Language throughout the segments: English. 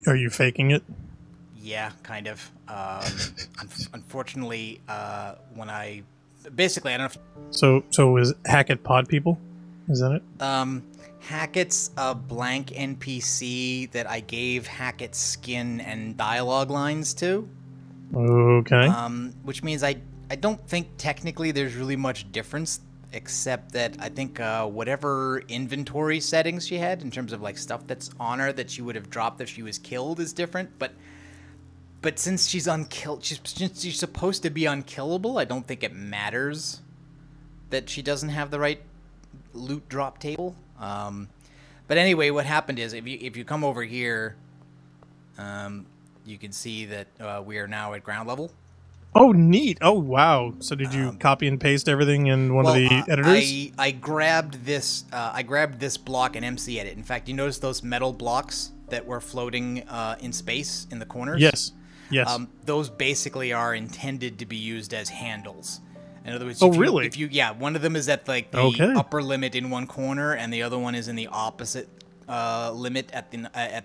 Are you faking it? Yeah, kind of. Unfortunately, when I... Basically, I don't know if... So is Hackett pod people? Is that it? Hackett's a blank NPC that I gave Hackett skin and dialogue lines to. Okay. Which means I don't think technically there's really much difference, except that I think whatever inventory settings she had in terms of like stuff that's on her that she would have dropped if she was killed is different. But since she's she's supposed to be unkillable, I don't think it matters that she doesn't have the right loot drop table. But anyway, what happened is if you come over here, you can see that we are now at ground level. Oh, neat. Oh, wow. So did you copy and paste everything in one of the editors? I grabbed this. I grabbed this block in MC Edit. In fact, you notice those metal blocks that were floating in space in the corners? Yes. Yes. Those basically are intended to be used as handles. In other words, really? Yeah, one of them is at like the upper limit in one corner, and the other one is in the opposite limit at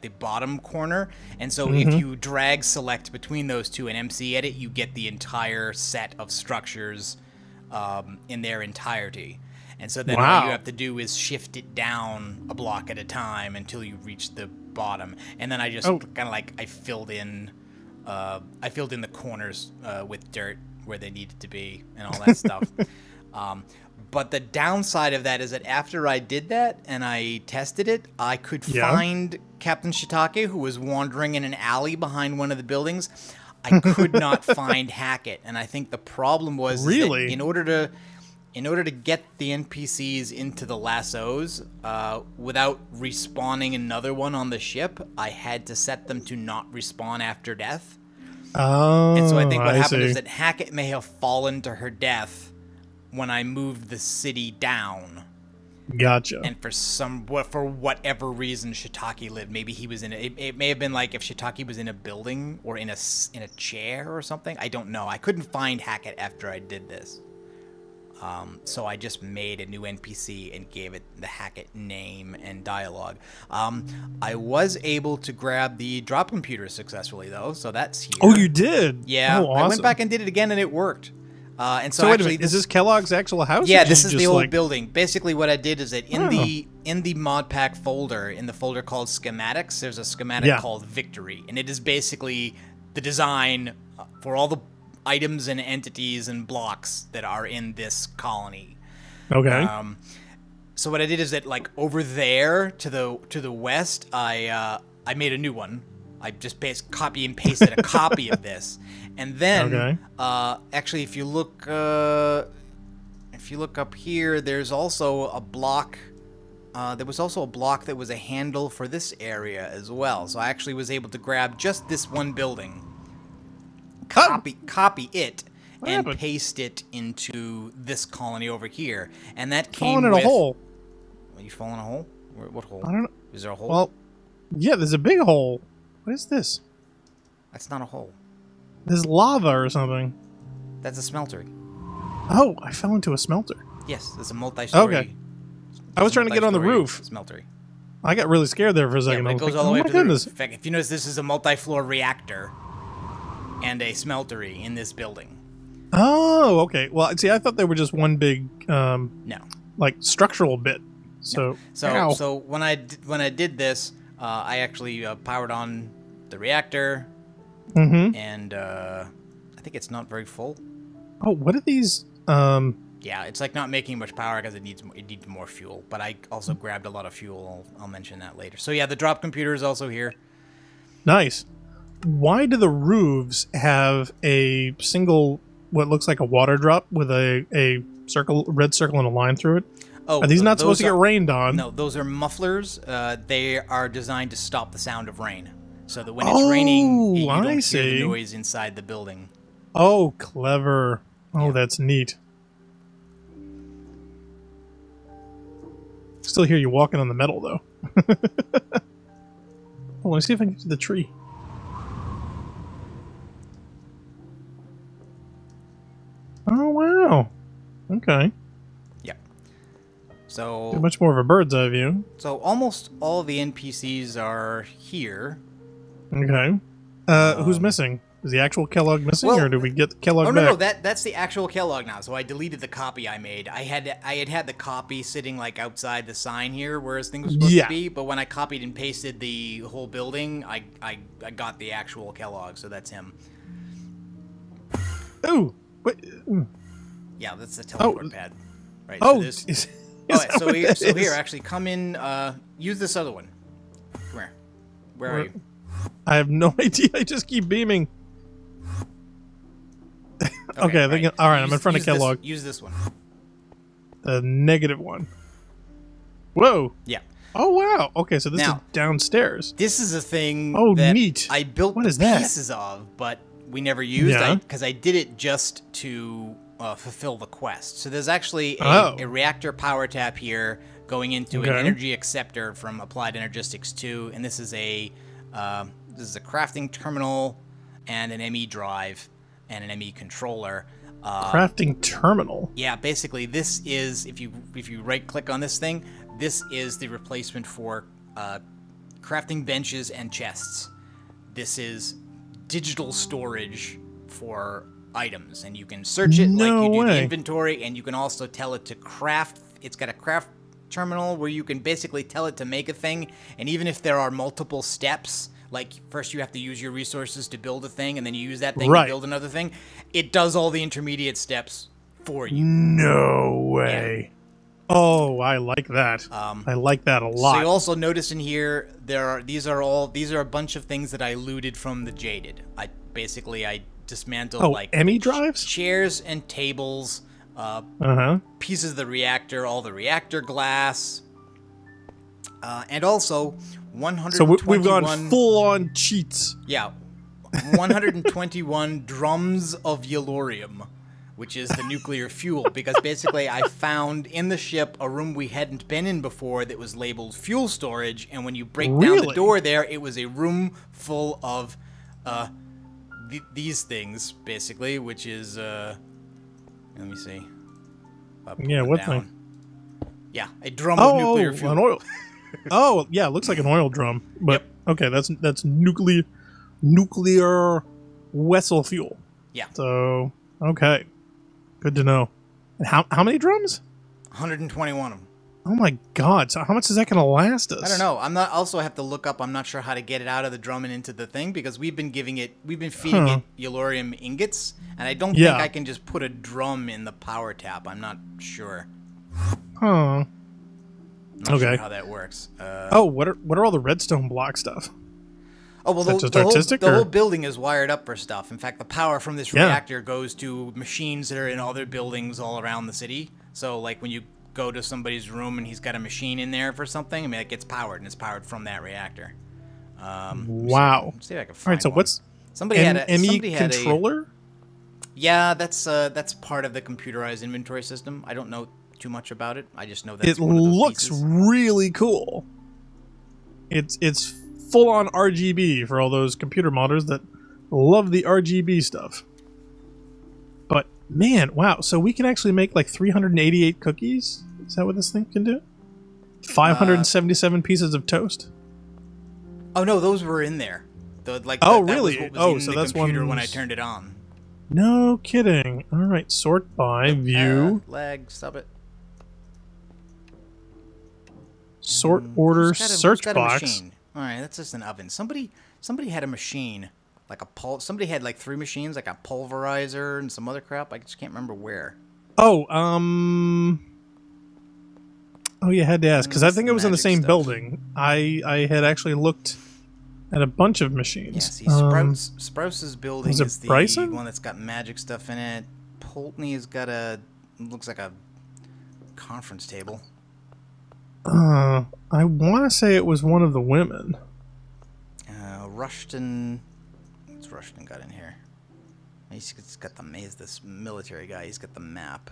the bottom corner. And so if you drag select between those two in MC Edit, you get the entire set of structures in their entirety. And so then all you have to do is shift it down a block at a time until you reach the bottom. And then I just kind of like I filled in the corners with dirt where they needed to be and all that stuff. But the downside of that is that after I did that and I tested it, I could find Captain Shiitake, who was wandering in an alley behind one of the buildings. I could not find Hackett, and I think the problem was that in order to get the NPCs into the lassos without respawning another one on the ship, I had to set them to not respawn after death. Oh, and so I think what happened is that Hackett may have fallen to her death when I moved the city down. Gotcha. And for whatever reason Shiitake lived. Maybe he was in it may have been like if Shiitake was in a building or in a chair or something. I don't know. I couldn't find Hackett after I did this. So I just made a new NPC and gave it the Hackett name and dialogue. I was able to grab the drop computer successfully, though, so that's here. Oh, you did? Yeah. Oh, awesome. I went back and did it again, and it worked. And so wait actually, a minute, is this Kellogg's actual house? Yeah, this is the old building. Basically, what I did is that in the mod pack folder, in the folder called schematics, there's a schematic called Victory, and it is basically the design for all the items and entities and blocks that are in this colony. Okay. So what I did is that, like, over there to the west, I made a new one. I just copy and pasted a copy of this, and then actually, if you look up here, there's also a block. There was also a block that was a handle for this area as well. So I actually was able to grab just this one building. Copy it and paste it into this colony over here, and that came with... a hole. Are you falling in a hole? What hole? I don't know. Is there a hole? Well, yeah, there's a big hole. What is this? That's not a hole. There's lava or something. That's a smeltery. Oh, I fell into a smelter. Yes, it's a multi-story. Okay. I was trying to get on the roof. Smeltery. I got really scared there for a second. Yeah, it goes all the way up to the roof. In fact, if you notice, this is a multi-floor reactor and a smeltery in this building. Oh, okay. Well, see, I thought they were just one big, no, like structural bit. So, so when I did this, I actually powered on the reactor, and I think it's not very full. Oh, what are these? Yeah, it's like not making much power because it needs more fuel. But I also grabbed a lot of fuel. I'll mention that later. So yeah, the drop computer is also here. Nice. Why do the roofs have a single, what looks like a water drop with a red circle and a line through it? Oh, are these not supposed to get rained on? No, those are mufflers. They are designed to stop the sound of rain, so that when it's raining, you don't hear the noise inside the building. Oh, clever. Oh, that's neat. Still hear you walking on the metal, though. Oh, let's see if I can get to the tree. Oh, wow. Okay. Yeah. So much more of a bird's eye view. So almost all of the NPCs are here. Okay. Who's missing? Is the actual Kellogg missing, or do we get the Kellogg back? No, that's the actual Kellogg now. So I deleted the copy I made. I had the copy sitting like outside the sign here where this thing was supposed to be, but when I copied and pasted the whole building, I got the actual Kellogg, so that's him. Oh, wait. Yeah, that's the teleport pad. Right. Oh, so here, actually, come in. Use this other one. Come here. Where are you? I have no idea. I just keep beaming. Okay, right. All right, I'm in front of Kellogg. Use this one. The negative one. Whoa. Yeah. Oh, wow. Okay, so this is downstairs. This is a thing that neat. I built pieces of, but we never used because I did it just to fulfill the quest. So there's actually a reactor power tap here going into an energy acceptor from Applied Energistics 2, and this is a crafting terminal and an ME drive and an ME controller. Crafting terminal? Yeah, basically this is, if you right click on this thing, this is the replacement for crafting benches and chests. This is digital storage for items, and you can search it like you do the inventory, and you can also tell it to craft. It's got a craft terminal where you can basically tell it to make a thing, and even if there are multiple steps, like first you have to use your resources to build a thing, and then you use that thing to build another thing, it does all the intermediate steps for you. No way. Yeah. Oh, I like that. I like that a lot. So you also notice in here these are a bunch of things that I looted from the Jaded. I dismantled like ME drives, chairs and tables, pieces of the reactor, all the reactor glass, and also 121. So we've gone full on cheats. Yeah, 121 drums of yellorium, which is the nuclear fuel, because basically I found in the ship a room we hadn't been in before that was labeled fuel storage, and when you break down the door there, it was a room full of these things, basically, which is, let me see. Up what down. thing? Yeah, a drum of nuclear fuel. An oil. Oh, yeah, it looks like an oil drum, but okay, that's nuclear vessel fuel. Yeah. So, okay. Good to know. And how many drums? 121 of them. Oh my god! So how much is that going to last us? I don't know. I'm not. Also, have to look up. I'm not sure how to get it out of the drum and into the thing, because we've been feeding it yellorium ingots, and I don't think I can just put a drum in the power tap. I'm not sure. Huh. Not sure how that works. What are all the redstone block stuff? Oh, well, the whole building is wired up for stuff. In fact, the power from this reactor goes to machines that are in other buildings all around the city. So, like, when you go to somebody's room and he's got a machine in there for something, I mean, it gets powered, and it's powered from that reactor. Wow. Let's see if I can find all right, so one. What's somebody had a ME controller? Yeah, that's part of the computerized inventory system. I don't know too much about it. I just know that it looks really cool. It's full on RGB for all those computer modders that love the RGB stuff. But man, wow! So we can actually make like 388 cookies. Is that what this thing can do? 577 pieces of toast. Oh no, those were in there. Really? That was so in that's the computer when I turned it on. No kidding. All right, sort by view. Lag, stop it. Sort order search box. All right, that's just an oven. Somebody had a machine, like somebody had like 3 machines, like a pulverizer and some other crap. I just can't remember where. Oh, you had to ask, because I think it was in the same building. I had actually looked at a bunch of machines. Yeah, see, Sprouse's building is the Bryson? one that's got magic stuff in it. Pulteney's got looks like a conference table. I want to say it was one of the women. Rushton. What's Rushton got in here? He's got this military guy. He's got the map.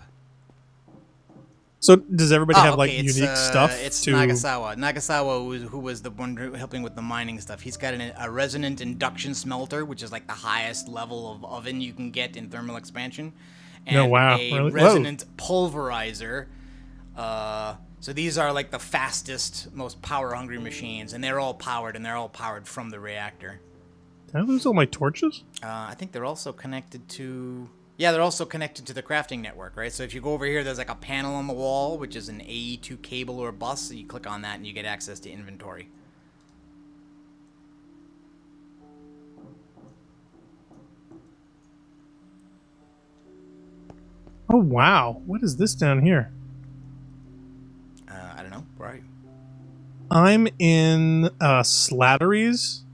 So does everybody have like unique stuff? It's Nagasawa. Nagasawa, who was the one helping with the mining stuff. He's got a resonant induction smelter, which is like the highest level of oven you can get in thermal expansion, and a resonant pulverizer. So these are like the fastest, most power-hungry machines, and they're all powered from the reactor. Did I lose all my torches? I think they're also connected to... Yeah, they're also connected to the crafting network, right? So if you go over here, there's like a panel on the wall, which is an AE2 cable or bus. So you click on that and you get access to inventory. Oh, wow. What is this down here? I don't know. Where are you? I'm in Slattery's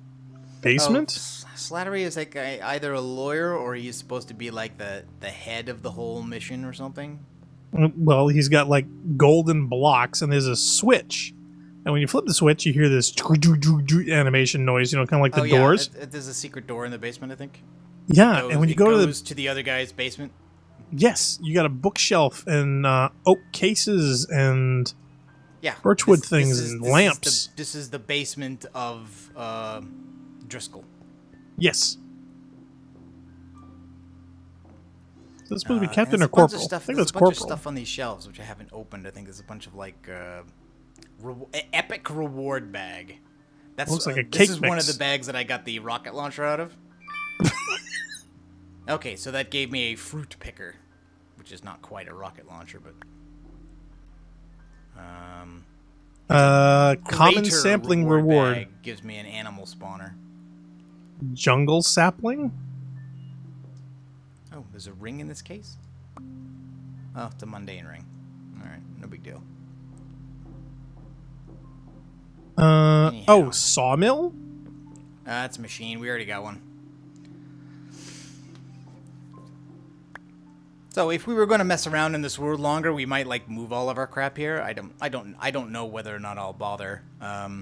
basement. Oh, Slattery is like either a lawyer or he's supposed to be like the head of the whole mission or something. Well, he's got like golden blocks and there's a switch. And when you flip the switch, you hear this animation noise, you know, kind of like the doors. There's a secret door in the basement, I think. Yeah, and when you go to the other guy's basement. Yes, you got a bookshelf and oak cases and birchwood things and lamps. This is the basement of Driscoll. Yes. So it's supposed to be Captain or Corporal. I think that's Corporal. There's a bunch of stuff on these shelves, which I haven't opened. I think there's a bunch of like epic reward bag. That looks like a cake This is mix. one of the bags that I got the rocket launcher out of. Okay, so that gave me a fruit picker, which is not quite a rocket launcher, but common sampling reward bag gives me an animal spawner. Jungle sapling. Oh, there's a ring in this case. Oh, it's a mundane ring. All right, no big deal. Oh, sawmill. That's a machine. We already got one. So if we were going to mess around in this world longer, we might like move all of our crap here. I don't know whether or not I'll bother.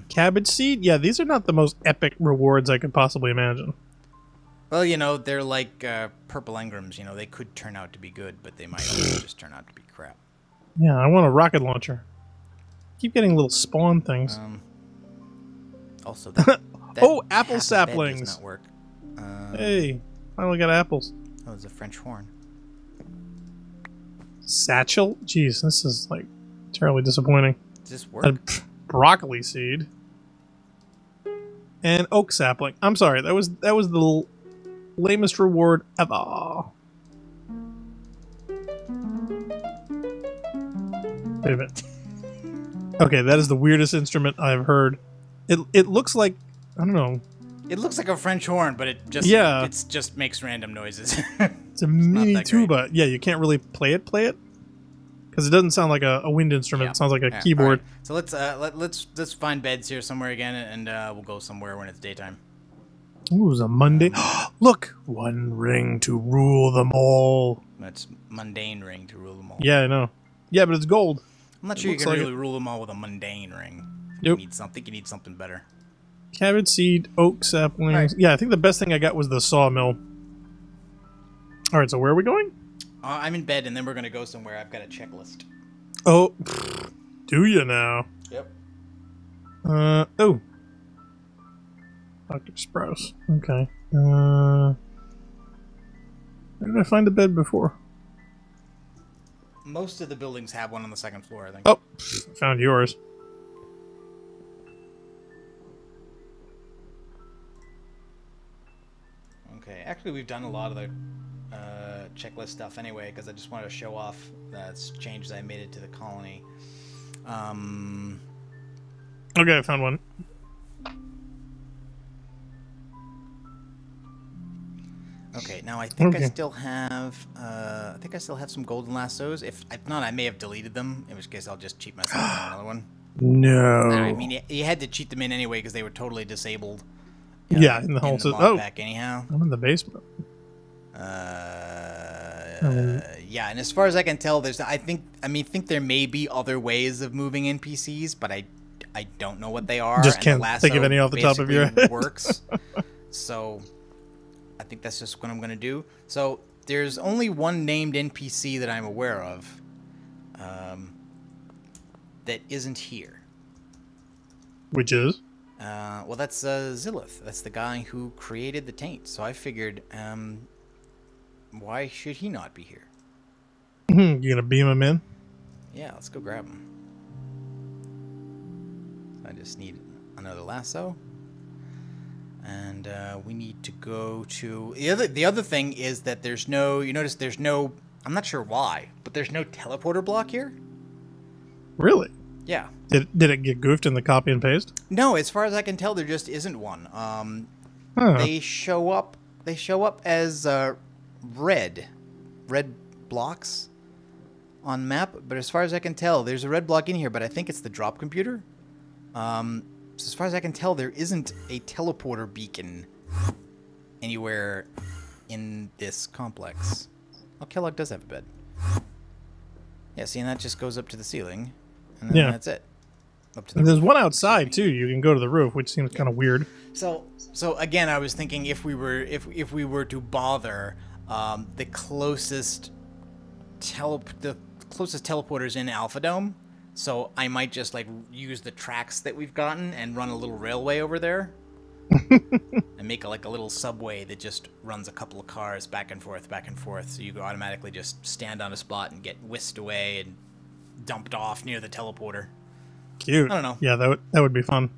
Cabbage seed? Yeah, these are not the most epic rewards I could possibly imagine. Well, you know, they're like purple engrams. You know, they could turn out to be good, but they might also just turn out to be crap. Yeah, I want a rocket launcher. Keep getting little spawn things. Also, that oh, apple saplings. Does not work. Hey, finally got apples. Oh, there's a French horn. Satchel? Jeez, this is like terribly disappointing. Does this work? A broccoli seed. And oak sapling. I'm sorry, that was the lamest reward ever. Wait a minute. Okay, that is the weirdest instrument I've heard. It looks like, I don't know. It looks like a French horn, but it just just makes random noises. It's a mini tuba. Great. Yeah, you can't really play it because it doesn't sound like a wind instrument. It sounds like a keyboard. Right. So let's find beds here somewhere again, and we'll go somewhere when it's daytime. Ooh, it's a Monday. Look, one ring to rule them all. That's mundane ring to rule them all. Yeah, I know. Yeah, but it's gold. I'm not sure you can really rule them all with a mundane ring. Yep. You need something better. Cabbage seed, oak saplings. Right. Yeah, I think the best thing I got was the sawmill. All right, so where are we going? I'm in bed, and then we're going to go somewhere. I've got a checklist. Oh, do you now? Yep. Oh. Dr. Sprouse. Okay. Where did I find a bed before? Most of the buildings have one on the second floor, I think. Oh, found yours. Okay, actually we've done a lot of the checklist stuff anyway, because I just wanted to show off that's changes I made it to the colony. Okay, I found one. Okay, now I think I still have some golden lassos. If not, I may have deleted them. In which case, I'll just cheat myself on another one. No. I mean, you had to cheat them in anyway because they were totally disabled. Yeah, in the whole mod pack anyhow. I'm in the basement. Yeah, and as far as I can tell, I think there may be other ways of moving NPCs, but I don't know what they are. Just can't think of any off the top of your head. Works. So I think that's just what I'm going to do. So there's only one named NPC that I'm aware of that isn't here. Which is? Well, that's Zillith. That's the guy who created the taint. So I figured, why should he not be here? You gonna beam him in? Yeah, let's go grab him. I just need another lasso. And we need to go to the other thing is that there's no. You notice there's no. I'm not sure why, but there's no teleporter block here. Really? Yeah. Did it get goofed in the copy and paste? No, as far as I can tell, there just isn't one. Huh. They show up. They show up as red blocks on map. But as far as I can tell, there's a red block in here. But I think it's the drop computer. So as far as I can tell, there isn't a teleporter beacon anywhere in this complex. Oh, Kellogg does have a bed. Yeah, see, and that just goes up to the ceiling, and then that's it. Up to the and there's roof. one outside too. You can go to the roof, which seems kind of weird. So again, I was thinking if we were to bother, the closest teleporters in Alpha Dome. So I might just like use the tracks that we've gotten and run a little railway over there, and make a little subway that just runs a couple of cars back and forth, so you automatically just stand on a spot and get whisked away and dumped off near the teleporter. Cute. I don't know. Yeah, that would be fun.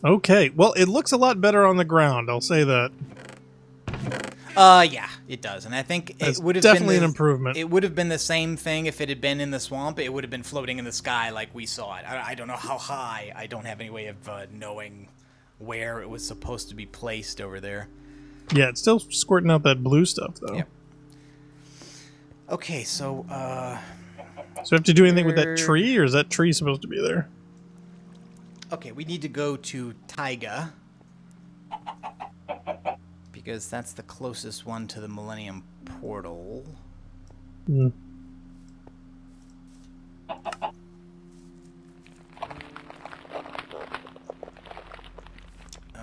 Okay, well, it looks a lot better on the ground. I'll say that. Yeah, it does, and I think That's it would have definitely been an improvement. It would have been the same thing if it had been in the swamp. It would have been floating in the sky like we saw it. I don't know how high. I don't have any way of knowing where it was supposed to be placed over there. Yeah, it's still squirting out that blue stuff though. Yep. Okay, so so we have to do anything with that tree, or is that tree supposed to be there? okay, we need to go to Taiga, because that's the closest one to the Millennium Portal. Mm.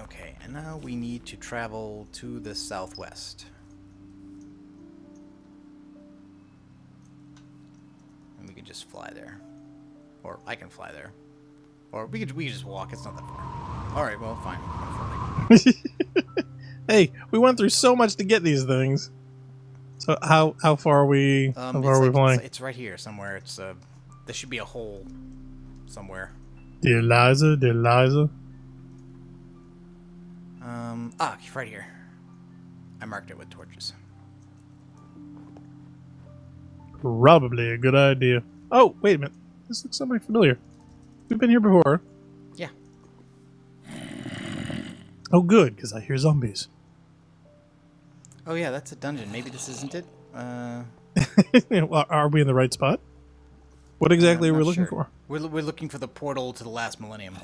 Okay, and now we need to travel to the southwest. And we can just fly there. Or I can fly there. Or we could just walk, it's not that far. Alright, well, fine. Hey, we went through so much to get these things. So how far are we? How far are we flying? It's right here somewhere. It's there should be a hole somewhere. Dear Liza, dear Liza. Right here. I marked it with torches. Probably a good idea. Oh, wait a minute. This looks somewhat familiar. We've been here before. Yeah. Oh, good, because I hear zombies. Oh yeah, that's a dungeon. Maybe this isn't it. Well, are we in the right spot? What exactly are we looking for? We're looking for the portal to the last millennium,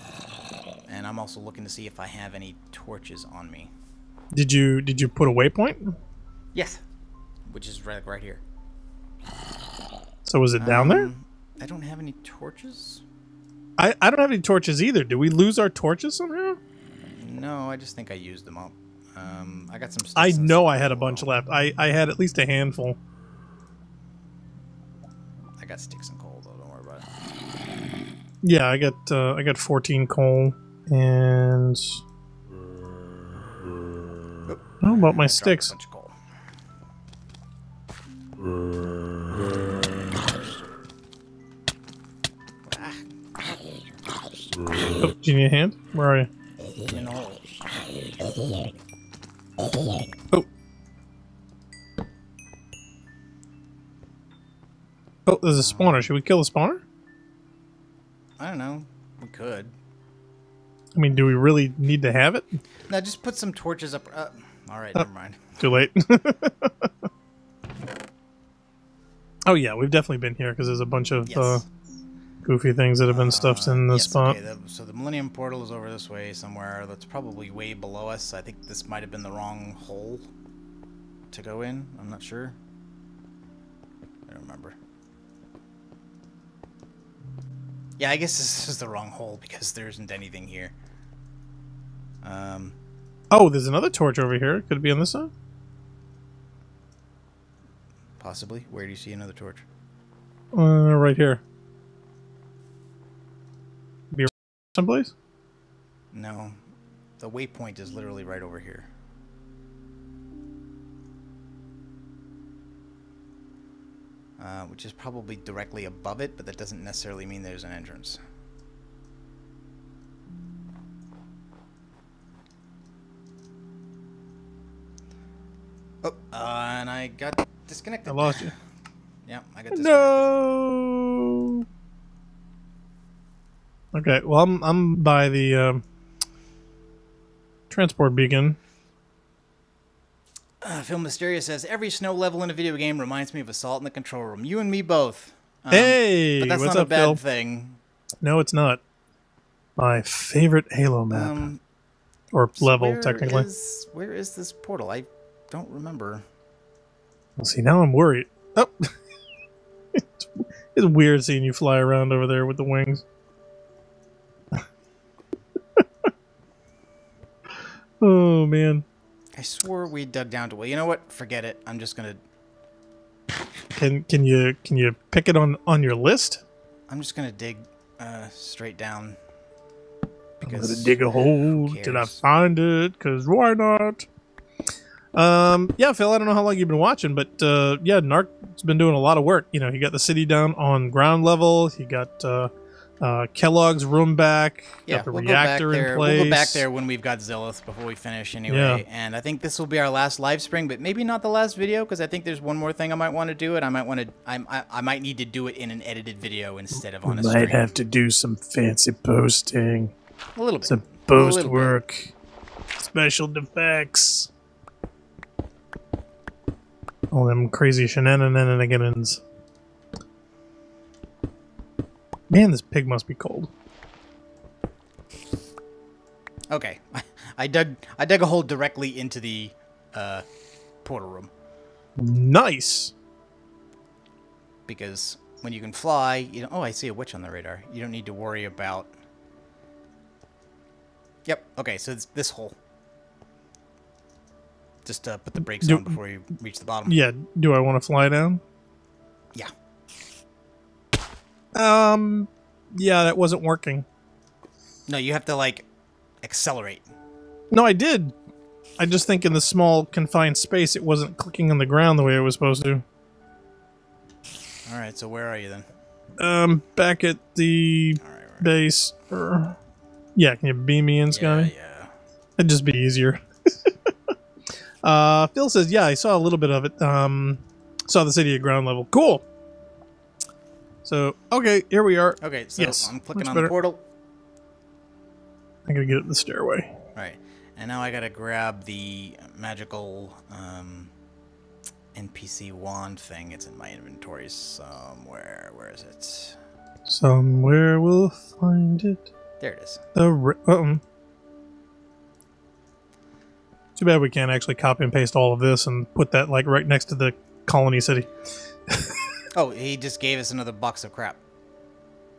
and I'm also looking to see if I have any torches on me. Did you put a waypoint? Yes, which is right here. So was it down there? I don't have any torches. I don't have any torches either. Did we lose our torches somehow? No, I just think I used them up. I got some sticks. I know I had a bunch left. I had at least a handful. I got sticks and coal, though. Don't worry about it. Yeah, I got 14 coal and. How about my sticks? A bunch of coal. Oh, do you need a hand? Where are you? In the hole. Oh. Oh, there's a spawner. Should we kill the spawner? I don't know. We could. I mean, do we really need to have it? No, just put some torches up. All right, never mind. Too late. Oh yeah, we've definitely been here because there's a bunch of goofy things that have been stuffed in this spot. Okay, so the Millennium Portal is over this way somewhere. That's probably way below us. I think this might have been the wrong hole to go in. I'm not sure. I don't remember. Yeah, I guess this is the wrong hole because there isn't anything here. Oh, there's another torch over here. Could it be on this side? Possibly. Where do you see another torch? Right here. Be someplace? No. The waypoint is literally right over here. Which is probably directly above it, but that doesn't necessarily mean there's an entrance. Oh, and I got disconnected. I lost you. Yeah, I got disconnected. No. Okay, well, I'm by the transport beacon. Phil Mysterious says, every snow level in a video game reminds me of Assault in the Control Room. You and me both. Hey, but that's what's not up, a bad Phil? thing. No, it's my favorite Halo map. Or level, technically. Where is this portal? I don't remember. Well, see, now I'm worried. Oh! It's weird seeing you fly around over there with the wings. Oh, man. I swore we dug down to... Well, you know what? Forget it. I'm just gonna... Can you pick it on your list? I'm just gonna dig straight down. I'm gonna dig a hole till I find it, because why not? Yeah, Phil, I don't know how long you've been watching, but yeah, Narc's been doing a lot of work. You know, he got the city down on ground level. He got Kellogg's room back. Yeah, got the we'll reactor in place. We'll go back there when we've got Zealoth before we finish anyway. Yeah. And I think this will be our last live stream, but maybe not the last video, because I think there's one more thing I might want to do, and I might need to do it in an edited video instead of on a stream. Might have to do some fancy posting. A little bit. Some post work. Special effects. All them crazy shenanigans. Man, this pig must be cold. Okay, I dug a hole directly into the portal room. Nice. Because when you can fly, you know. Oh, I see a witch on the radar. You don't need to worry about. Yep. Okay, so it's this hole. Just put the brakes on before you reach the bottom. Yeah. Do I want to fly down? Yeah. Yeah, that wasn't working. No, you have to, like, accelerate. No, I did. I just think in the small, confined space, it wasn't clicking on the ground the way it was supposed to. Alright, so where are you then? Back at the base. Yeah, can you beam me in, Scotty? Yeah. It'd just be easier. Phil says, yeah, I saw a little bit of it. Saw the city at ground level. Cool. So, okay, here we are. Okay, so yes, I'm clicking on the portal. I gotta get up the stairway. Right. And now I gotta grab the magical NPC wand thing. It's in my inventory somewhere. Where is it? Somewhere we'll find it. There it is. Too bad we can't actually copy and paste all of this and put that like right next to the colony city. Oh, he just gave us another box of crap.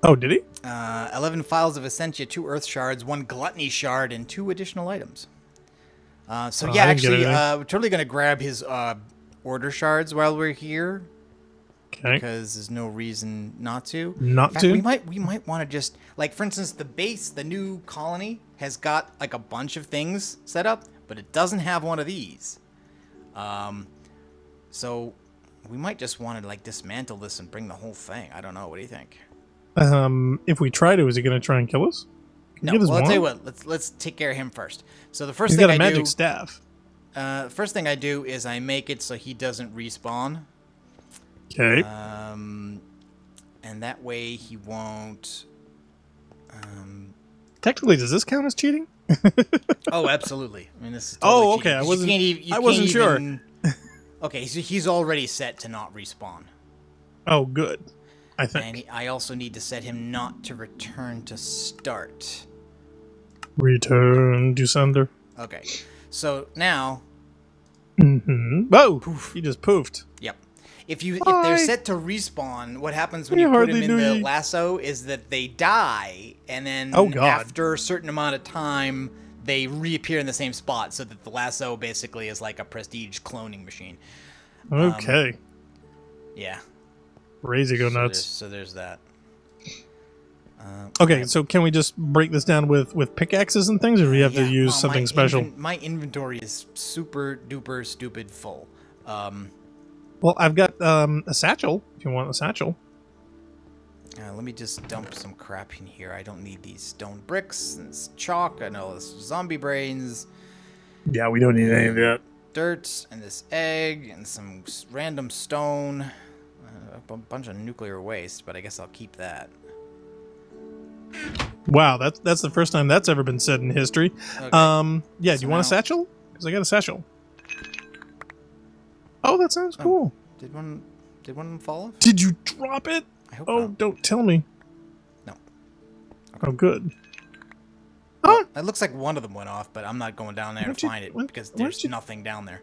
Oh, did he? 11 files of Essentia, 2 earth shards, 1 gluttony shard, and 2 additional items. So yeah, actually, we're totally gonna grab his order shards while we're here. Okay. Because there's no reason not to. Not to? We might want to just, like, for instance, the base, the new colony, has got, like, a bunch of things set up, but it doesn't have one of these. So we might just want to, like, dismantle this and bring the whole thing. I don't know. What do you think? If we try to, is he going to try and kill us? No, well, I'll tell you what. Let's take care of him first. So the first thing I do... He's got a magic staff. First thing I do is I make it so he doesn't respawn. Okay. And that way he won't... Technically, does this count as cheating? Oh, absolutely. I mean, this is totally okay. cheating. I wasn't sure. Okay, so he's already set to not respawn. Oh, good. I think. And I also need to set him not to return to start. Return to sender. Okay. So now... Whoa! Poof. He just poofed. Yep. If they're set to respawn, what happens when you put them in the lasso is that they die, and then after a certain amount of time, they reappear in the same spot, so that the lasso basically is like a prestige cloning machine. Okay. Yeah. Crazy go nuts. So there's that. Okay, so can we just break this down with pickaxes and things, or do we have to use something special? My inventory is super duper stupid full. Well, I've got a satchel, if you want a satchel. Let me just dump some crap in here. I don't need these stone bricks and chalk. I know this zombie brains. Yeah, we don't need any of that. dirt and this egg and some random stone. A bunch of nuclear waste, but I guess I'll keep that. Wow, that's the first time that's ever been said in history. Okay. Yeah, So do you want a satchel? Because I got a satchel. Oh, that sounds cool. Did one of them fall off? Did you drop it? I hope Oh, not. don't tell me. No. Okay. Oh, good. Well, it looks like one of them went off, but I'm not going down there to find it because there's nothing down there.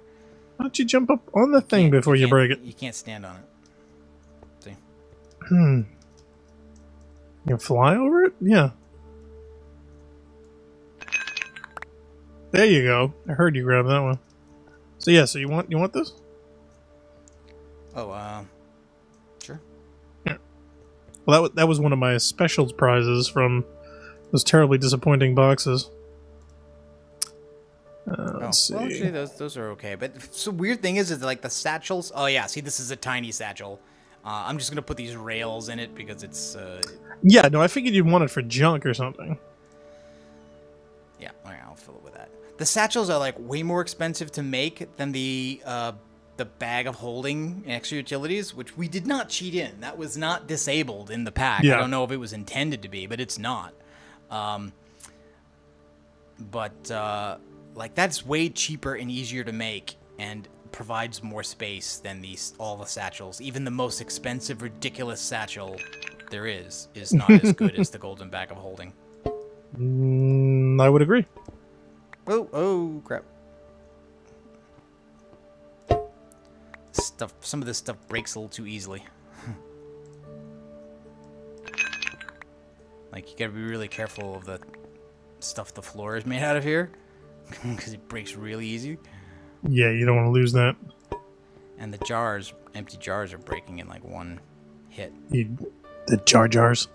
Why don't you jump up on the thing before you break it? You can't stand on it. See? You can fly over it? Yeah. There you go. I heard you grab that one. So yeah, so you want this? Oh, sure. Yeah. Well, that was one of my special prizes from those terribly disappointing boxes. Let's see. Well, actually, those are okay. But the weird thing is like the satchels. Oh yeah, see, this is a tiny satchel. I'm just gonna put these rails in it because it's. Yeah, no, I figured you'd want it for junk or something. Yeah, all right, I'll fill it with that. The satchels are like way more expensive to make than the bag of holding extra utilities, which we did not cheat in. That was not disabled in the pack. Yeah. I don't know if it was intended to be, but it's not. Like that's way cheaper and easier to make and provides more space than all the satchels. Even the most expensive, ridiculous satchel there is not as good as the golden bag of holding. I would agree. Oh, crap. Some of this stuff breaks a little too easily. Like, you gotta be really careful of the stuff the floor is made out of here, because it breaks really easy. Yeah, you don't want to lose that. And the jars, empty jars, are breaking in like one hit. The jars.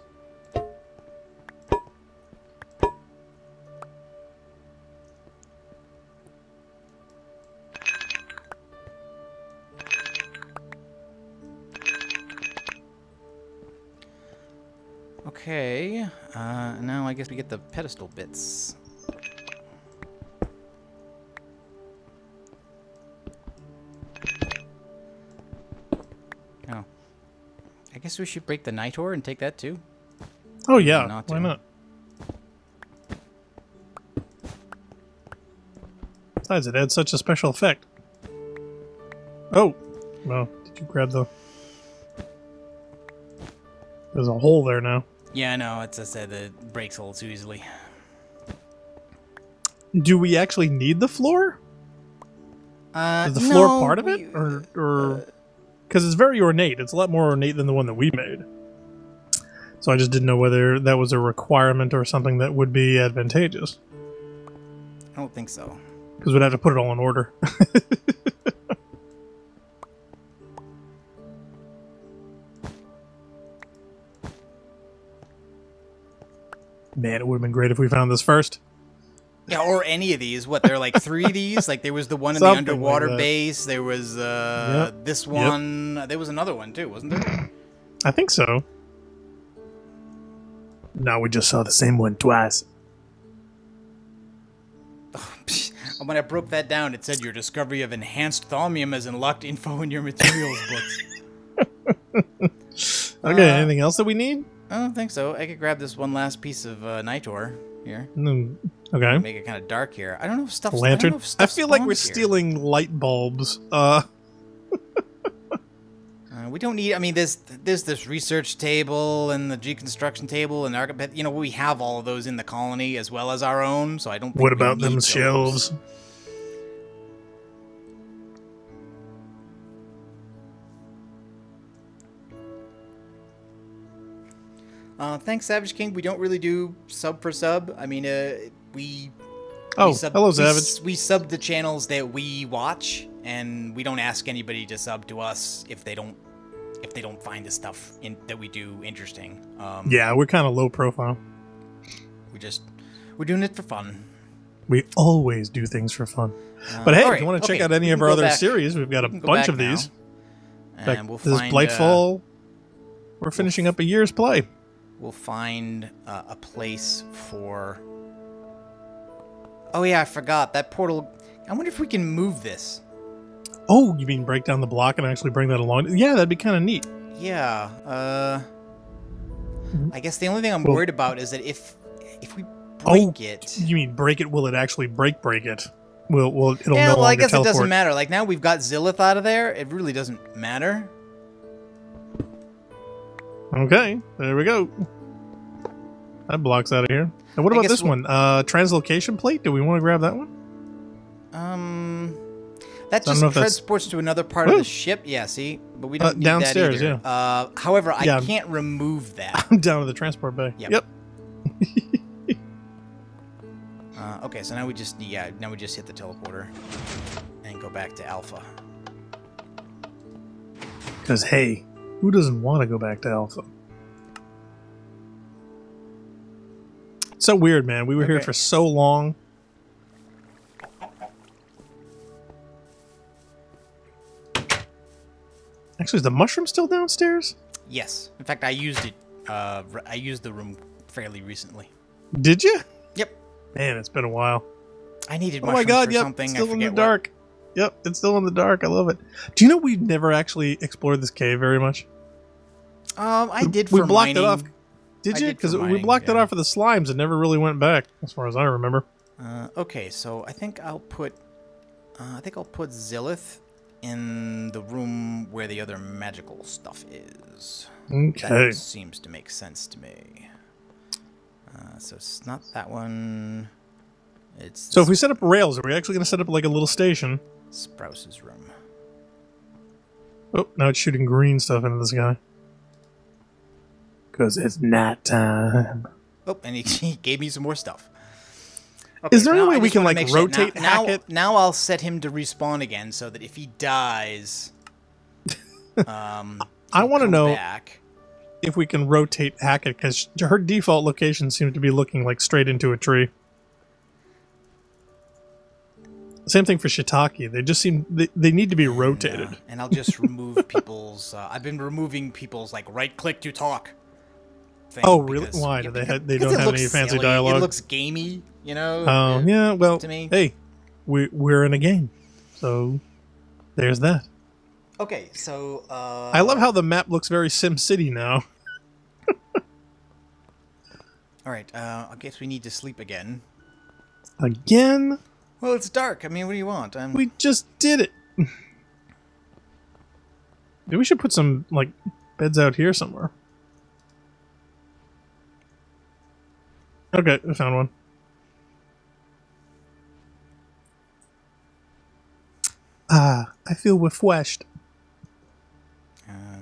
Okay, now I guess we get the pedestal bits. Oh. I guess we should break the night ore and take that too. Oh yeah, why not? Besides, it adds such a special effect. Oh, well, did you grab the... There's a hole there now. Yeah, I know. It's just that it breaks a little too easily. Do we actually need the floor? Is the floor part of it? Or because it's very ornate. It's a lot more ornate than the one that we made. So I just didn't know whether that was a requirement or something that would be advantageous. I don't think so. Because we'd have to put it all in order. Man, it would have been great if we found this first. Yeah, or any of these. What, there are like 3 of these? Like there was the one in Something the underwater like base. There was this one. There was another one too, wasn't there? I think so. No, we just saw the same one twice. When I broke that down, it said your discovery of enhanced thaumium has unlocked info in your materials books. Okay, anything else that we need? I don't think so. I could grab this one last piece of night ore here. Okay. Make it kind of dark here. I don't know if stuff. Lantern. I feel like we're here. stealing light bulbs. We don't need. I mean, there's this research table and the deconstruction table and architect. You know, we have all of those in the colony as well as our own. So I don't. Think what about we them need shelves? Those. Thanks, Savage King. We don't really do sub for sub. I mean, hello, Savage. We sub the channels that we watch, and we don't ask anybody to sub to us if they don't find the stuff that we do interesting. Yeah, we're kind of low profile. We're doing it for fun. We always do things for fun. But hey, right, if you want to check out any of our other series, we've got a bunch of these. And this is Blightfall. We're finishing up a year's play. We'll find a place for... Oh yeah, I forgot. That portal... I wonder if we can move this. Oh, you mean break down the block and actually bring that along? Yeah, that'd be kind of neat. Yeah. I guess the only thing I'm worried about is that if we break it. You mean break it? Will it actually break it? It'll no longer well, I guess teleport. it doesn't matter. Like now we've got Zilith out of there. It really doesn't matter. Okay, there we go. That block's out of here. And what about this one? Translocation plate? Do we want to grab that one? That just transports to another part of the ship. Yeah, see? But we don't need downstairs, that either. Yeah. However, I can't remove that. I'm down to the transport bay. Yep. Okay, so now we just hit the teleporter and go back to Alpha. Because, hey, who doesn't want to go back to Alpha? It's so weird, man. We were here for so long. Actually, is the mushroom still downstairs? Yes. In fact, I used it. I used the room fairly recently. Did you? Yep. Man, it's been a while. I needed mushrooms for something. It's still in the dark. Yep, it's still in the dark. I love it. Do you know we've never actually explored this cave very much? I did for mining. We blocked it off. Did you? Because we blocked it off for the slimes and never really went back, as far as I remember. Okay, so I think I'll put Zilith in the room where the other magical stuff is. Okay. That seems to make sense to me. So it's not that one. So if we set up rails, are we actually going to set up like a little station? Sprouse's room. Oh, now it's shooting green stuff into this guy. Because it's night time. Oh, and he gave me some more stuff. Okay, is there any way we can like rotate Hackett? Now I'll set him to respawn again so that if he dies, I want to know if we can rotate Hackett because her default location seems to be looking like straight into a tree. Same thing for Shiitake. They just seem they need to be rotated. Yeah, and I'll just remove people's. I've been removing people's like right click to talk. Oh really? Why do they don't have any fancy dialogue? It looks gamey, you know. Oh yeah, well, to me. Hey, we're in a game, so there's that. Okay, so I love how the map looks very SimCity now. All right, I guess we need to sleep again. Again? Well, it's dark. I mean, what do you want? We just did it. Maybe we should put some like beds out here somewhere. Okay, I found one. I feel refreshed.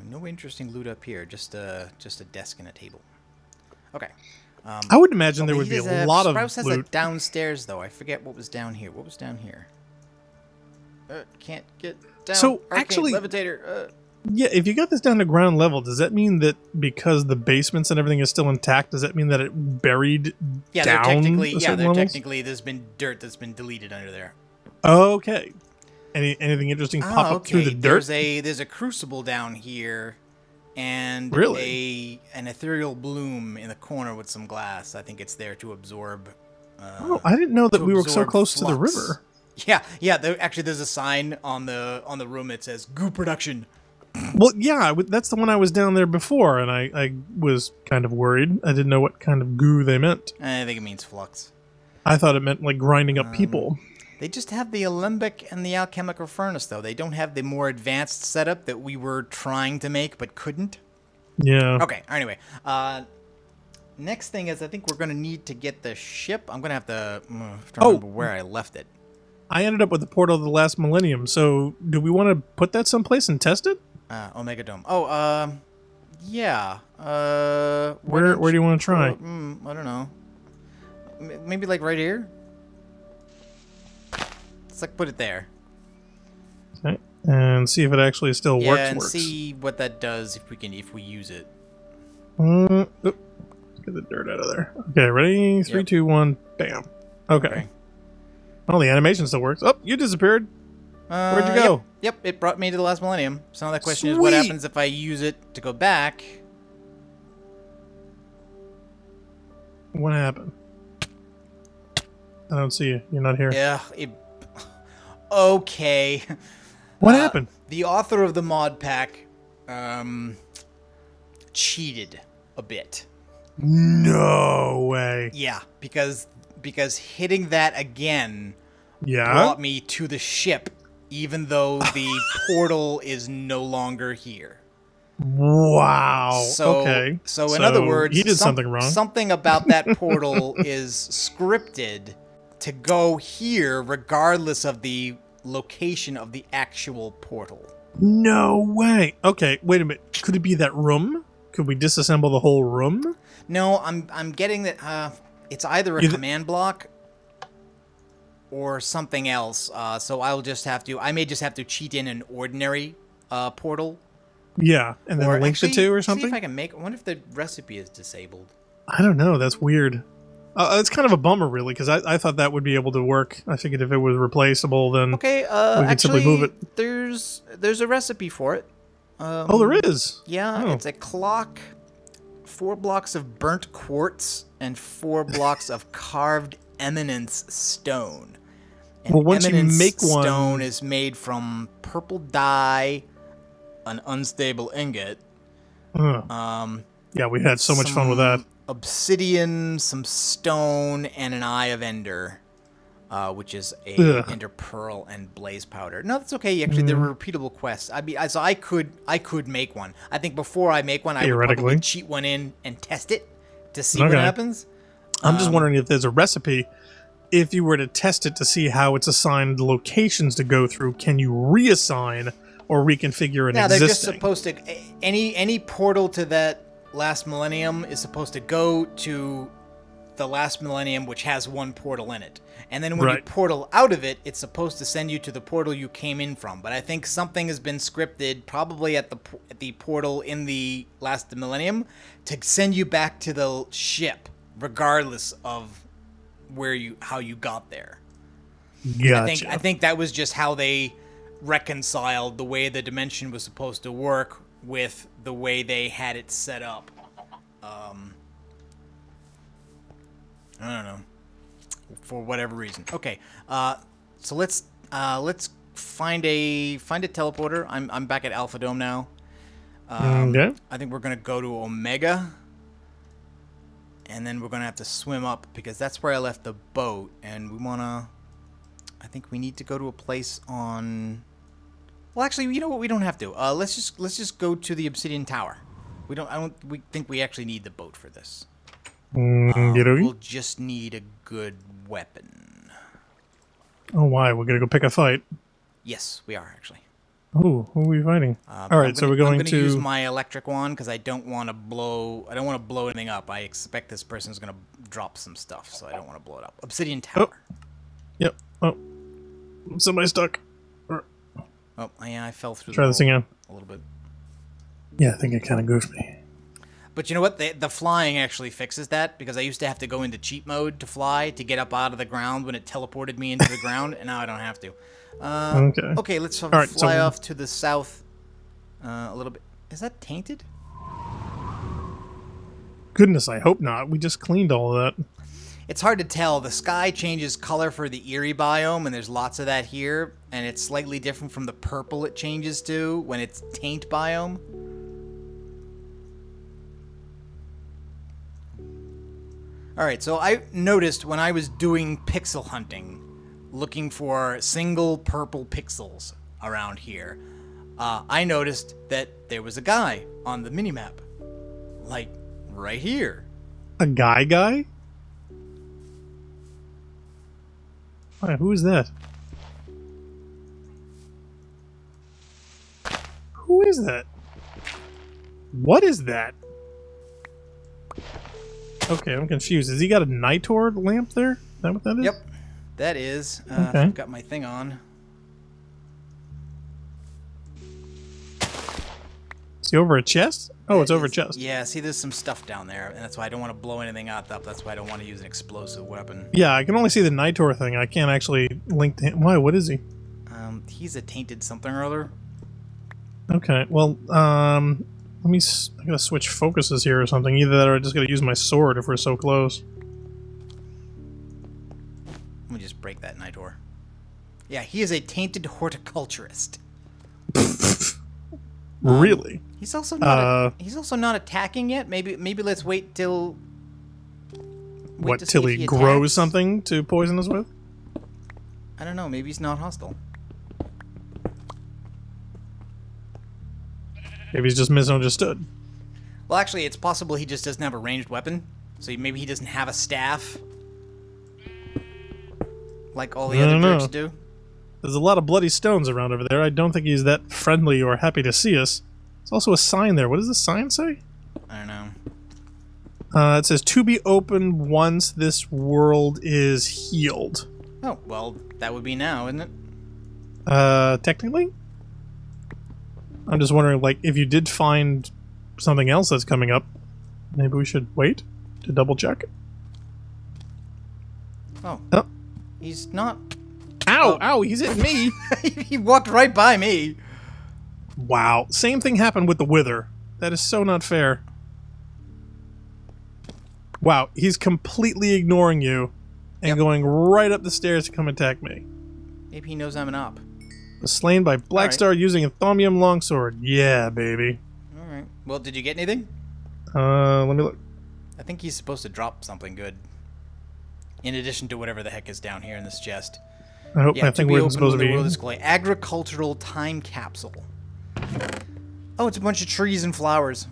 No interesting loot up here. Just a desk and a table. Okay. I would imagine there would be a lot of Sprouse has loot. a downstairs though. I forget what was down here. What was down here? Can't get down. So Arcane actually, levitator. Yeah, if you got this down to ground level, does that mean that because the basements and everything is still intact, does that mean that it buried down? Technically, there's been dirt that's been deleted under there. Okay. Anything interesting pop up through the dirt? There's a crucible down here, and an ethereal bloom in the corner with some glass. I think it's there to absorb. Oh, I didn't know that we were so close to the river. Yeah. Actually, there's a sign on the room that says "Goo Production." Well, yeah, that's the one I was down there before, and I was kind of worried. I didn't know what kind of goo they meant. I think it means flux. I thought it meant like grinding up people. They just have the alembic and the alchemical furnace, though. They don't have the more advanced setup that we were trying to make but couldn't. Yeah. Okay, anyway. Next thing is I think we're going to need to get the ship. I'm going to have to remember where I left it. I ended up with the portal of the last millennium, so do we want to put that someplace and test it? Omega Dome. Oh, yeah. Where do you want to try? I don't know. Maybe like right here? Let's like put it there. Okay. And see if it actually still works. Yeah, and see what that does if we use it. Let's get the dirt out of there. Okay, ready? 3, 2, 1, bam. Okay. Oh, the animation still works. Oh, you disappeared. Where'd you go? Yep, it brought me to the last millennium. So now the question is, what happens if I use it to go back? What happened? I don't see you. You're not here. Yeah. Okay. What happened? The author of the mod pack cheated a bit. No way. Yeah, because hitting that again Yeah. brought me to the ship, even though the portal is no longer here. Wow. So, okay. So in other words, he did something wrong. Something about that portal is scripted to go here regardless of the location of the actual portal. No way. Okay, wait a minute. Could it be that room? Could we disassemble the whole room? No, I'm getting that it's either a command block or something else. So I may just have to cheat in an ordinary portal. Yeah, and then link the two or something? See if I can make... I wonder if the recipe is disabled. I don't know. That's weird. It's kind of a bummer, really, because I thought that would be able to work. I figured if it was replaceable, then we could simply move it. There's a recipe for it. Oh, there is? Yeah, It's a clock, 4 blocks of burnt quartz, and 4 blocks of carved eminence stone. And well, once you make one... stone is made from purple dye, an unstable ingot. Yeah, we had so much fun with that. Obsidian, some stone, and an Eye of Ender, which is a Ender Pearl and Blaze Powder. No, that's okay. Actually, they're repeatable quests. I mean, so I could make one. I think before I make one, I would probably cheat one in and test it to see what happens. I'm just wondering if there's a recipe. If you were to test it to see how it's assigned locations to go through, can you reassign or reconfigure an existing? Yeah, they're just supposed to... Any portal to that last millennium is supposed to go to the last millennium, which has one portal in it. And then when you portal out of it, it's supposed to send you to the portal you came in from. But I think something has been scripted, probably at the portal in the last millennium, to send you back to the ship, regardless of how you got there. Gotcha. I think that was just how they reconciled the way the dimension was supposed to work with the way they had it set up. I don't know, for whatever reason. Okay, so let's find a teleporter. I'm back at Alpha Dome now. Okay. I think we're gonna go to Omega, and then we're gonna have to swim up because that's where I left the boat, and we wanna. I think we need to go to a place on. Well, actually, you know what? We don't have to. Let's just go to the Obsidian Tower. We think we actually need the boat for this. We'll just need a good weapon. Oh, why? We're gonna go pick a fight. Yes, we are actually. Oh, who are we fighting? All right, so we're going to use my electric wand because I don't want to blow anything up. I expect this person's gonna drop some stuff, so I don't want to blow it up. Obsidian Tower. Oh. Yep. Oh, somebody's stuck. Oh, yeah, I fell through. Try this again. A little bit. Yeah, I think it kind of goofed me. But you know what? The flying actually fixes that, because I used to have to go into cheat mode to fly to get up out of the ground when it teleported me into the ground, and now I don't have to. Okay, let's fly off to the south a little bit. Is that Tainted? Goodness, I hope not. We just cleaned all of that. It's hard to tell. The sky changes color for the Eerie biome, and there's lots of that here, and it's slightly different from the purple it changes to when it's Taint biome. Alright, so I noticed when I was doing pixel hunting, looking for single purple pixels around here, I noticed that there was a guy on the minimap. Like, right here. A guy? Right, who is that? Who is that? What is that? Okay, I'm confused. Has he got a Nitor lamp there? Is that what that is? Yep, that is. Okay. I've got my thing on. Is he over a chest? Oh, it's over a chest. Yeah, see, there's some stuff down there, and that's why I don't want to blow anything up. That's why I don't want to use an explosive weapon. Yeah, I can only see the Nitor thing. I can't actually link to him. Why? What is he? He's a tainted something or other. Okay, well, I gotta switch focuses here or something. Either that or I just gotta use my sword if we're so close. Let me just break that Nitor. Yeah, he is a tainted horticulturist. Really? He's also not. He's also not attacking yet. Maybe let's wait till. What, till he grows something to poison us with? I don't know. Maybe he's not hostile. Maybe he's just misunderstood. Well, actually, it's possible he just doesn't have a ranged weapon. So maybe he doesn't have a staff. Like all the other jerks do. There's a lot of bloody stones around over there. I don't think he's that friendly or happy to see us. There's also a sign there. What does the sign say? I don't know. It says, to be opened once this world is healed. Oh, well, that would be now, isn't it? Technically? I'm just wondering, like, if you did find something else that's coming up, maybe we should wait to double check. Oh. Oh. He's not... Ow! Oh. Ow! He's hitting me! He walked right by me! Wow. Same thing happened with the Wither. That is so not fair. Wow. He's completely ignoring you and going right up the stairs to come attack me. Maybe he knows I'm an op. Was slain by Blackstar using a Thaumium longsword. Yeah, baby. Alright. Well, did you get anything? Let me look. I think he's supposed to drop something good. In addition to whatever the heck is down here in this chest. I think we're supposed to be... Agricultural time capsule. Oh, it's a bunch of trees and flowers.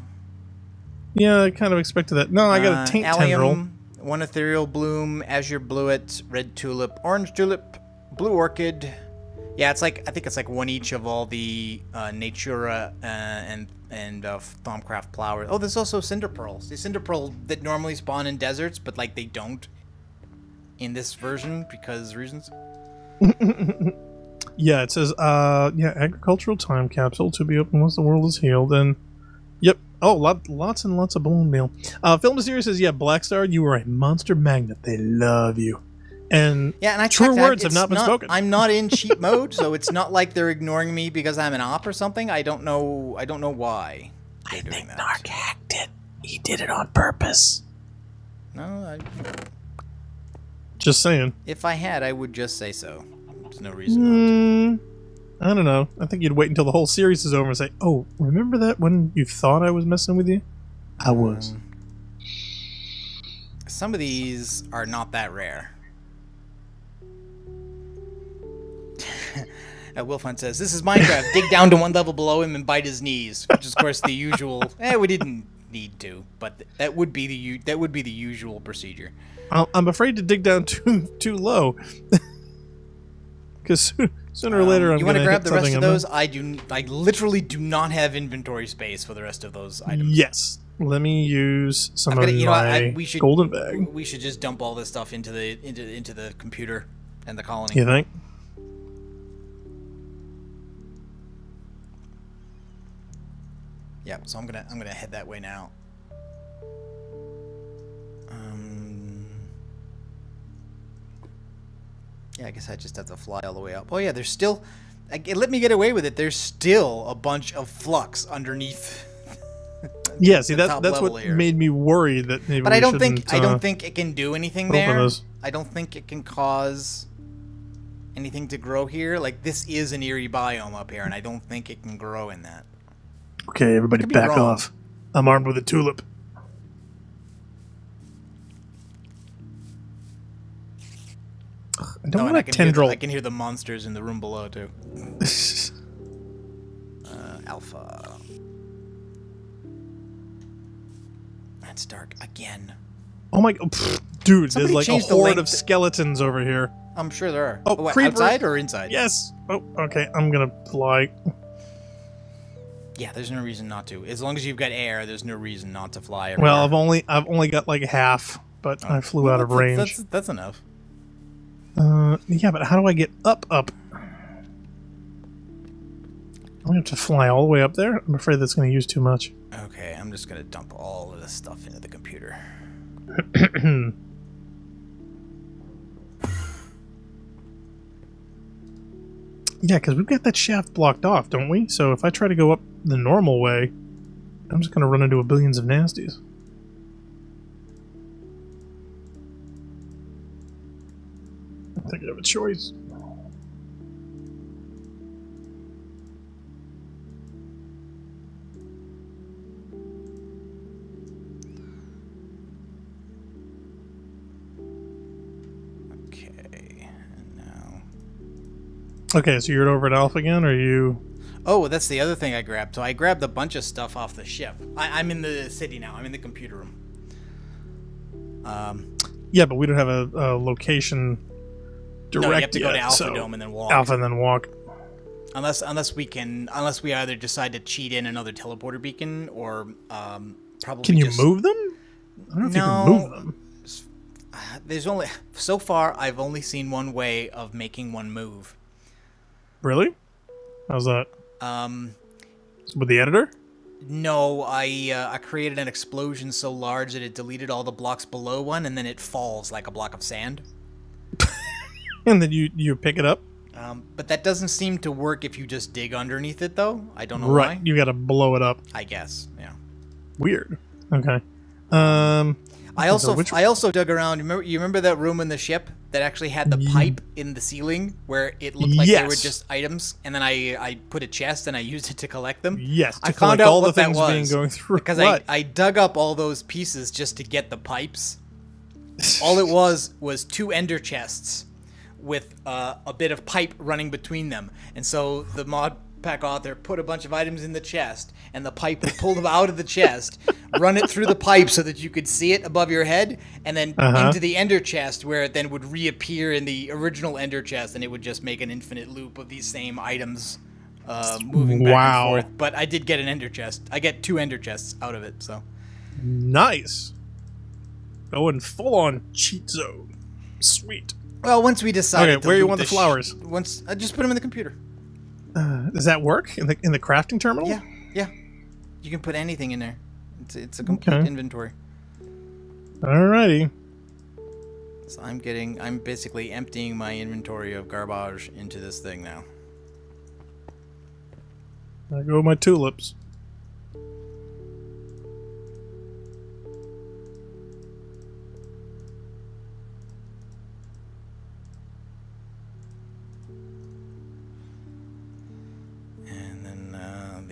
Yeah, I kind of expected that. No, I got a taint tendril. One ethereal bloom, azure bluet, red tulip, orange tulip, blue orchid. Yeah, it's like, I think it's like one each of all the natura and Thaumcraft flowers. Oh, there's also cinder pearls. The cinder pearl that normally spawn in deserts, but like they don't in this version because reasons. Yeah, it says, agricultural time capsule to be opened once the world is healed, and, yep, oh, lots and lots of balloon meal. Phil Mysterious says, yeah, Blackstar, you are a monster magnet. They love you. And, true words have not been spoken. I'm not in cheat mode, so it's not like they're ignoring me because I'm an op or something. I don't know why. I think Narc hacked it. He did it on purpose. No, just saying. If I had, I would just say so. There's no reason not to. I don't know. I think you'd wait until the whole series is over and say, oh, remember that when you thought I was messing with you? I was. Some of these are not that rare. Wilfun says, this is Minecraft. Dig down to one level below him and bite his knees. Which is, of course, the usual... we didn't need to, but that would be the usual procedure. I'm afraid to dig down too low. Because sooner or later I'm going to grab the rest of those. I literally do not have inventory space for the rest of those items. Yes. Let me use some of my golden bag. We should just dump all this stuff into the computer and the colony. You think? Yeah, so I'm gonna head that way now. Yeah, I guess I just have to fly all the way up. Oh yeah, there's still... let me get away with it. There's still a bunch of flux underneath. Yeah, see, that's what made me worry that maybe. But I don't think it can do anything there. I don't think it can cause anything to grow here. Like, this is an eerie biome up here, and I don't think it can grow in that. Okay, everybody back off. I'm armed with a tulip. I don't want a tendril. I can hear the monsters in the room below, too. Alpha. It's dark again. Oh my god. Dude, there's like a horde of skeletons over here. I'm sure there are. Oh, what, creeper. Outside or inside? Yes. Oh, okay. I'm gonna fly. Yeah, there's no reason not to. As long as you've got air, there's no reason not to fly everywhere. Well, I've only got like half, but I flew out of range. That's enough. Yeah, but how do I get up? I'm gonna have to fly all the way up there. I'm afraid that's gonna use too much. Okay, I'm just gonna dump all of this stuff into the computer. Yeah, because we've got that shaft blocked off, don't we? So if I try to go up the normal way, I'm just gonna run into a billions of nasties. I think I have a choice. Okay, so you're over at Alpha again, or are you... Oh, that's the other thing I grabbed. So I grabbed a bunch of stuff off the ship. I'm in the city now. I'm in the computer room. Yeah, but we don't have a location direct. No, you have to go to yet, Alpha so Dome and then walk. Alpha and then walk. Unless we either decide to cheat in another teleporter beacon or probably. Can you move them? I don't know if you can move them. There's only so far. I've only seen one way of making one move. Really? How's that? With the editor? No, I created an explosion so large that it deleted all the blocks below one, and then it falls like a block of sand. And then you pick it up? But that doesn't seem to work if you just dig underneath it, though. I don't know why. You gotta blow it up. I guess, yeah. Weird. Okay. I also dug around. You remember that room in the ship that actually had the pipe in the ceiling where it looked like they were just items, and then I put a chest and I used it to collect them? Yes, I found out all what the things that was being going through. Because I dug up all those pieces just to get the pipes. All it was 2 ender chests with a bit of pipe running between them, and so the mod pack author put a bunch of items in the chest, and the pipe would pull them out of the chest, run it through the pipe so that you could see it above your head, and then into the ender chest, where it then would reappear in the original ender chest, and it would just make an infinite loop of these same items moving back and forth. But I did get an ender chest. I get 2 ender chests out of it. So nice. Going full on cheat zone. Sweet. Well, once we decided, where you want the flowers? Once I just put them in the computer. Does that work in the crafting terminal? Yeah. You can put anything in there. It's a complete inventory. Alrighty. So I'm basically emptying my inventory of garbage into this thing now. There go my tulips.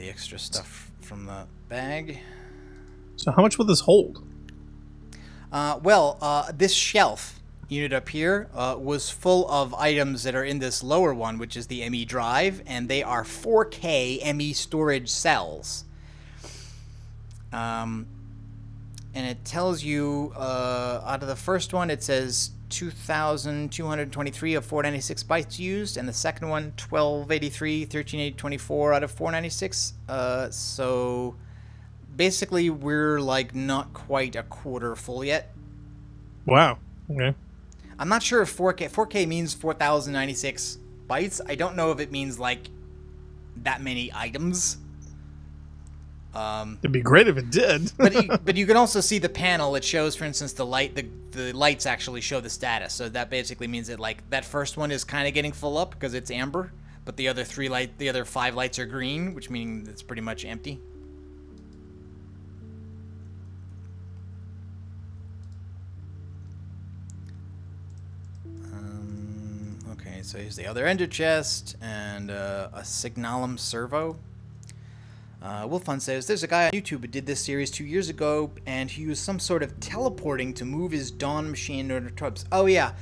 Extra stuff from the bag. So how much will this hold? This shelf unit up here was full of items that are in this lower one, which is the ME drive, and they are 4K ME storage cells. And it tells you out of the first one, it says 2,223 of 496 bytes used, and the second one 1283, 1324 out of 496. So basically we're like not quite a quarter full yet. Wow. Okay. I'm not sure if 4K means 4,096 bytes. I don't know if it means like that many items. It'd be great if it did. but you can also see the panel. It shows, for instance, the lights actually show the status. So that basically means that like that first one is kind of getting full up because it's amber, but the other 5 lights are green, which means it's pretty much empty. Okay, so here's the other ender chest and a signalum servo. Wolfon says, there's a guy on YouTube who did this series 2 years ago, and he used some sort of teleporting to move his dawn machine under tubs. Oh yeah,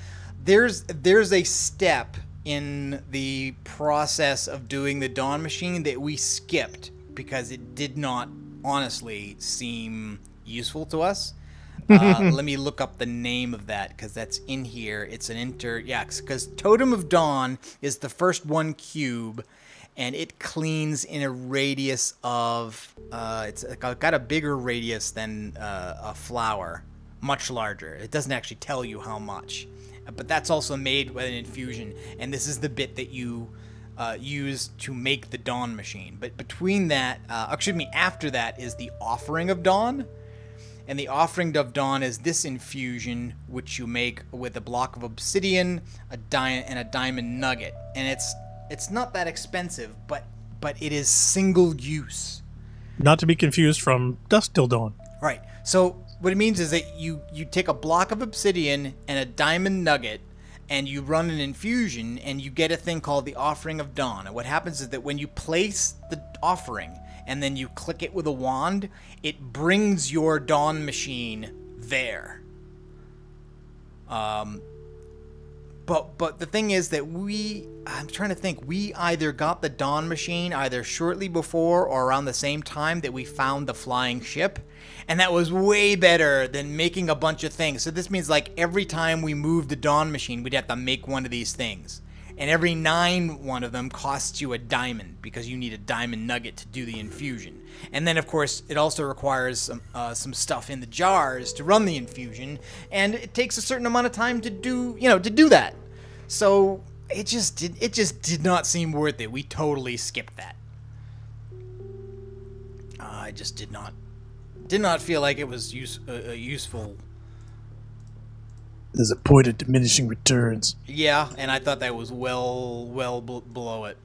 there's a step in the process of doing the dawn machine that we skipped because it did not honestly seem useful to us. Let me look up the name of that because that's in here. It's an because Totem of Dawn is the first 1 cube. And it cleans in a radius of, it's got a bigger radius than a flower, much larger. It doesn't actually tell you how much, but that's also made with an infusion. And this is the bit that you use to make the Dawn machine. But between that, after that is the Offering of Dawn. And the Offering of Dawn is this infusion, which you make with a block of obsidian, and a diamond nugget. And it's not that expensive, but it is single use. Not to be confused from Dusk Till Dawn. Right. So what it means is that you take a block of obsidian and a diamond nugget, and you run an infusion, and you get a thing called the Offering of Dawn. And what happens is that when you place the offering, and then you click it with a wand, it brings your Dawn machine there. But the thing is that I'm trying to think, we either got the Dawn machine either shortly before or around the same time that we found the flying ship, and that was way better than making a bunch of things. So this means like every time we moved the Dawn machine, we'd have to make one of these things. And every 9 one of them costs you a diamond, because you need a diamond nugget to do the infusion. And then, of course, it also requires some stuff in the jars to run the infusion, and it takes a certain amount of time to do, to do that. So it just did not seem worth it. We totally skipped that. I just did not feel like it was useful. There's a point of diminishing returns. Yeah, and I thought that was well below it.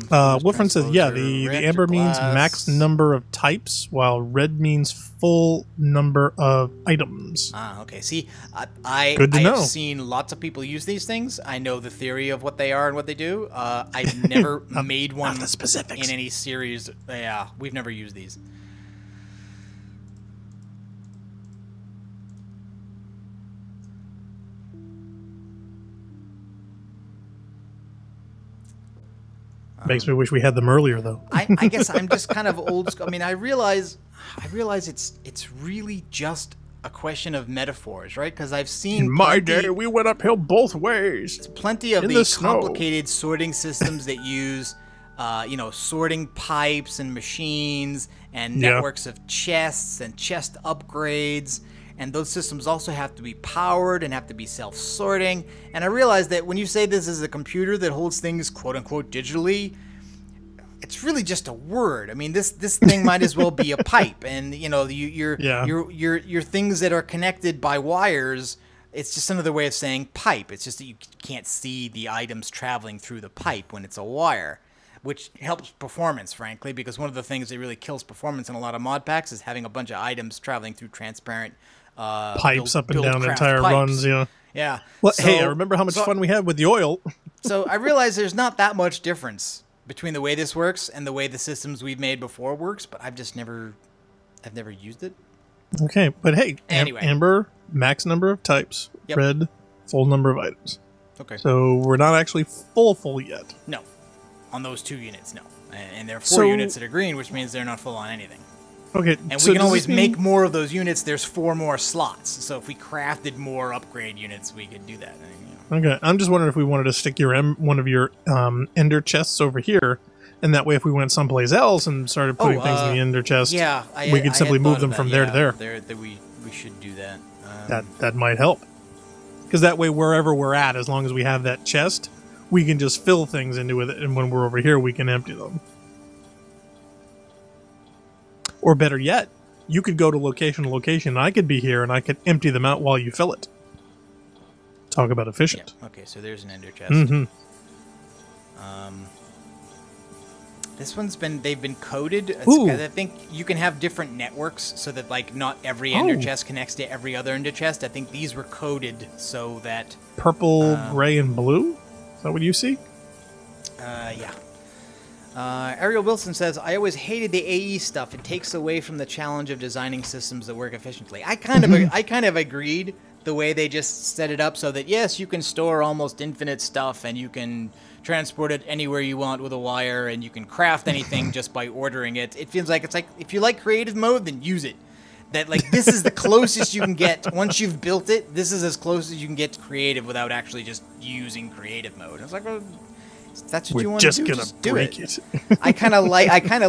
Wolfram says, yeah, the amber means max number of types, while red means full number of items. Ah, okay. See, I know. have seen lots of people use these things. I know the theory of what they are and what they do. I've never made one the specifics. in any series. Yeah, we've never used these. Makes me wish we had them earlier, though. I guess I'm just kind of old school. I mean, I realize it's really just a question of metaphors, right? Because I've seen in my day, we went uphill both ways. Plenty of the complicated sorting systems that use, sorting pipes and machines and networks of chests and chest upgrades. And those systems also have to be powered and have to be self-sorting. And I realize that when you say this is a computer that holds things quote-unquote digitally, it's really just a word. I mean, this thing might as well be a pipe. And your things that are connected by wires, it's just another way of saying pipe. It's just that you can't see the items traveling through the pipe when it's a wire, which helps performance, frankly, because one of the things that really kills performance in a lot of mod packs is having a bunch of items traveling through transparent pipes up and down entire runs. Yeah. Well, hey, I remember how much fun we had with the oil. So I realize there's not that much difference between the way this works and the way the systems we've made before works, but I've never used it. Okay, but hey, anyway. amber, max number of types. Yep. Red, full number of items. Okay. So we're not actually full yet. No. On those 2 units, no. And there are 4 units that are green, which means they're not full on anything. Okay. And we can always make more of those units. There's 4 more slots. So if we crafted more upgrade units, we could do that. Okay. I'm just wondering if we wanted to stick one of your ender chests over here, and that way if we went someplace else and started putting things in the ender chest, we could simply move them from there to there. We should do that. That might help. Because that way, wherever we're at, as long as we have that chest, we can just fill things into it, and when we're over here, we can empty them. Or better yet, you could go to location to location, and I could be here, and I could empty them out while you fill it. Talk about efficient. Yeah. Okay, so there's an ender chest. Mm-hmm. This one's they've been coded. I think you can have different networks so that like not every ender chest connects to every other ender chest. I think these were coded so that... Purple, gray, and blue? Is that what you see? Yeah. Ariel Wilson says, I always hated the AE stuff. It takes away from the challenge of designing systems that work efficiently. I kind of agreed the way they just set it up so that, yes, you can store almost infinite stuff and you can transport it anywhere you want with a wire and you can craft anything just by ordering it. It feels like it's like, if you like creative mode, then use it. That like this is the closest you can get. Once you've built it, this is as close as you can get to creative without actually just using creative mode. I was like, well, if that's what you want to do, just do it. I kind of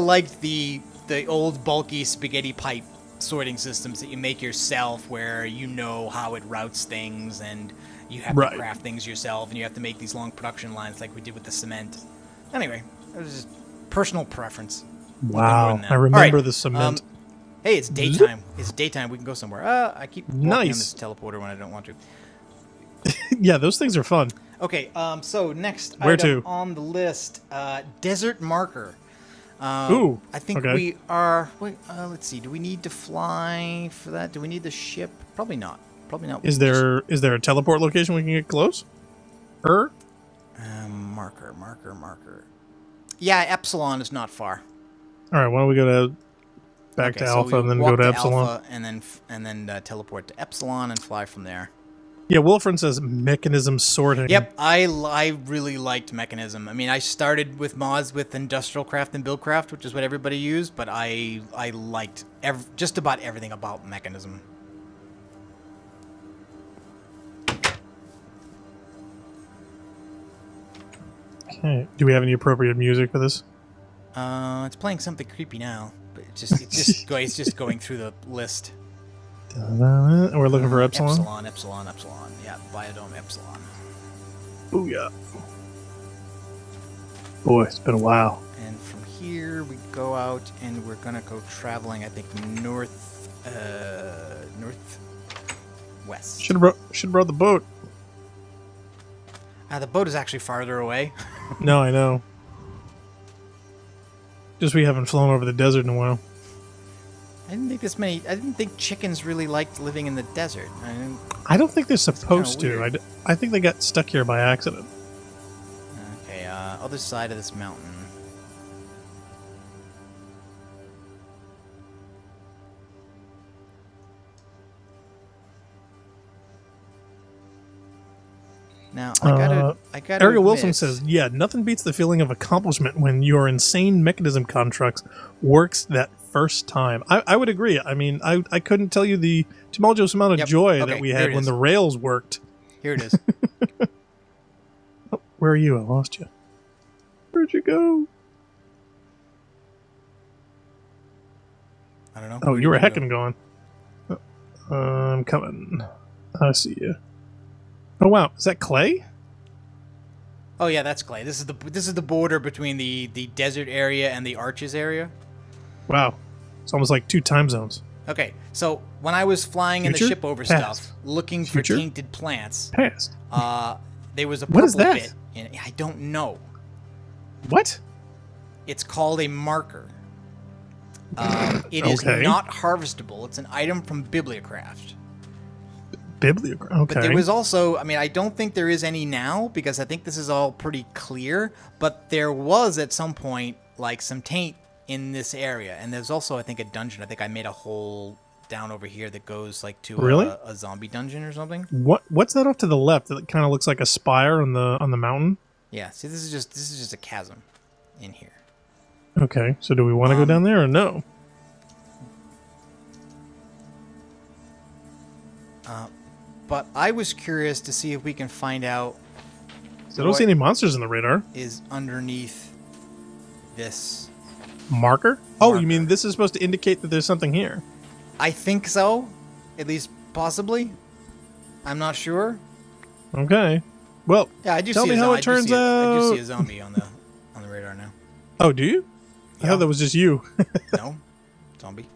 liked the old bulky spaghetti pipe sorting systems that you make yourself, where you know how it routes things and you have to craft things yourself, and you have to make these long production lines like we did with the cement. Anyway, it was just personal preference. Wow, I remember the cement. Hey, it's daytime. It's daytime. We can go somewhere. I keep walking on this teleporter when I don't want to. Yeah, those things are fun. Okay, so next Where item to? on the list, desert marker. Ooh, I think we are... Wait, let's see. Do we need to fly for that? Do we need the ship? Probably not. Probably not. Is there a teleport location we can get close? Marker. Yeah, Epsilon is not far. All right, why don't we go back to Alpha and then go to Epsilon? Alpha and then teleport to Epsilon and fly from there. Yeah, Wilfred says mechanism sorting. Yep, I really liked mechanism. I mean, I started with mods with industrial craft and buildcraft, which is what everybody used, but I liked just about everything about mechanism. Okay. Do we have any appropriate music for this? It's playing something creepy now, but it's just going through the list. And we're looking for Epsilon? Epsilon. Yeah, Biodome Epsilon. Booyah. Boy, it's been a while. And from here, we go out, and we're going to go traveling, I think, northwest. Should have brought the boat. The boat is actually farther away. No, I know. Just we haven't flown over the desert in a while. I didn't think chickens really liked living in the desert. I don't think they're supposed to. I think they got stuck here by accident. Okay, other side of this mountain. Now, I gotta Ariel Wilson says, yeah, nothing beats the feeling of accomplishment when your insane mechanism constructs works that first time. I would agree. I mean, I couldn't tell you the tumultuous amount of joy that we had when the rails worked. Here it is. Oh, where are you? I lost you. Where'd you go? I don't know. Oh, you were heckin' going. I'm coming. I see you. Oh wow, is that clay? Oh yeah, that's clay. This is the border between the desert area and the Arches area. Wow, it's almost like 2 time zones. Okay, so when I was flying in the ship over stuff, looking for tainted plants, there was a purple bit in it. I don't know. What? It's called a marker. It is not harvestable. It's an item from Bibliocraft. Okay. But there was also, I mean, I don't think there is any now because I think this is all pretty clear, but there was at some point like some taint in this area. And there's also, I think, a dungeon. I think I made a hole down over here that goes like to a zombie dungeon or something. What's that off to the left that kind of looks like a spire on the mountain? Yeah, see, this is just a chasm in here. Okay, so do we want to go down there or no? But I was curious to see if we can find out. I don't see any monsters in the radar. Is underneath this marker? Oh, you mean this is supposed to indicate that there's something here? I think so. At least possibly. I'm not sure. Okay. Well, yeah, I do tell see me how it turns out. I do see a zombie on the radar now. Oh, do you? I thought that was just you. No, zombie.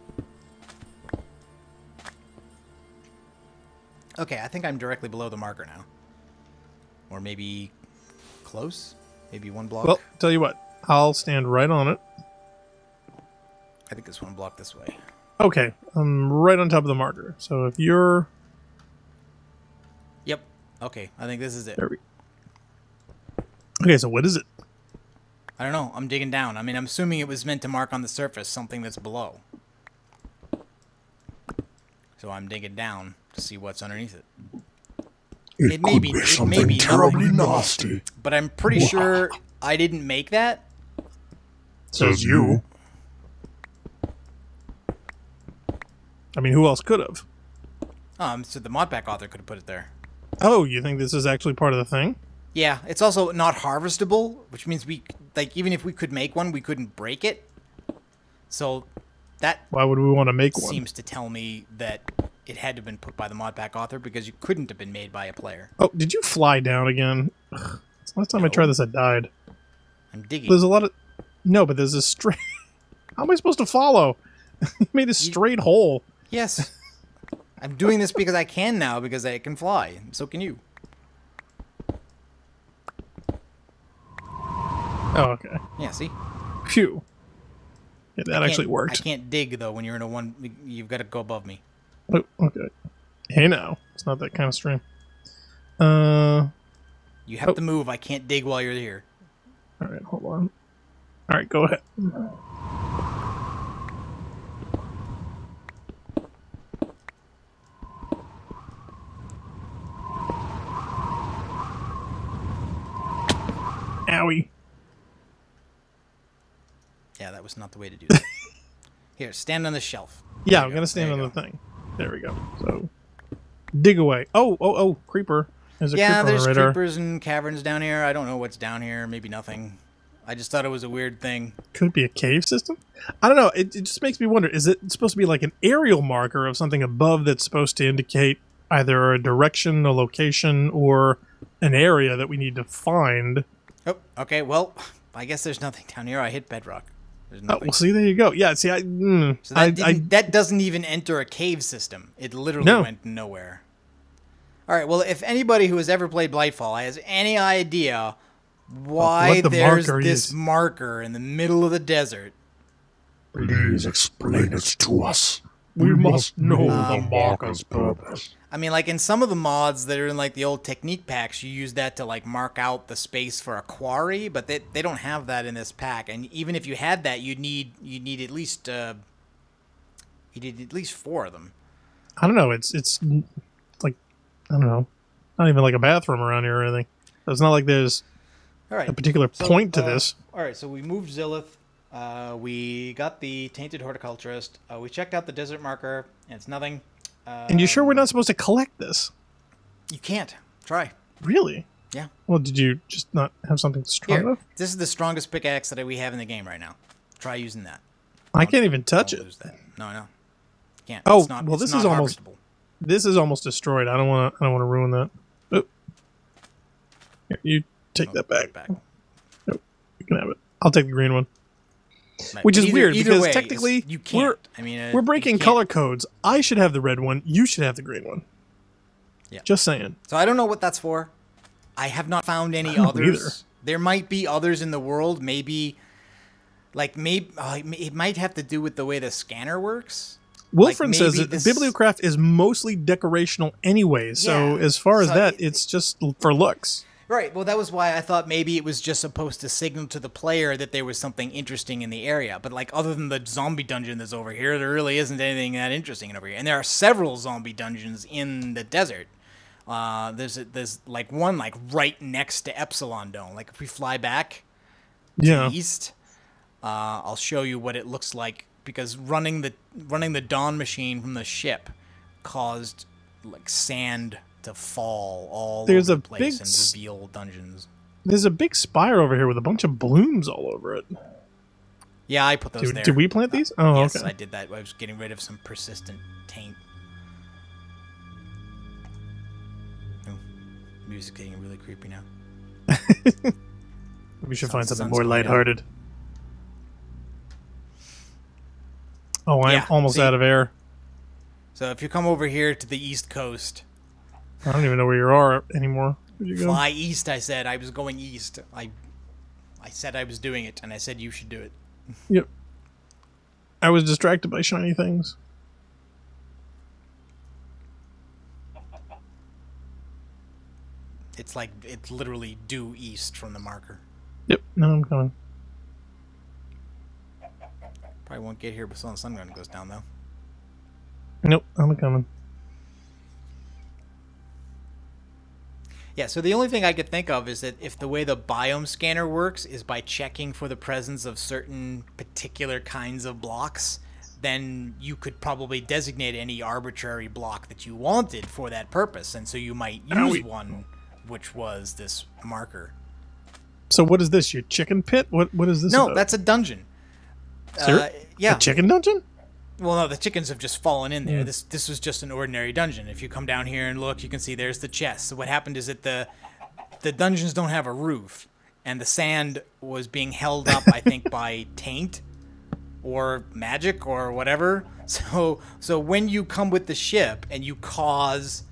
Okay, I think I'm directly below the marker now. Or maybe close? Maybe 1 block? Well, tell you what. I'll stand right on it. I think it's 1 block this way. Okay, I'm right on top of the marker. So if you're... Yep. Okay, I think this is it. Okay, so what is it? I don't know. I'm digging down. I mean, I'm assuming it was meant to mark on the surface something that's below. So I'm digging down to see what's underneath it. It may be something terribly nasty. But I'm pretty sure I didn't make that. Says you. I mean, who else could have? So the modpack author could have put it there. Oh, you think this is actually part of the thing? Yeah, it's also not harvestable, which means even if we could make one, we couldn't break it. So that... Why would we want to make one? Seems to tell me that it had to have been put by the modpack author because you couldn't have been made by a player. Oh, did you fly down again? Last time I tried this, I died. I'm digging. There's a lot of... No, but there's a straight... How am I supposed to follow? You made a straight hole. Yes. I'm doing this because I can now, because I can fly. So can you. Oh, okay. Yeah, see? Phew. Yeah, that actually worked. I can't dig, though, when you're in a 1... You've got to go above me. Oh, okay. Hey, now. It's not that kind of stream. You have to move. I can't dig while you're here. All right, hold on. All right, go ahead. Owie. Yeah, that was not the way to do that. Here, stand on the shelf. Yeah, I'm going to stand on the thing. There we go. So, dig away. Oh, creeper. There's a creeper on the radar. There's creepers and caverns down here. I don't know what's down here. Maybe nothing. I just thought it was a weird thing. Could it be a cave system? I don't know. It just makes me wonder. Is it supposed to be like an aerial marker of something above that's supposed to indicate either a direction, a location, or an area that we need to find? Oh, okay. Well, I guess there's nothing down here. I hit bedrock. There's nothing. Oh, well, see, there you go. Yeah, see, so that doesn't even enter a cave system. It literally went nowhere. All right, well, if anybody who has ever played Blightfall has any idea why there's this marker in the middle of the desert, please explain it to us. We must know the marker's purpose. I mean, like in some of the mods that are in like the old technique packs, you use that to like mark out the space for a quarry, but they don't have that in this pack. And even if you had that, you'd need at least 4 of them. I don't know. It's like, I don't know, not even like a bathroom around here or anything. It's not like there's a particular point to this. All right, so we moved Zillith. We got the Tainted Horticulturist. We checked out the desert marker, and it's nothing. And you sure we're not supposed to collect this? You can't. Try. Really? Yeah. Well, did you just not have something strong enough? This is the strongest pickaxe that we have in the game right now. Try using that. I can't even touch it. Lose that. No. You can't. Oh, it's not, well, this is almost destroyed. I don't want to ruin that. Oh. Here, you take that back. Nope. You can have it. I'll take the green one. Right. Which is weird because way, technically you can't. We're breaking color codes. I should have the red one. You should have the green one. Yeah. Just saying. So I don't know what that's for. I have not found any others. Either. There might be others in the world. Maybe it might have to do with the way the scanner works. Wilfred says that Bibliocraft is mostly decorational anyway. So as far as that, it's just for looks. Right, well, that was why I thought maybe it was just supposed to signal to the player that there was something interesting in the area. But, like, other than the zombie dungeon that's over here, there really isn't anything that interesting over here. And there are several zombie dungeons in the desert. There's like, one, like, right next to Epsilon Dome. Like, if we fly back to the east, I'll show you what it looks like. Because running the Dawn machine from the ship caused, like, sand to fall all over the place and reveal dungeons. There's a big spire over here with a bunch of blooms all over it. Yeah, I put those there. Did we plant these? Oh, yes, okay. I did that. I was getting rid of some persistent taint. Oh, music's getting really creepy now. We should find something more lighthearted. Oh, I'm almost out of air. So if you come over here to the East Coast... I don't even know where you are anymore. Where'd you go? Fly east, I said. I was going east. I said I was doing it, and I said you should do it. Yep. I was distracted by shiny things. It's like, it's literally due east from the marker. Yep, no, I'm coming. Probably won't get here before the sun goes down, though. Nope, I'm coming. Yeah, so the only thing I could think of is that if the way the biome scanner works is by checking for the presence of certain particular kinds of blocks, then you could probably designate any arbitrary block that you wanted for that purpose, and so you might use one which was this marker. So what is this, your chicken pit? What is this about? That's a dungeon. Yeah. A chicken dungeon? Well, no, the chickens have just fallen in there. This was just an ordinary dungeon. If you come down here and look, you can see there's the chest. So what happened is that the dungeons don't have a roof, and the sand was being held up, I think, by taint or magic or whatever. So when you come with the ship and you cause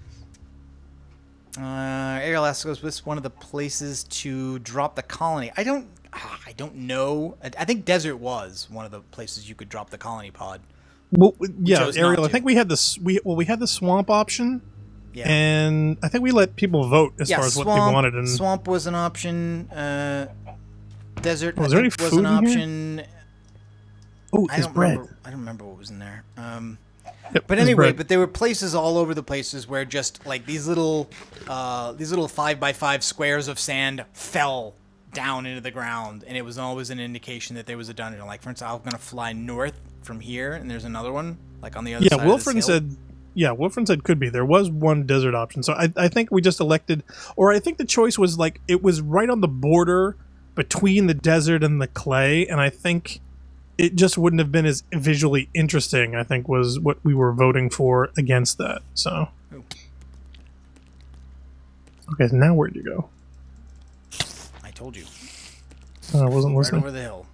Ariel asks, was this one of the places to drop the colony? I don't know. I think desert was one of the places you could drop the colony pod. Well, yeah, Ariel. I think we had we had the swamp option, and I think we let people vote as far as what they wanted. And swamp was an option. Desert was there any food was an option. Oh, there's bread. I don't remember what was in there. But anyway, there were places all over the places where just like these little 5x5 squares of sand fell down into the ground, and it was always an indication that there was a dungeon. Like, for instance, I'm gonna fly north from here, and there's another one, like on the other side of this hill. Wilfred said could be. There was one desert option. So I think we just elected, or I think the choice was like, it was right on the border between the desert and the clay, and I think it just wouldn't have been as visually interesting, I think, was what we were voting for against that. So. Ooh. Okay, so now where'd you go? I told you. Oh, I wasn't listening. Right over the hill.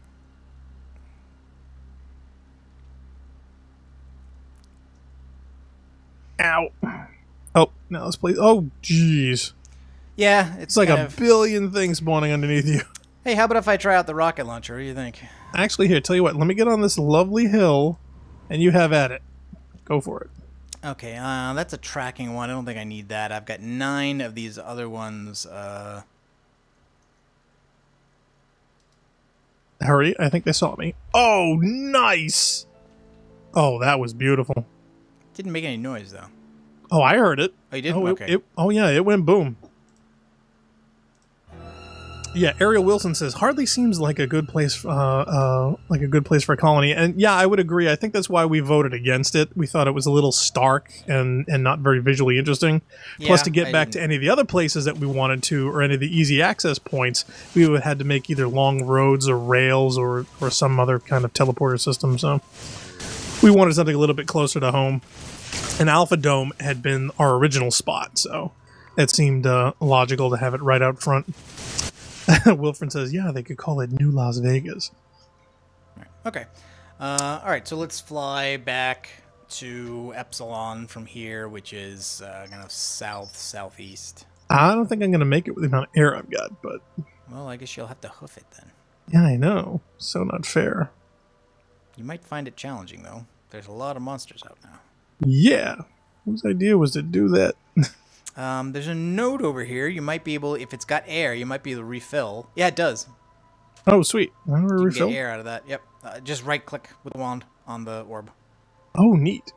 Ow. Oh, now let's play. Oh, jeez. Yeah, it's like a billion things spawning underneath you. Hey, how about if I try out the rocket launcher? What do you think? Actually, here, tell you what. Let me get on this lovely hill, and you have at it. Go for it. Okay, that's a tracking one. I don't think I need that. I've got 9 of these other ones. Hurry, I think they saw me. Oh, nice! Oh, that was beautiful. Didn't make any noise, though. Oh, I heard it. Oh, you did? Oh, okay. Yeah, it went boom. Yeah, Ariel Wilson says hardly seems like a good place, for a colony, and yeah, I would agree. I think that's why we voted against it. We thought it was a little stark and not very visually interesting. Yeah, plus, to get back to any of the other places that we wanted to, or any of the easy access points, we would have had to make either long roads or rails or some other kind of teleporter system. So we wanted something a little bit closer to home. And Alpha Dome had been our original spot, so it seemed logical to have it right out front. Wilfred says, yeah, they could call it New Las Vegas. Okay. All right, so let's fly back to Epsilon from here, which is kind of southeast. I don't think I'm going to make it with the amount of air I've got, but... Well, I guess you'll have to hoof it then. Yeah, I know. So not fair. You might find it challenging, though. There's a lot of monsters out now. Yeah. Whose idea was to do that? There's a node over here. You might be able, if it's got air, you might be able to refill. Yeah, it does. Oh, sweet. I want to refill. Get air out of that. Yep. Just right-click with the wand on the orb. Oh, neat.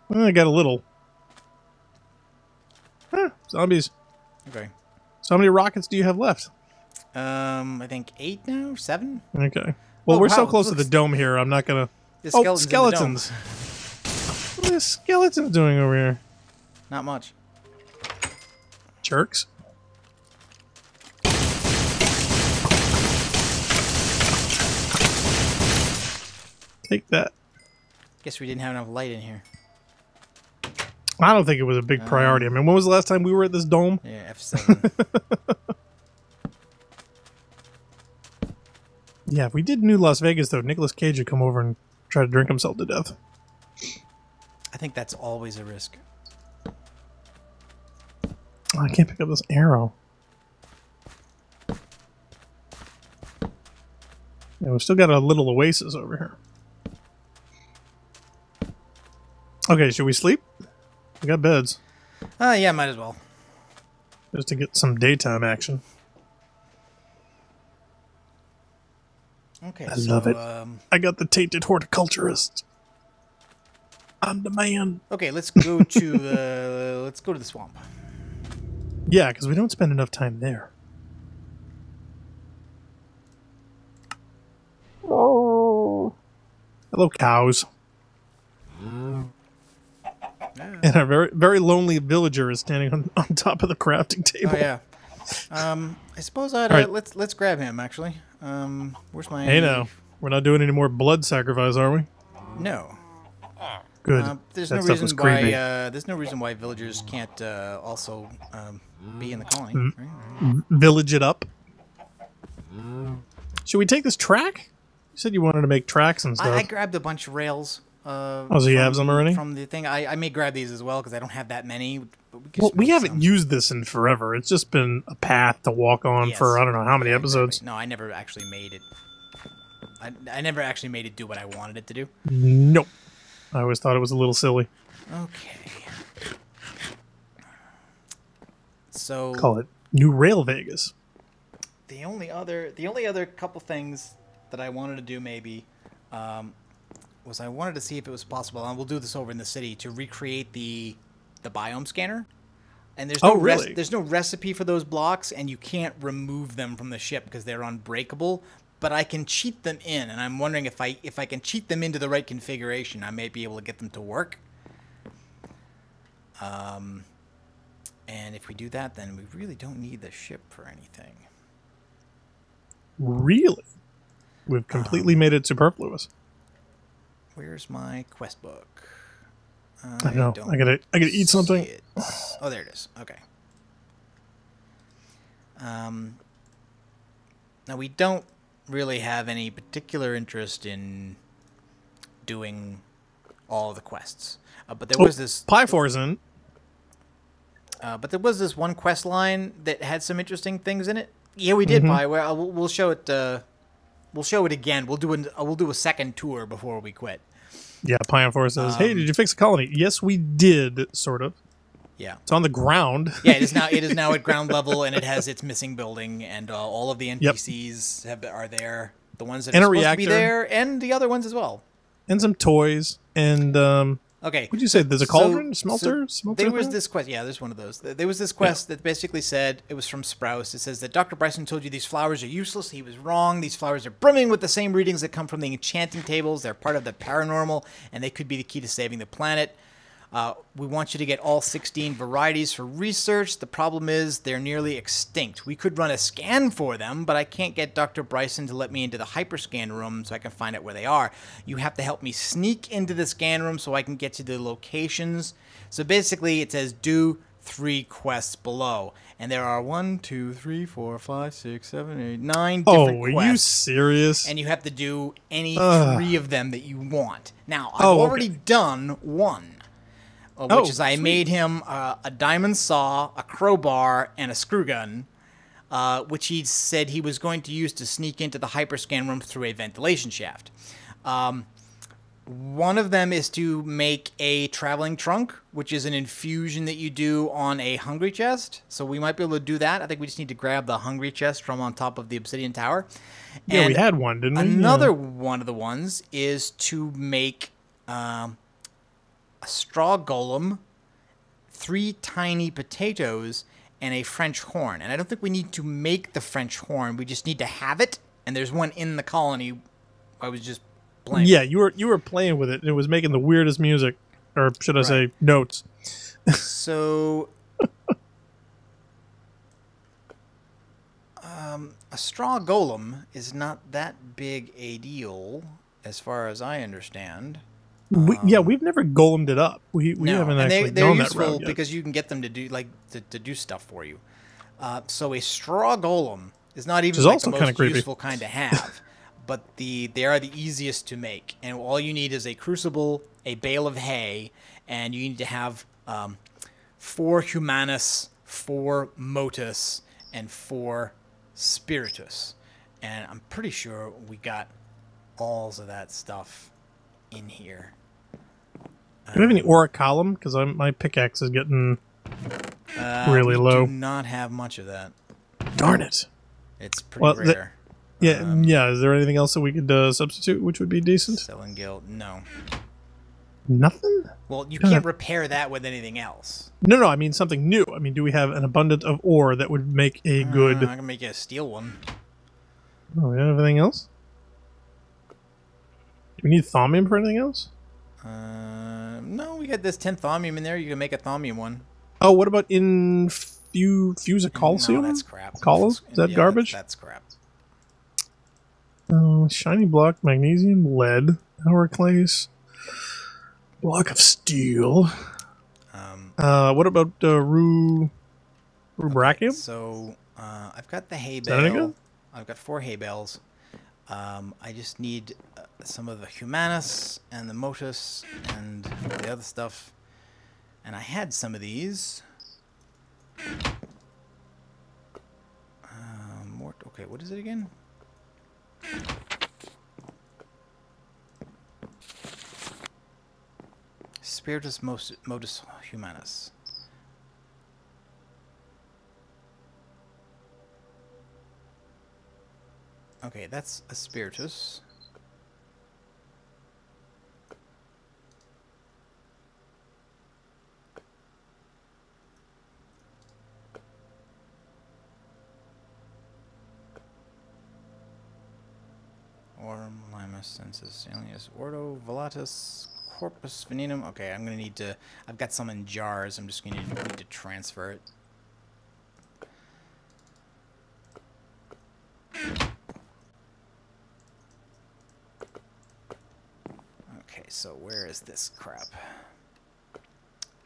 Well, I got a little. Huh, zombies. Okay. So how many rockets do you have left? I think 8 now? 7? Okay. Well, we're so close to the dome here, I'm not going to... Oh, skeletons. What are the skeletons doing over here? Not much. Jerks. Take that. Guess we didn't have enough light in here. I don't think it was a big priority. I mean, when was the last time we were at this dome? Yeah, F7. Yeah, if we did New Las Vegas, though, Nicolas Cage would come over and try to drink himself to death. I think that's always a risk. Oh, I can't pick up this arrow. Yeah, we've still got a little oasis over here. Okay, should we sleep? We got beds. Yeah, might as well. Just to get some daytime action. Okay, I love it. I got the Tainted Horticulturist. On demand. Okay, let's go to the swamp. Yeah, because we don't spend enough time there. Oh. Hello, cows. And our very, very lonely villager is standing on top of the crafting table. Oh yeah. I suppose I'd right. let's grab him actually. Where's my? Hey, now we're not doing any more blood sacrifice, are we? No. Good. There's that no stuff reason was why. creepy. There's no reason why villagers can't also be in the colony. Right? Village it up. Should we take this track? You said you wanted to make tracks and stuff. I grabbed a bunch of rails. So you have some already? From the thing. I may grab these as well because I don't have that many. But we haven't used this in forever. It's just been a path to walk on for I don't know how many episodes. No, I never actually made it. I never actually made it do what I wanted it to do. Nope. I always thought it was a little silly. Okay. So call it New Rail Vegas. The only other couple things that I wanted to do maybe was I wanted to see if it was possible, and we'll do this over in the city, to recreate the biome scanner. And there's Oh, no really? there's no recipe for those blocks, and you can't remove them from the ship because they're unbreakable. But I can cheat them in, and I'm wondering if I can cheat them into the right configuration, I may be able to get them to work. And if we do that, then we really don't need the ship for anything. Really? We've completely made it superfluous. Where's my quest book? I know. I gotta eat something. Oh, there it is. Okay. Now we don't really have any particular interest in doing all of the quests, but there was this Pie-For's in. but there was this one quest line that had some interesting things in it. Yeah, we did. We'll show it. We'll show it again. We'll do a second tour before we quit. Yeah, Pie-For says, "Hey, did you fix the colony?" Yes, we did. Sort of. Yeah, it's on the ground. Yeah, it is now. It is now at ground level, and it has its missing building, and all of the NPCs are there. The ones that are supposed to be there, and the other ones as well. And some toys, and okay. What'd you say? There's a cauldron, smelter. There was this quest. Yeah, there's one of those. There was this quest that basically said, it was from Sprouse. It says that Dr. Bryson told you these flowers are useless. He was wrong. These flowers are brimming with the same readings that come from the enchanting tables. They're part of the paranormal, and they could be the key to saving the planet. We want you to get all 16 varieties for research. The problem is they're nearly extinct. We could run a scan for them, but I can't get Dr. Bryson to let me into the hyperscan room so I can find out where they are. You have to help me sneak into the scan room so I can get to the locations. So basically it says do 3 quests below. And there are 1, 2, 3, 4, 5, 6, 7, 8, 9 different quests. Oh, are you serious? And you have to do any 3 of them that you want. Now, I've already done 1. Which is I made him a diamond saw, a crowbar, and a screw gun, which he said he was going to use to sneak into the hyperscan room through a ventilation shaft. One of them is to make a traveling trunk, which is an infusion that you do on a hungry chest. So we might be able to do that. I think we just need to grab the hungry chest from on top of the obsidian tower. Yeah, we had one, didn't we? Another one of the ones is to make... a straw golem, 3 tiny potatoes, and a French horn. And I don't think we need to make the French horn. We just need to have it. And there's one in the colony. I was just playing. Yeah, you were playing with it, and it was making the weirdest music, or should I say, notes. So, a straw golem is not that big a deal, as far as I understand. We've never golemed it up. We haven't actually they're gone useful that route yet. because you can get them to do to do stuff for you. So a straw golem is not even the most useful kind to have, but they are the easiest to make. And all you need is a crucible, a bale of hay, and you need to have 4 humanus, 4 motus, and 4 spiritus. And I'm pretty sure we got all of that stuff in here. Do you have any aura column? Because my pickaxe is getting really low. We do not have much of that. Darn it. It's pretty rare. Yeah. Is there anything else that we could substitute, which would be decent? Selling guild, no. Nothing? Well, you can't repair that with anything else. No, I mean something new. I mean, do we have an abundance of ore that would make a good... I can make you a steel one. Oh, we have anything else? Do we need thaumium for anything else? No, we got this 10 thaumium in there. You can make a thaumium one. Oh, what about fuse a calcium? No, that's crap. Is that garbage? That's crap. Shiny block, magnesium, lead, hourglass, block of steel. What about rubracium? Okay, so I've got the hay bale. I've got 4 hay bales. I just need some of the humanus and the motus and the other stuff. And I had some of these. Okay, what is it again? Spiritus modus humanus. Okay, that's a spiritus. Primus sensus alias Ordo Volatus Corpus Veninum. Okay, I'm gonna need to. I've got some in jars. I'm just gonna need to transfer it. Okay, so where is this crap?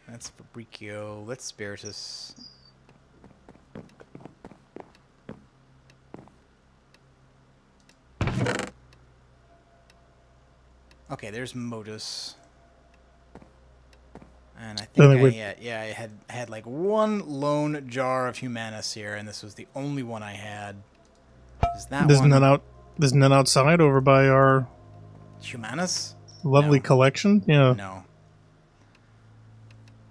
That's Fabricio. Let's Spiritus. Okay, there's Modus. And I think I had like one lone jar of Humanus here, and this was the only one I had. Is that there's one? There's none outside over by our Humanus? lovely collection. Yeah. No.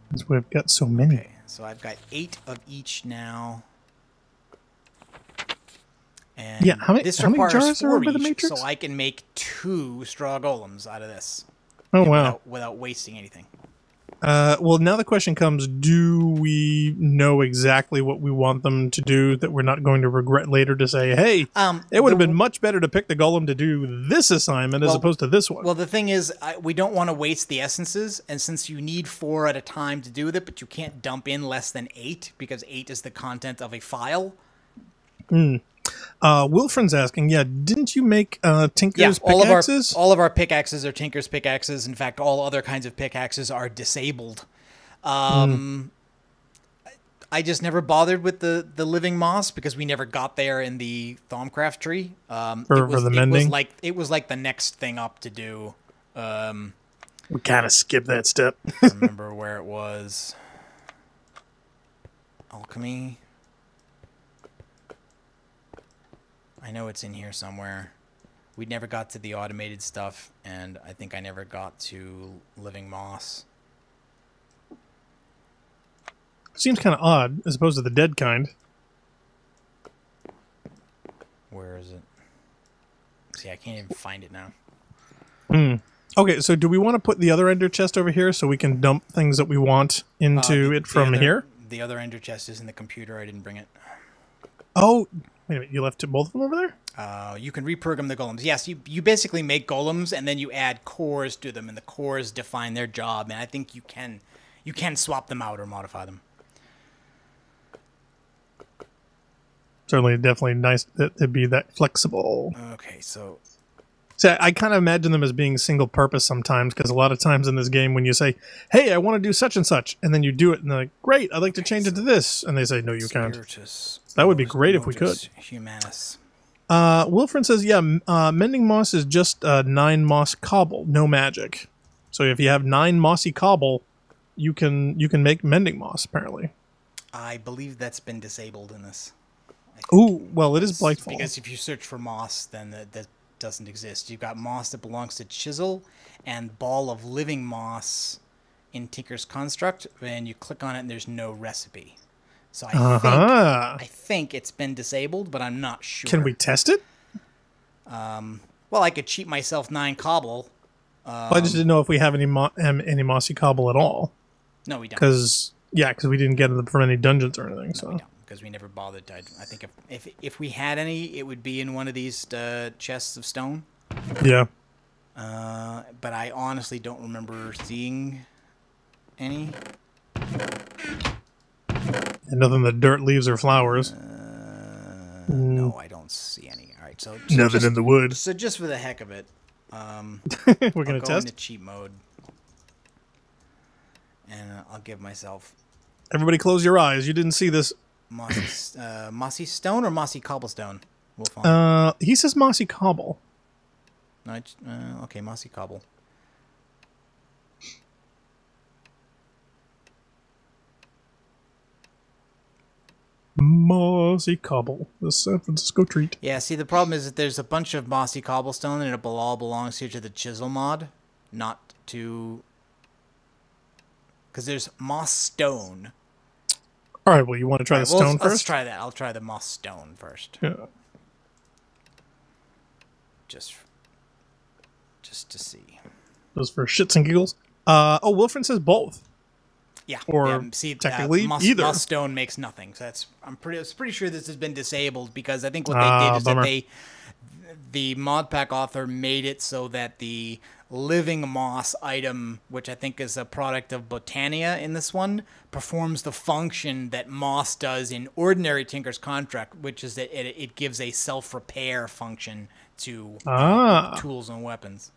Because we've got so many. Okay, so I've got 8 of each now. And yeah, how many jars are over the each, Matrix? so I can make 2 straw golems out of this. Oh, wow. Without wasting anything. Well, now the question comes, do we know exactly what we want them to do that we're not going to regret later to say, hey, it would have been much better to pick the golem to do this assignment as opposed to this one? Well, the thing is, we don't want to waste the essences, and since you need 4 at a time to do that, but you can't dump in less than 8, because 8 is the content of a file. Wilfrin's asking, didn't you make Tinker's pickaxes? All of our pickaxes are Tinker's pickaxes. In fact, all other kinds of pickaxes are disabled. I just never bothered with the living moss because we never got there in the Thaumcraft tree. For the mending? It was like the next thing up to do. We kind of skipped that step. I remember where it was. Alchemy. I know it's in here somewhere. We never got to the automated stuff, and I think I never got to living moss. Seems kind of odd, as opposed to the dead kind. Where is it? See, I can't even find it now. Okay, so do we want to put the other ender chest over here so we can dump things that we want into it from here? The other ender chest is in the computer. I didn't bring it. Oh, wait a minute. You left both of them over there? You can reprogram the golems. Yes, you basically make golems, and then you add cores to them, and the cores define their job, and I think you can swap them out or modify them. Certainly, definitely nice that it'd be that flexible. Okay, so I kind of imagine them as being single purpose sometimes, because a lot of times in this game when you say, hey, I want to do such and such, and then you do it, and they're like, great, I'd like to change it to this. And they say, no, you can't. That would be great if we could. Humanus. Wilfrin says, mending moss is just 9 moss cobble, no magic. So if you have 9 mossy cobble, you can make mending moss, apparently. I believe that's been disabled in this. Ooh, well, it is Blightfall. Because if you search for moss, then that doesn't exist. You've got moss that belongs to Chisel and Ball of Living Moss in Tinker's Construct, and you click on it and there's no recipe. So I think it's been disabled, but I'm not sure. Can we test it? Well, I could cheat myself 9 cobble. Well, I just didn't know if we have any mossy cobble at all. No, we don't. Because we didn't get them from any dungeons or anything. So. No, we don't, because we never bothered. I think if we had any, it would be in one of these chests of stone. Yeah. But I honestly don't remember seeing any. And nothing that dirt, leaves, or flowers. No, I don't see any. All right, so nothing in the wood. So just for the heck of it, we're gonna go test into cheat mode, and I'll give myself. Everybody, close your eyes. You didn't see this. Mossy stone or mossy cobblestone? He says mossy cobble. No, okay, mossy cobble. Mossy cobble, the San Francisco treat. Yeah, see, the problem is that there's a bunch of mossy cobblestone, and it all belongs here to the chisel mod, not to. Because there's moss stone. All right, well, you want to try the stone first? Let's try that. I'll try the moss stone first. Yeah. Just to see. Just for shits and giggles. Wilfrin says both. Yeah. Or see, technically either. Moss stone makes nothing. So I'm pretty sure this has been disabled because I think what they did is that the mod pack author made it so that the living moss item, which I think is a product of Botania in this one, performs the function that moss does in ordinary Tinker's Contract, which is that it gives a self-repair function to tools and weapons.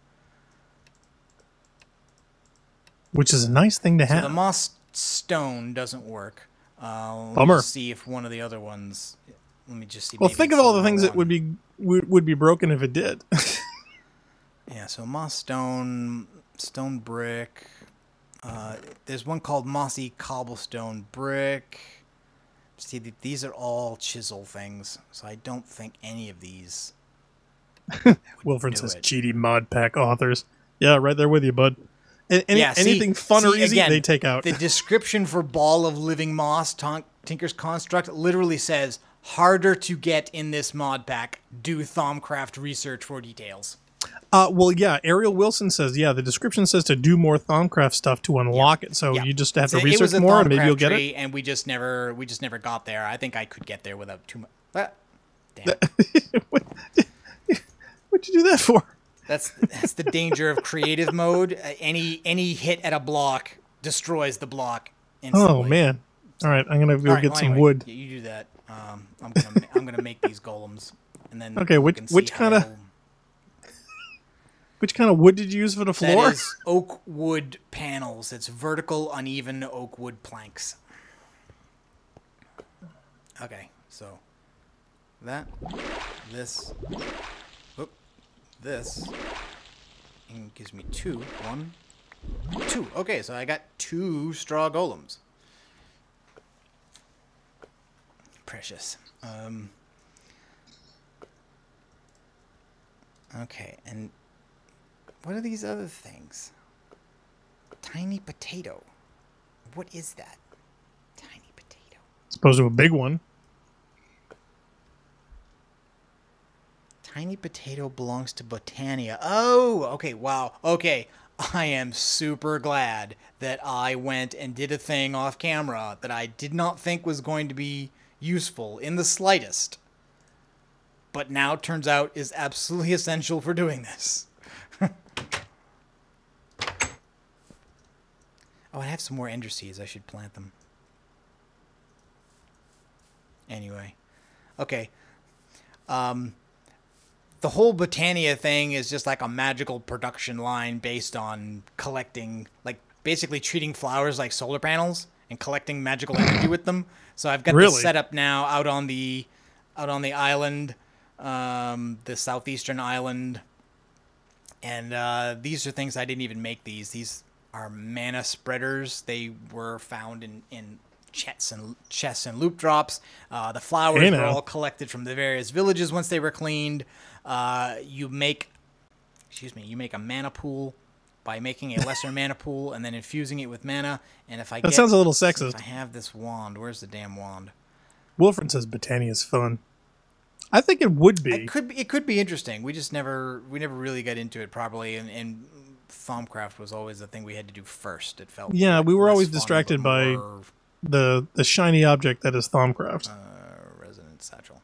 Which is a nice thing to have. So the moss stone doesn't work. Let me just see if one of the other ones... Let me just see. Well, think of all the things that would be broken if it did. Yeah, so moss stone, stone brick. There's one called mossy cobblestone brick. See, these are all chisel things, so I don't think any of these. Wilfred says, "Cheaty mod pack authors." Yeah, right there with you, bud. Anything fun or easy, again, they take out. The description for Ball of Living Moss, Tinker's Construct, literally says, harder to get in this mod pack. Do Thaumcraft research for details. Well, yeah, Ariel Wilson says, yeah, the description says to do more Thaumcraft stuff to unlock it, so you just have to research more, and maybe you'll get it. And we just never got there. I think I could get there without too much. Damn. What'd you do that for? That's the danger of creative mode. Any hit at a block destroys the block instantly. Oh man! All right, I'm gonna go get some wood. You do that. I'm gonna make these golems, and then okay. Which kind of wood did you use for the floor? That is oak wood panels. It's vertical, uneven oak wood planks. Okay, so this, and gives me 2. 1, 2. Okay, so I got 2 straw golems. Precious. Okay, and what are these other things? Tiny potato. What is that? Tiny potato. As opposed to a big one. Tiny potato belongs to Botania. Oh, okay, wow. Okay, I am super glad that I went and did a thing off camera that I did not think was going to be useful in the slightest, but now turns out is absolutely essential for doing this. Oh, I have some more ender seeds. I should plant them. Anyway. Okay. The whole Botania thing is just like a magical production line based on collecting, like basically treating flowers like solar panels and collecting magical energy with them. So I've got this set up now out on the island, the southeastern island. And these are things I didn't even make these. These are mana spreaders. They were found in chests and loop drops. The flowers were all collected from the various villages once they were cleaned. You make a mana pool by making a lesser mana pool and then infusing it with mana. And if that sounds a little sexist. If I have this wand, where's the damn wand? Wilfred says Botania is fun. I think it would be. It could be interesting. We never really got into it properly, and Thaumcraft was always the thing we had to do first. It felt we were always distracted by the shiny object that is Thaumcraft. Resonant satchel.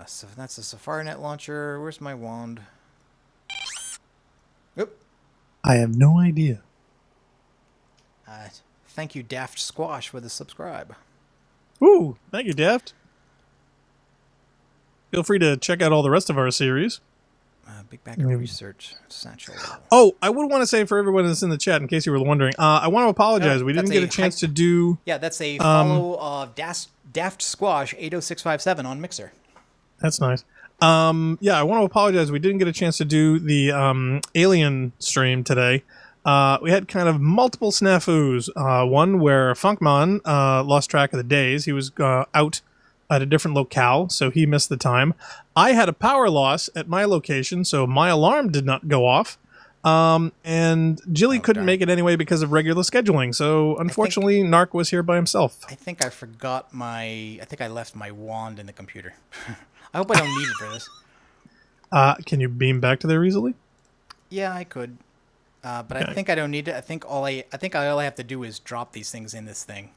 So that's a Safari Net launcher. Where's my wand? Oop. I have no idea. Thank you, Daft Squash, for the subscribe. Ooh, thank you, Daft. Feel free to check out all the rest of our series. Big bag of research satchel. Oh, I would want to say for everyone that's in the chat, in case you were wondering, I want to apologize. We didn't get a chance to do... Yeah, that's a follow of Daft Squash 80657 on Mixer. That's nice. Yeah, I want to apologize. We didn't get a chance to do the Alien stream today. We had kind of multiple snafus. One where Funkmon lost track of the days. He was out at a different locale, so he missed the time. I had a power loss at my location, so my alarm did not go off. And Jilly couldn't make it anyway because of regular scheduling. So unfortunately, Narc was here by himself. I think I forgot I think I left my wand in the computer. I hope I don't need it for this. Can you beam back to there easily? Yeah, I could. But okay. I think I don't need it. I think all I have to do is drop these things in this thing.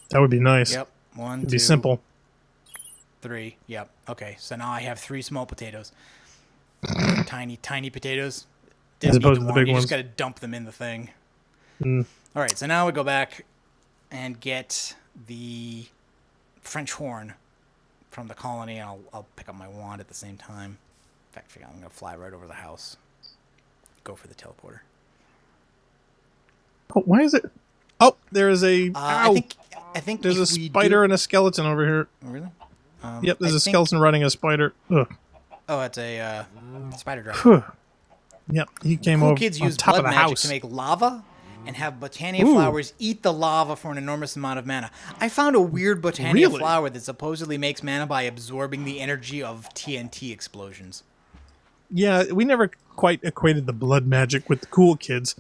That would be nice. Yep. One, It'd two. be simple. 3. Yep. Okay, so now I have 3 small potatoes. Tiny potatoes. As opposed to the big You ones. just got to dump them in the thing. Mm. All right, so now we go back and get the French horn from the colony, and I'll pick up my wand at the same time. In fact, I'm going to fly right over the house. Go for the teleporter. Oh, why is it? Oh, there is a... I think there's a spider and a skeleton over here. Oh, really? Yep, there's a skeleton riding a spider. Ugh. Oh, it's a spider dragon. Yep, he came Cool over kids on use top blood of the magic house. to make lava and have Botania Ooh. flowers eat the lava for an enormous amount of mana. I found a weird Botania Really? flower that supposedly makes mana by absorbing the energy of TNT explosions. Yeah, we never quite equated the blood magic with the cool kids.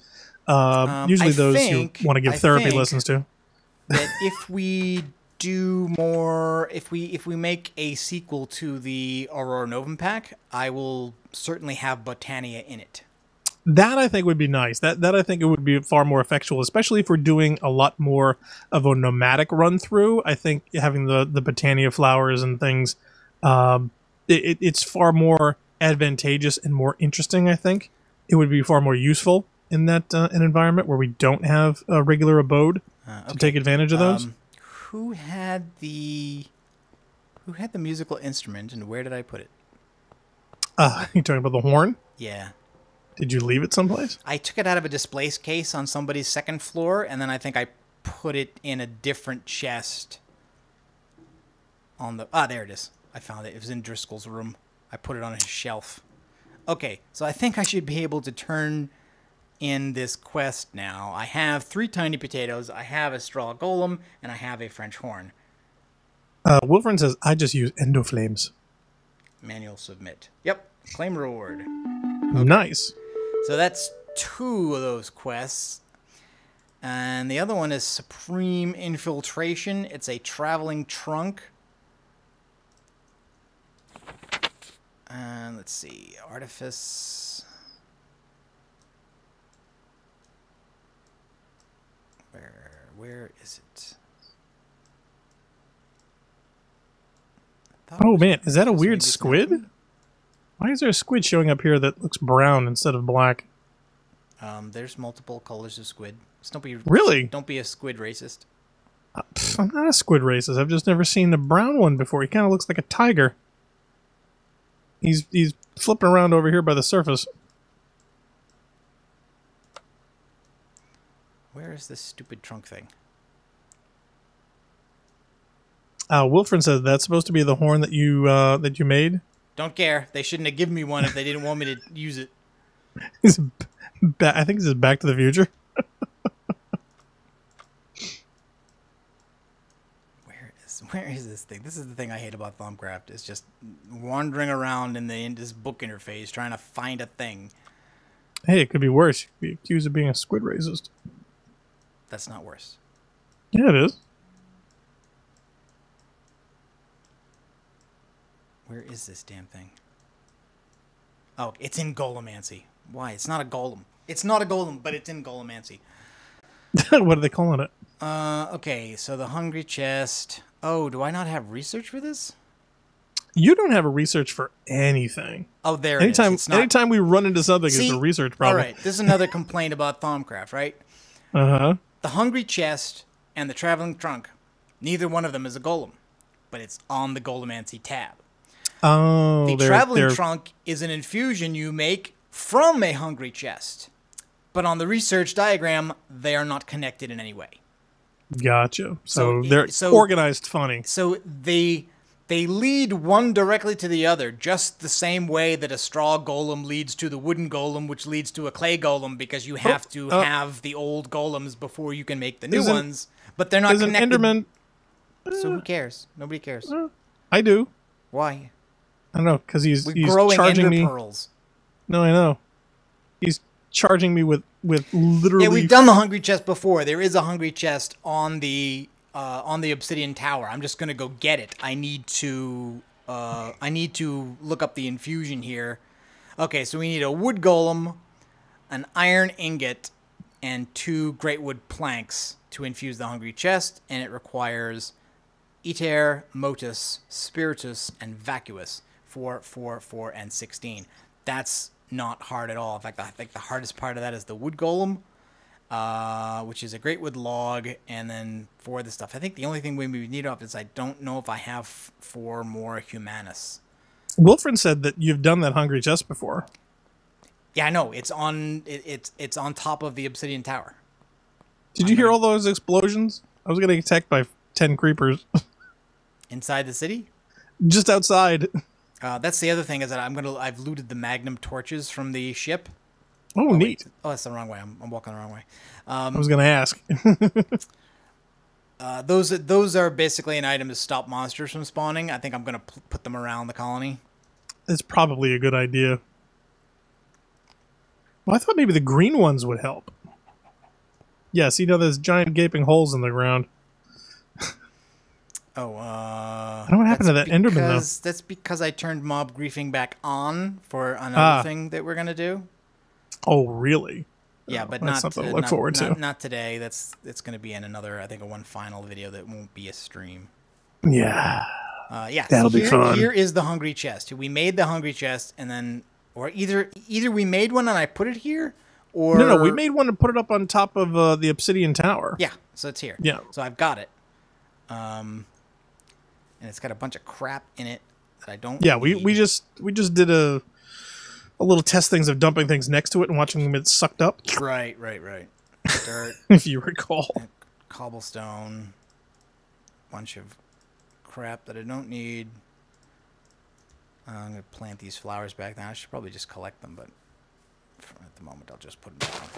Usually those you want to give therapy lessons to. That if we do more, if we make a sequel to the Aurora Novum pack, I will certainly have Botania in it. That I think would be nice. That I think it would be far more effectual, especially if we're doing a lot more of a nomadic run through. I think having the Botania flowers and things, it's far more advantageous and more interesting. I think it would be far more useful in that an environment where we don't have a regular abode to take advantage of those. Who had the musical instrument, and where did I put it? You talking about the horn? Yeah. Did you leave it someplace? I took it out of a display case on somebody's second floor, and then I think I put it in a different chest on the... Ah, there it is. I found it. It was in Driscoll's room. I put it on his shelf. Okay, so I think I should be able to turn in this quest now. I have 3 tiny potatoes, I have a straw golem, and I have a French horn. Wilfred says, I just use endoflames. Manual submit. Yep, claim reward. Okay. Nice. So that's 2 of those quests. And the other one is Supreme Infiltration. It's a traveling trunk. And let's see, Artifice. Where is it? Oh man, is that a weird squid? Why is there a squid showing up here that looks brown instead of black? There's multiple colors of squid. Just don't be really. Don't be a squid racist. I'm not a squid racist. I've just never seen the brown one before. He kind of looks like a tiger. He's flipping around over here by the surface. Where is this stupid trunk thing? Wilfred says that's supposed to be the horn that you made. Don't care. They shouldn't have given me one if they didn't want me to use it. I think this is Back to the Future. Where is this thing? This is the thing I hate about Thaumcraft. It's just wandering around in this book interface trying to find a thing. Hey, it could be worse. You could be accused of being a squid racist. That's not worse. Yeah, it is. Where is this damn thing? Oh, it's in Golemancy. Why? It's not a golem. It's not a golem, but it's in Golemancy. What are they calling it? Okay, so the hungry chest. Oh, do I not have research for this? You don't have a research for anything. Oh, there it is. Anytime we run into something, it's a research problem. All right, this is another complaint about Thaumcraft, right? Uh-huh. The hungry chest and the traveling trunk, neither one of them is a golem, but it's on the Golemancy tab. Oh, the traveling trunk is an infusion you make from a hungry chest, but on the research diagram, they are not connected in any way. Gotcha. So they're organized funny. So they lead one directly to the other, just the same way that a straw golem leads to the wooden golem, which leads to a clay golem, because you have to have the old golems before you can make the new ones. But they're not connected. Enderman. So who cares? Nobody cares. I do. Why? I don't know, because he's growing charging ender me. Pearls. No, I know. He's charging me with literally. Yeah, we've done the hungry chest before. There is a hungry chest on the obsidian tower. I'm just gonna go get it. I need to look up the infusion here. Okay, so we need a wood golem, an iron ingot, and 2 great wood planks to infuse the hungry chest, and it requires Iter, Motus, Spiritus, and Vacuous. 4, 4, 4, and 16. That's not hard at all. In fact, I think the hardest part of that is the Wood Golem, which is a great wood log, and then 4 of the stuff. I think the only thing we need off is I don't know if I have 4 more Humanus. Wilfred said that you've done that hungry chest before. Yeah, I know. It's on it's on top of the Obsidian Tower. Did you hear all those explosions? I was getting attacked by 10 creepers. Inside the city? Just outside. That's the other thing is that I've looted the Magnum torches from the ship. Oh, neat. Wait. Oh, that's the wrong way. I'm walking the wrong way. I was going to ask. Those are basically an item to stop monsters from spawning. I think I'm going to put them around the colony. It's probably a good idea. Well, I thought maybe the green ones would help. Yes, you know, there's giant gaping holes in the ground. Oh, I don't know what happened to that Enderman, though. That's because I turned mob griefing back on for another thing that we're going to do. Oh, really? Yeah, but that's not something to look forward to. Not today. It's going to be in another, I think, one final video that won't be a stream. Yeah. Yeah, that'll be fun. Here is the hungry chest. We made the hungry chest, and then, or either we made one and I put it here, or no, we made one and put it up on top of the Obsidian Tower. Yeah, so it's here. Yeah, so I've got it. And it's got a bunch of crap in it that I don't. Yeah, need. we just did a little test things of dumping things next to it and watching them get sucked up. Right. Dirt, if you recall. Cobblestone, bunch of crap that I don't need. I'm gonna plant these flowers back now. I should probably just collect them, but at the moment I'll just put them down.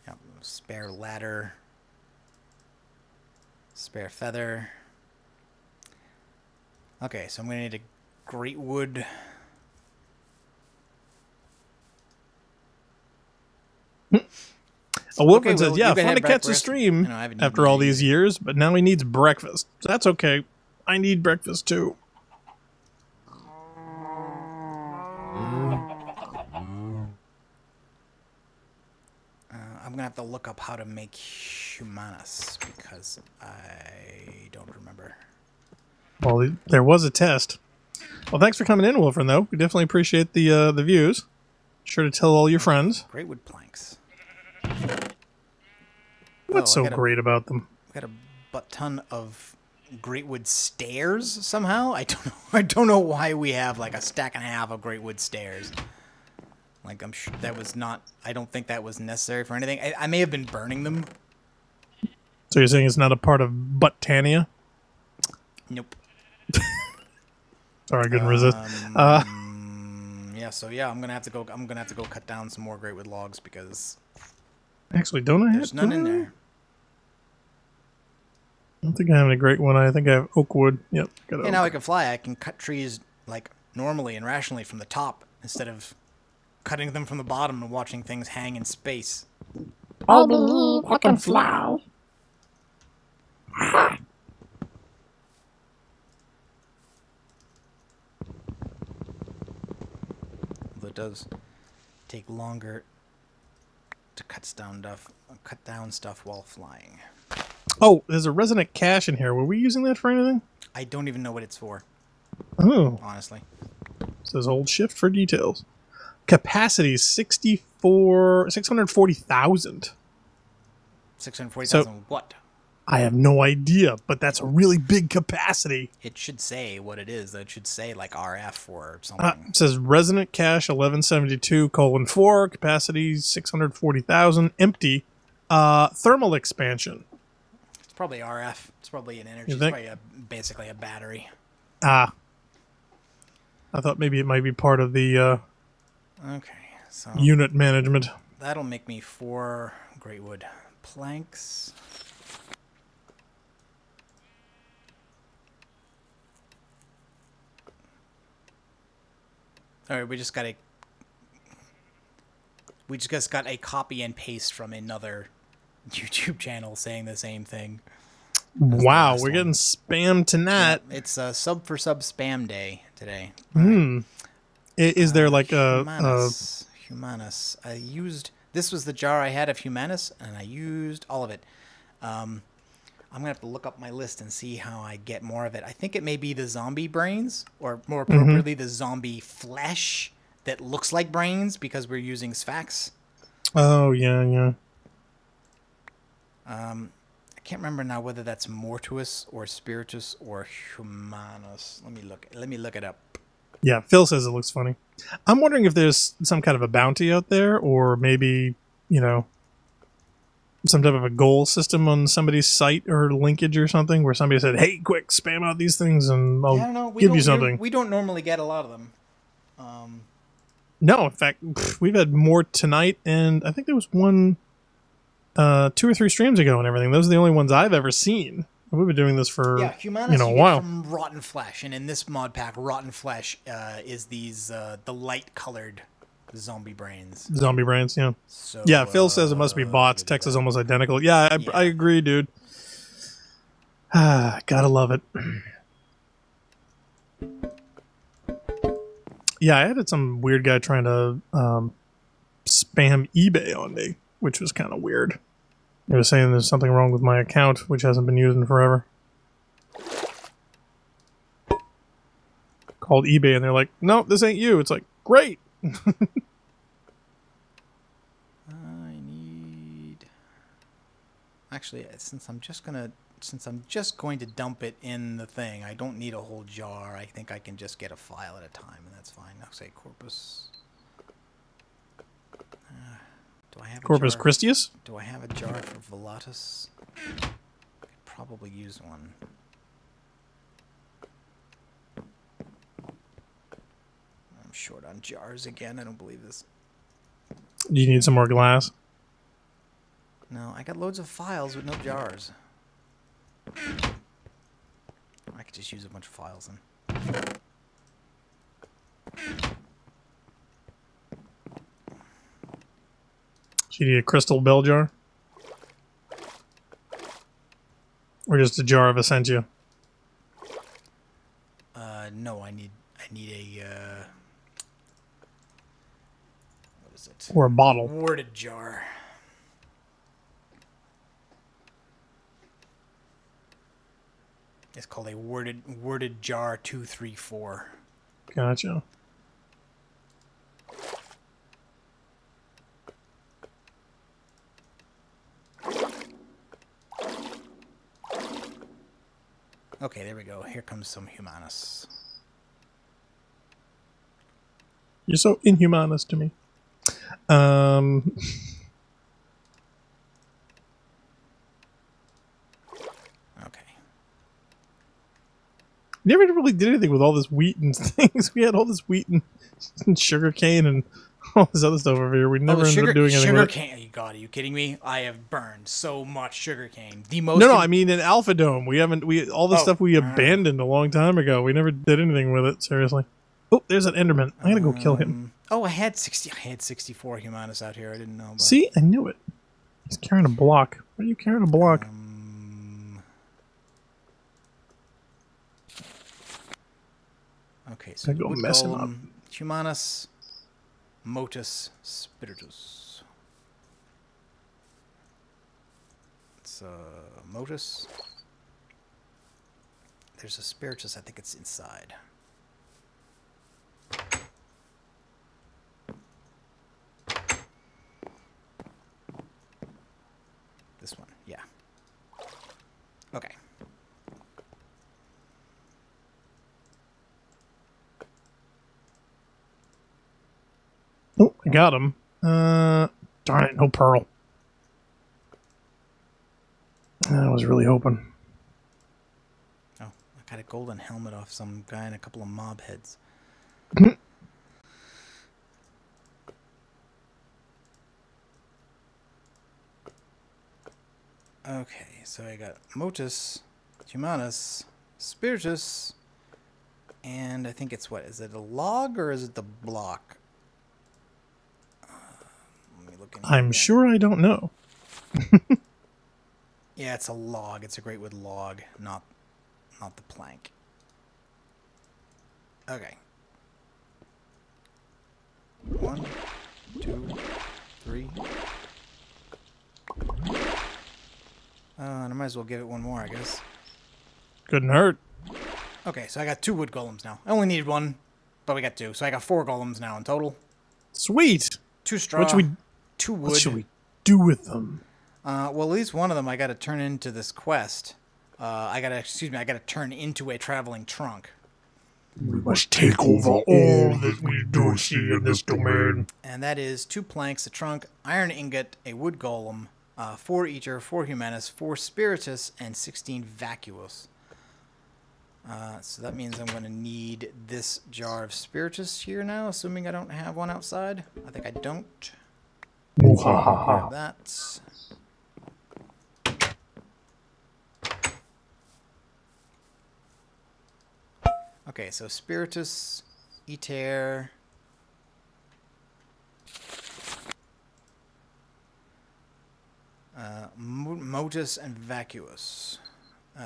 Yep, spare ladder. Spare feather. Okay, so I'm going to need a great wood. Wilfred says, yeah, fun to catch a stream after all these years, but now he needs breakfast. So that's okay. I need breakfast too. I'm going to have to look up how to make Humanus because I don't remember. Well, there was a test. Well, thanks for coming in, Wilfred, though. We definitely appreciate the views. Sure to tell all your friends. Great wood planks. What's so great about them? We got a butt ton of great wood stairs somehow. I don't know. I don't know why we have like a stack and a half of great wood stairs. Like, I'm sure that was not... I don't think that was necessary for anything. I may have been burning them. So you're saying it's not a part of Botania? Nope. Sorry, I couldn't resist. Yeah, so yeah, I'm gonna have to go cut down some more great wood logs because... Actually, don't I have... There's none in there. I don't think I have any great one. I think I have oak wood. Yep. And now I can fly. I can cut trees, like, normally and rationally from the top instead of... cutting them from the bottom and watching things hang in space. I believe I can fly. Although it does take longer to cut down stuff while flying. Oh, there's a resonant cache in here. Were we using that for anything? I don't even know what it's for. Oh. Honestly. It says hold shift for details. Capacity 640,000. 640,000 what? I have no idea, but that's a really big capacity. It should say what it is. It should say like RF or something. It says resonant cache 1172:4, capacity 640,000, empty, thermal expansion. It's probably RF. It's probably an energy. It's probably basically a battery. I thought maybe it might be part of the okay, so unit management. That'll make me 4 great wood planks. All right, we just got a copy and paste from another YouTube channel saying the same thing. Wow, we're getting spammed tonight. Yeah, it's a sub for sub spam day today. Hmm. Is there like Humanus. I used... This was the jar I had of Humanus, and I used all of it. I'm gonna have to look up my list and see how I get more of it. I think it may be the zombie brains, or more appropriately, the zombie flesh that looks like brains because we're using Sphax. Oh yeah, yeah. I can't remember now whether that's Mortuus or Spiritus or Humanus. Let me look it up. Yeah, Phil says it looks funny. I'm wondering if there's some kind of a bounty out there, or maybe, you know, some type of a goal system on somebody's site or linkage or something, where somebody said, "Hey, quick, spam out these things, and I'll give you something." We don't normally get a lot of them. No, in fact, we've had more tonight, and I think there was one 2 or 3 streams ago and everything. Those are the only ones I've ever seen. We've been doing this for Humanus, a while. From rotten flesh, and in this mod pack, rotten flesh is these the light colored zombie brains. Zombie brains, yeah. So, yeah, Phil says it must be bots. Text is almost identical. Yeah, I agree, dude. Gotta love it. Yeah, I had some weird guy trying to spam eBay on me, which was kind of weird. He was saying there's something wrong with my account, which hasn't been used in forever. Called eBay, and they're like, "No, this ain't you." It's like, great. Actually, since I'm just going to dump it in the thing, I don't need a whole jar. I think I can just get a file at a time, and that's fine. I'll say Corpus. Do I have Corpus Christius? Do I have a jar for Volatus? I could probably use one. I'm short on jars again. I don't believe this. Do you need some more glass? No, I got loads of files with no jars. I could just use a bunch of files then. So you need a crystal bell jar? Or just a jar of Essentia? No, I need a what is it? Or a bottle. Warded jar. It's called a worded jar 234. Gotcha. Okay, there we go. Here comes some Humanus. You're so inhumanist to me. Never really did anything with all this wheat and things. We had all this wheat and sugar cane and all this other stuff over here. We never ended up doing anything with it. Sugar cane? God, are you kidding me? I have burned so much sugar cane. The most. No, I mean in Alpha Dome. All the stuff we abandoned a long time ago. We never did anything with it. Seriously. Oh, there's an Enderman. I'm gonna go kill him. Oh, I had 64 Humanus out here. I didn't know about. See, I knew it. He's carrying a block. Why are you carrying a block? Okay, so go mess him up. Humanus, Motus, Spiritus. It's Motus. There's a Spiritus. I think it's inside. This one, yeah. Okay. Oh, I got him. Darn it, no pearl. I was really hoping. Oh, I got a golden helmet off some guy and a couple of mob heads. Okay, so I got Motus, Humanus, Spiritus, and I think it's what? Is it a log or is it the block? I'm sure I don't know. Yeah, it's a log. It's a great wood log, not the plank. Okay. 1, 2, 3. And I might as well give it one more, I guess. Couldn't hurt. Okay, so I got 2 wood golems now. I only needed 1, but we got 2. So I got 4 golems now in total. Sweet. 2 straw, 2 wood. What should we do with them? Well, at least one of them I got to turn into this quest. I got to turn into a traveling trunk. We must take over all that we do see in this domain. And that is 2 planks, a trunk, iron ingot, a wood golem, 4 eater, 4 humanus, 4 spiritus, and 16 vacuous. So that means I'm going to need this jar of spiritus here now, assuming I don't have one outside. I think I don't. Grab that. Okay, so spiritus, eater, motus, and vacuous.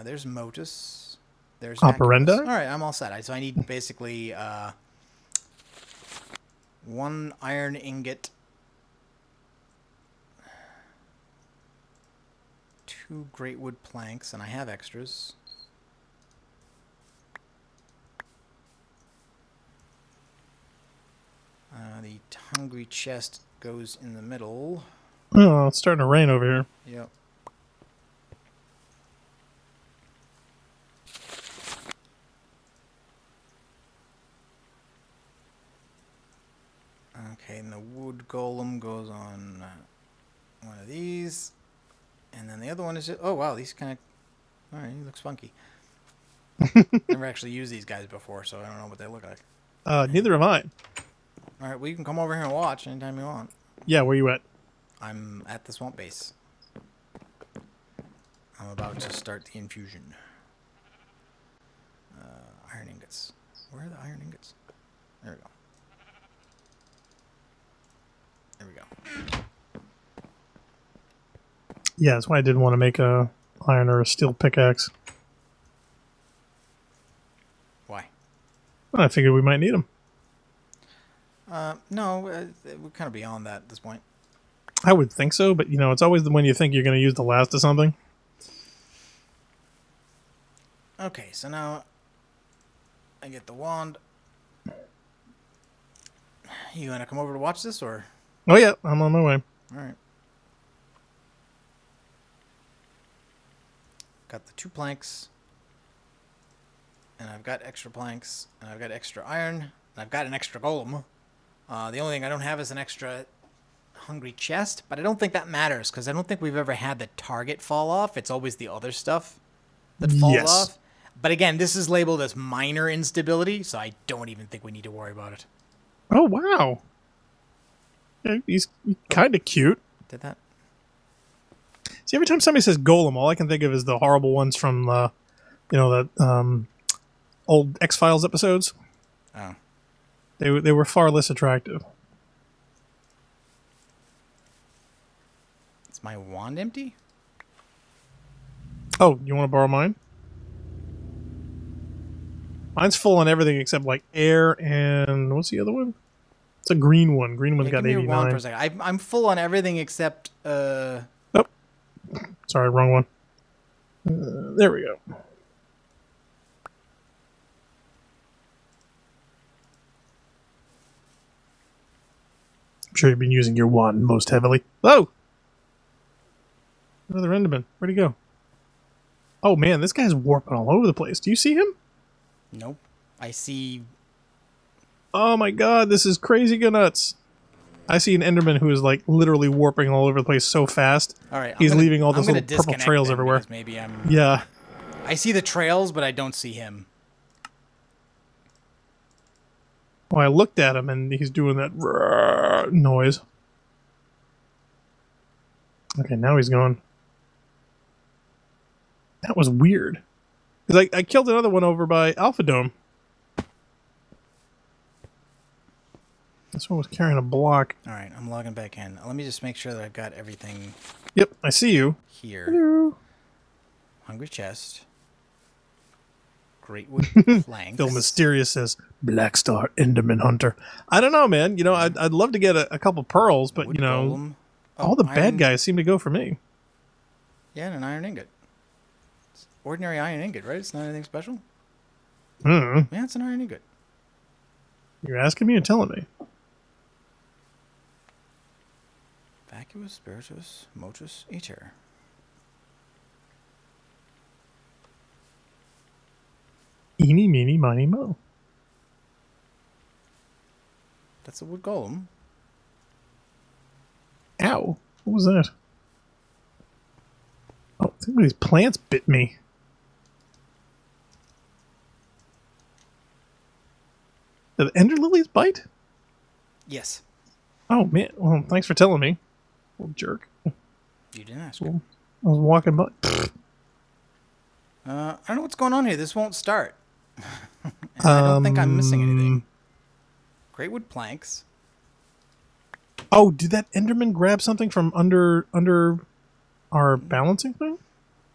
There's motus. There's operanda. All right, I'm all set. So I need basically 1 iron ingot, 2 great wood planks, and I have extras. The hungry chest goes in the middle. Oh, it's starting to rain over here. Yep. Okay, and the wood golem goes on one of these. And then the other one is just... Oh, wow, these kind of... Alright, he looks funky. Never actually used these guys before, so I don't know what they look like. Neither have I. Alright, well, you can come over here and watch anytime you want. Yeah, where you at? I'm at the swamp base. I'm about to start the infusion. Iron ingots. Where are the iron ingots? There we go. There we go. Yeah, that's why I didn't want to make a iron or a steel pickaxe. Why? Well, I figured we might need them. No, we're kind of beyond that at this point. I would think so, but, you know, it's always when you think you're going to use the last of something. Okay, so now I get the wand. You gonna come over to watch this, or? Oh, yeah, I'm on my way. Alright. Got the 2 planks. And I've got extra planks. And I've got extra iron. And I've got an extra golem. The only thing I don't have is an extra hungry chest. But I don't think that matters, because I don't think we've ever had the target fall off. It's always the other stuff that falls off. But again, this is labeled as minor instability, so I don't even think we need to worry about it. Oh, wow. Yeah, he's kind of cute. Did that? See, every time somebody says Golem, all I can think of is the horrible ones from, you know, that old X-Files episodes. Oh. They were far less attractive. Is my wand empty? Oh, you want to borrow mine? Mine's full on everything except, like, air and... What's the other one? It's a green one. Green one's got 89. Wand for a second. I'm full on everything except... Oh. Sorry, wrong one. There we go. I'm sure you've been using your wand most heavily. Oh! Another Enderman. Where'd he go? Oh, man, this guy's warping all over the place. Do you see him? Nope. I see... Oh my god, this is crazy nuts. I see an Enderman who is like literally warping all over the place so fast. Alright, he's leaving all those little purple trails everywhere. Maybe I'm... Yeah. I see the trails, but I don't see him. Well, I looked at him and he's doing that noise. Okay, now he's gone. That was weird. Because I killed another one over by Alpha Dome. This one was carrying a block. Alright, I'm logging back in. Let me just make sure that I've got everything... Yep, I see you. Here. Hello. Hungry chest. Great wood planks. Phil Mysterious says, Black Star Enderman Hunter. I don't know, man. You know, I'd love to get a couple pearls, but, wood you know, golem. all the bad guys seem to go for me. Yeah, and an iron ingot. It's ordinary iron ingot, right? It's not anything special? Hmm. Yeah, it's an iron ingot. You're asking me or telling me? Vacuous, spiritus, motus, ether. Eeny, meeny, miny, mo. That's a wood golem. Ow. What was that? Oh, I think these plants bit me. Did the ender lilies bite? Yes. Oh, man. Well, thanks for telling me. Little jerk. You didn't ask. Well, I was walking by. I don't know what's going on here. This won't start. I don't think I'm missing anything. Great wood planks. Oh, did that Enderman grab something from under our balancing thing?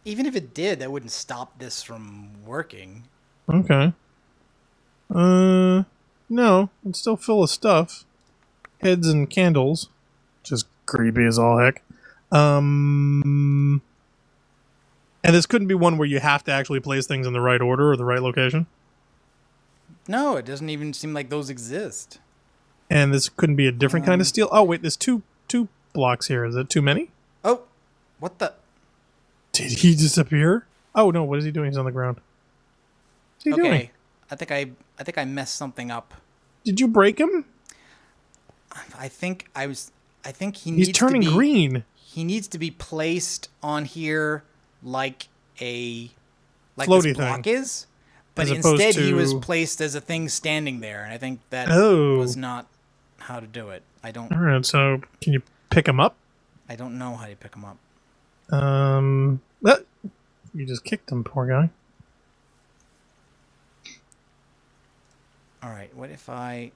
Even if it did, that wouldn't stop this from working. Okay. No. It's still full of stuff. Heads and candles. Just creepy as all heck. And this couldn't be one where you have to actually place things in the right order or the right location? No, it doesn't even seem like those exist. And this couldn't be a different kind of steel? Oh, wait, there's two blocks here. Is it too many? Oh, what the? Did he disappear? Oh, no, what is he doing? He's on the ground. What's he doing? I think I messed something up. Did you break him? I think He's turning green. He needs to be placed on here like floaty this block thing. is. But As opposed instead he was to- placed as a thing standing there, and I think that Oh. was not how to do it. I don't Alright, so can you pick him up? know how to pick him up. You just kicked him, poor guy. Alright, what if I...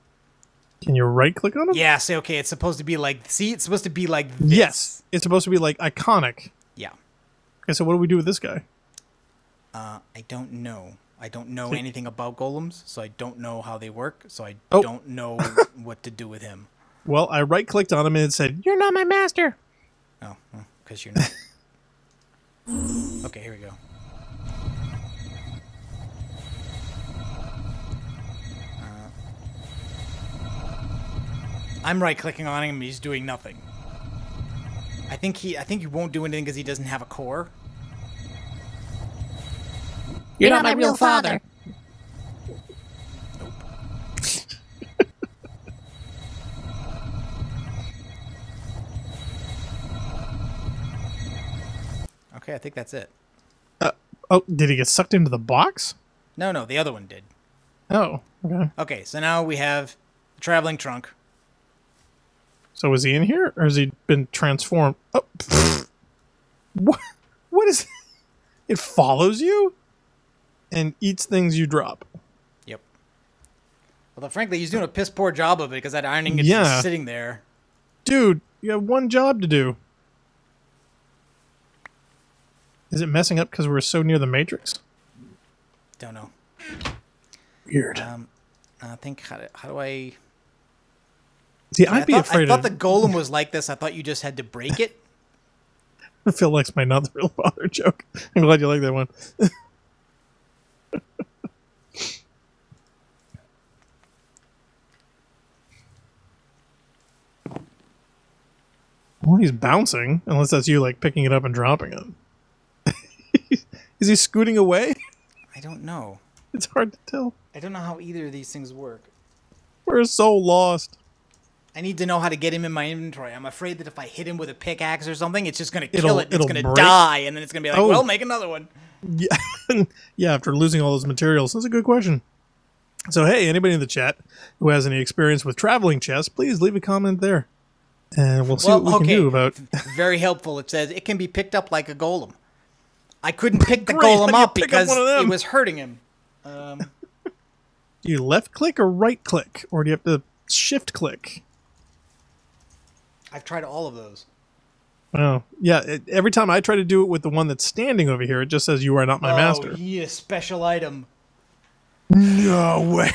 Can you right-click on him? Yeah, say, okay, it's supposed to be like... See, it's supposed to be like this. Yes. It's supposed to be, like, iconic. Yeah. Okay, so what do we do with this guy? I don't know. I don't know anything about golems, so I don't know how they work, so I Oh. don't know what to do with him. Well, I right-clicked on him and it said, "You're not my master." Oh, because you're not. Okay, here we go. I'm right-clicking on him, and he's doing nothing. I think he won't do anything because he doesn't have a core. You're not my real father. Okay, I think that's it. Oh, did he get sucked into the box? No, the other one did. Oh, okay. Okay, so now we have the traveling trunk. So is he in here, or has he been transformed? Oh, what is... It follows you? And eats things you drop. Yep. Although, frankly, he's doing a piss poor job of it because that iron ingot is Yeah. just sitting there. Dude, you have one job to do. Is it messing up because we're so near the Matrix? Don't know. Weird. I think how do I? See, I'd be afraid I thought of... the golem was like this. I thought you just had to break it. I feel like it's my not the real father joke. I'm glad you like that one. Well, he's bouncing, unless that's you, like, picking it up and dropping it. Is he scooting away? I don't know. It's hard to tell. I don't know how either of these things work. We're so lost. I need to know how to get him in my inventory. I'm afraid that if I hit him with a pickaxe or something, it's just going to kill it. It's it'll going to break. die, and then it's going to be like, Oh. well, make another one. Yeah, yeah. After losing all those materials, that's a good question. So, hey, anybody in the chat who has any experience with traveling chests, please leave a comment there, and we'll see what we can do about. Very helpful. It says it can be picked up like a golem. I couldn't pick the Great, how golem do you up pick up because one of them? it was hurting him. Do you left click or right click, or do you have to shift click? I've tried all of those. Oh, yeah. Every time I try to do it with the one that's standing over here, it just says you are not my master. Oh, you need a special item. No way.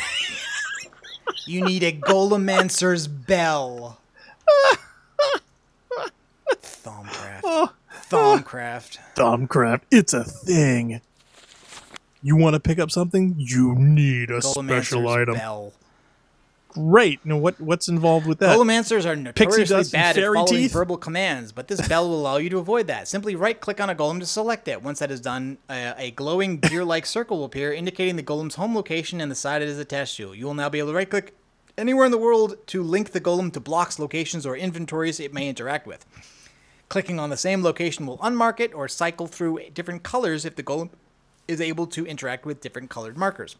You need a Golemancer's bell. Thaumcraft. Oh, Thaumcraft. Thaumcraft. It's a thing. You want to pick up something? You need a special item. Bell. Great. Now, what's involved with that? Golemancers are notoriously bad at following teeth? verbal commands, but this bell will allow you to avoid that. Simply right-click on a golem to select it. Once that is done, a glowing gear-like circle will appear, indicating the golem's home location and the side it is attached to. You will now be able to right-click anywhere in the world to link the golem to blocks, locations, or inventories it may interact with. Clicking on the same location will unmark it or cycle through different colors if the golem is able to interact with different colored markers.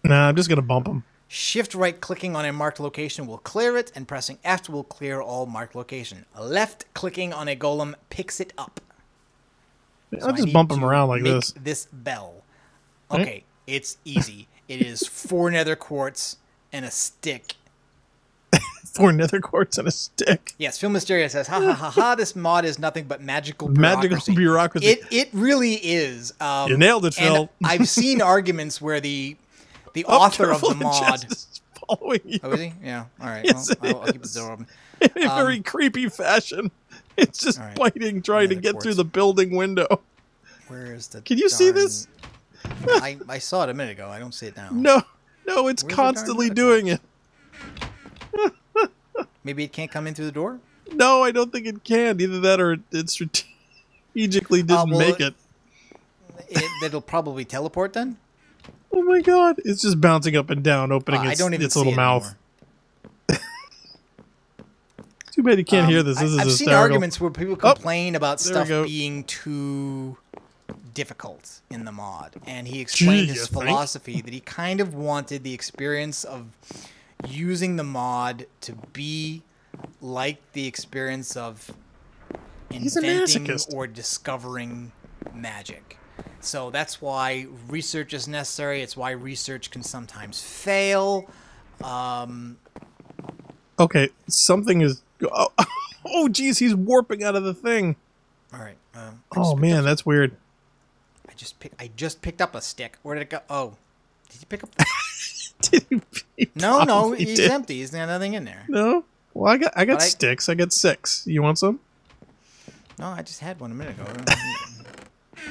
Nah, I'm just going to bump them. Shift right clicking on a marked location will clear it, and pressing F will clear all marked location. Left clicking on a golem picks it up. I'll just bump them around like this. This bell. Okay, it's easy. It is 4 nether quartz and a stick. 4 nether quartz and a stick. Yes, Phil Mysteria says, ha ha ha ha, this mod is nothing but magical bureaucracy. Magical bureaucracy. It really is. You nailed it, Phil. I've seen arguments where the author of the mod is following you. Oh, is he? Yeah. All right. Yes, well, I'll keep the door open. In a very creepy fashion. It's just biting, trying to get through the building window. Where is the Can you see this? I saw it a minute ago. I don't see it now. No, it's constantly doing it. Maybe it can't come in through the door? No, I don't think it can. Either that or it strategically didn't make it. It'll probably teleport then? Oh my god. It's just bouncing up and down, opening its little mouth. Too bad you can't hear this. This is I've hysterical. seen arguments where people complain about stuff being too difficult in the mod. And he explained his philosophy that he kind of wanted the experience of using the mod to like the experience of inventing or discovering magic. So that's why research is necessary. It's why research can sometimes fail. Okay, something is... Oh, geez, he's warping out of the thing. All right. Oh, man, that's weird. I just picked up a stick. Where did it go? Oh, did you pick up... No, he's empty. He's got nothing in there. No? Well, I got sticks. I got 6. You want some? No, I just had one a minute ago.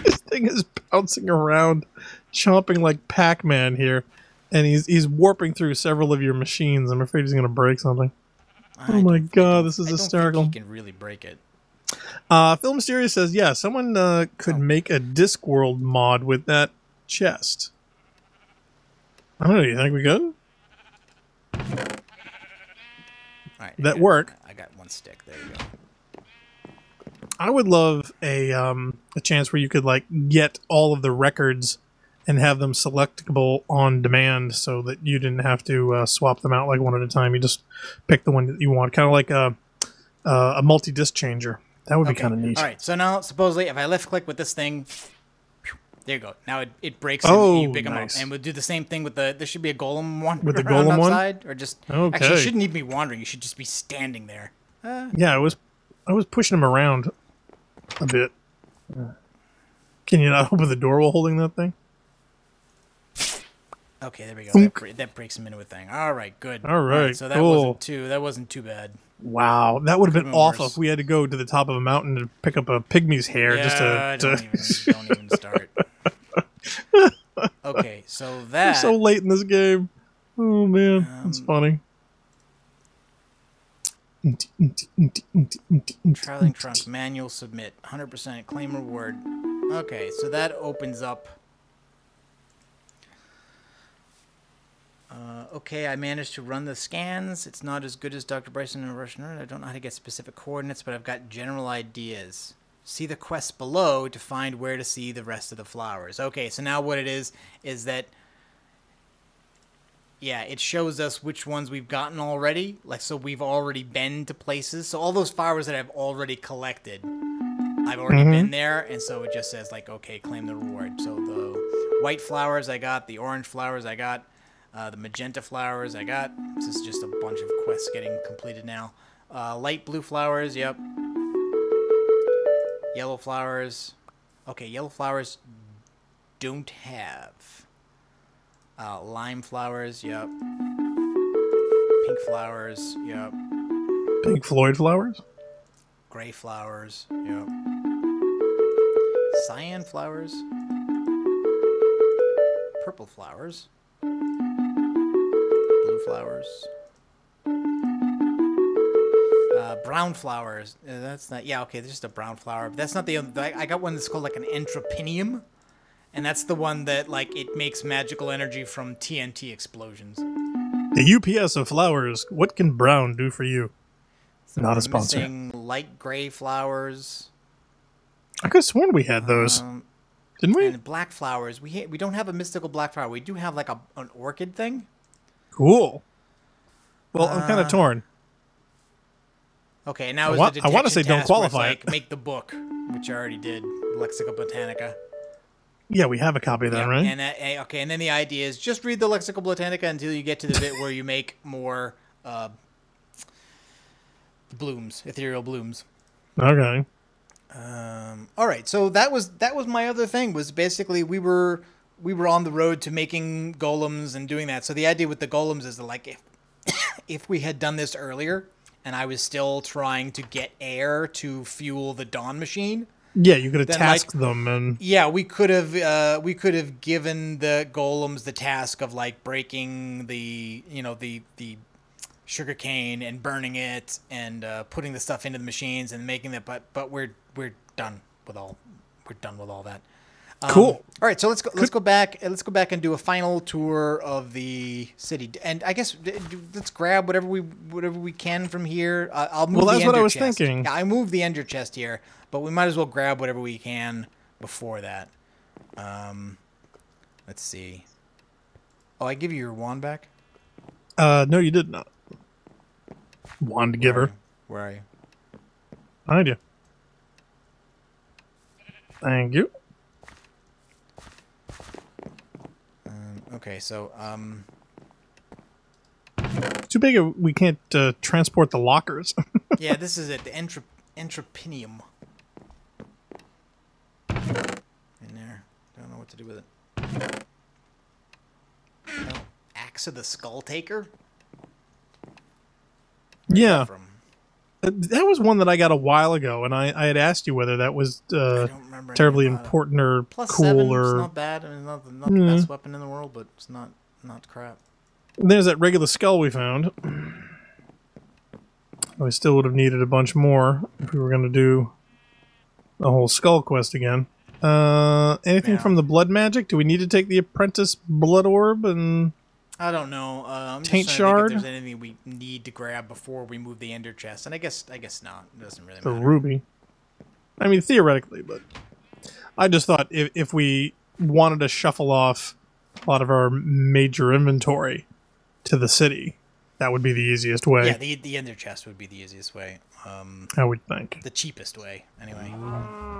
This thing is bouncing around, chomping like Pac-Man here, and he's warping through several of your machines. I'm afraid he's going to break something. Oh my god, this is hysterical. I don't think he can really break it. Phil Mysterious says, yeah, someone could make a Discworld mod with that chest. I don't know, you think we could? All right, that work? I got 1 stick. There you go. I would love a chance where you could like get all of the records and have them selectable on demand, so that you didn't have to swap them out like one at a time. You just pick the one that you want, kind of like a multi-disc changer. That would be kind of neat. All right, so now supposedly if I left click with this thing, there you go. Now it breaks and you pick them up. And we'll do the same thing with there should be a golem one with the golem outside, or just actually you shouldn't even be wandering. You should just be standing there. Yeah, I was pushing him around a bit. Can you not open the door while holding that thing? Okay, there we go. That breaks him into a thing. All right, good. All right, so that wasn't too bad. Wow, that would have been awful if we had to go to the top of a mountain to pick up a pygmy's hair just to... Don't even start. Okay, so that... We're so late in this game. Oh, man, that's funny. Traveling trunk, manual submit, 100%, claim reward. Okay, so that opens up... okay, I managed to run the scans. It's not as good as Dr. Bryson and Russian. I don't know how to get specific coordinates, but I've got general ideas. See the quest below to find where to see the rest of the flowers. Okay, so now what it is that, yeah, it shows us which ones we've gotten already. Like, so we've already been to places. So all those flowers that I've already collected, I've already been there, and so it just says, like, okay, claim the reward. So the white flowers I got, the orange flowers I got, the magenta flowers I got. This is just a bunch of quests getting completed now. Light blue flowers, yep. Yellow flowers. Okay, yellow flowers don't have. Lime flowers, yep. Pink flowers, yep. Pink Floyd flowers? Gray flowers, yep. flowers. Purple flowers. Blue flowers. Brown flowers. That's not... Yeah, okay, there's just a brown flower. But that's not the... I got one that's called like an entropinium. And that's the one that, like, it makes magical energy from TNT explosions. The UPS of flowers. What can brown do for you? So not a sponsor. Missing light gray flowers. I could have sworn we had those. Didn't we? And black flowers. We don't have a mystical black flower. We do have like an orchid thing. Cool. Well, I'm kind of torn. Okay, now I want to say don't qualify it. Like, make the book, which I already did. Lexica Botanica. Yeah, we have a copy of that, right? And okay, and then the idea is just read the Lexica Botanica until you get to the bit where you make more blooms, ethereal blooms. Okay. All right, so that was my other thing. Was basically we were on the road to making golems and doing that. So the idea with the golems is that, like, if we had done this earlier and I was still trying to get air to fuel the dawn machine. Yeah, you could have tasked them, and yeah, we could have given the golems the task of like breaking the the sugar cane and burning it and putting the stuff into the machines and making that. But we're done with all that. Cool. All right, so let's go back and do a final tour of the city. And I guess let's grab whatever we can from here. I'll move. Well, that's what I was thinking. Yeah, I moved the ender chest here, but we might as well grab whatever we can before that. Let's see. Oh, I give you your wand back? No, you did not. Wand giver. Where are you? Behind you. Thank you. Okay, so too big. We can't transport the lockers. Yeah, this is it. The entropinium. In there. Don't know what to do with it. Oh, Axe of the Skull Taker. Yeah. That was one that I got a while ago, and I had asked you whether that was terribly important or Plus cool 7, or... It's not bad. I mean, it's not the best weapon in the world, but it's not crap. There's that regular skull we found. We still would have needed a bunch more if we were going to do the whole skull quest again. Anything from the blood magic? Do we need to take the apprentice blood orb and... I don't know. I'm Taint just trying to shard? think if there's anything we need to grab before we move the ender chest, and I guess not. It doesn't really matter. The ruby. I mean, theoretically, but I just thought if we wanted to shuffle off a lot of our major inventory to the city, that would be the easiest way. Yeah, the ender chest would be the easiest way. I would think. The cheapest way, anyway.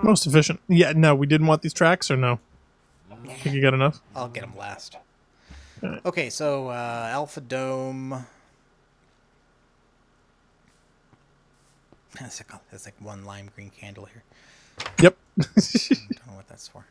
Most efficient. Yeah, no, we didn't want these tracks, or no? Think you got enough? I'll get them last. Right. Okay, so Alpha Dome. That's like one lime green candle here. Yep. I don't know what that's for.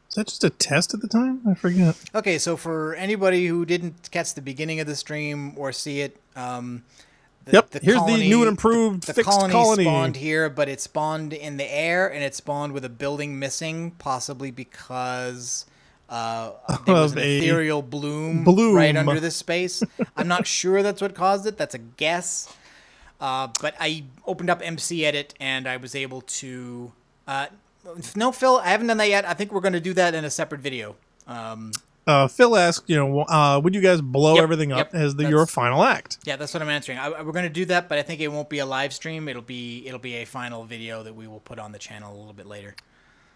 Is that just a test at the time? I forget. Okay, so for anybody who didn't catch the beginning of the stream or see it, here's the new and improved fixed colony. Spawned here, but it spawned in the air, and it spawned with a building missing, possibly because there was an ethereal bloom right under this space. I'm not sure that's what caused it. That's a guess. But I opened up MC Edit, and I was able to... no, Phil, I haven't done that yet. I think we're going to do that in a separate video. Phil asked, would you guys blow everything up as your final act? Yeah, that's what I'm answering. We're going to do that, but I think it won't be a live stream. It'll be a final video that we will put on the channel a little bit later.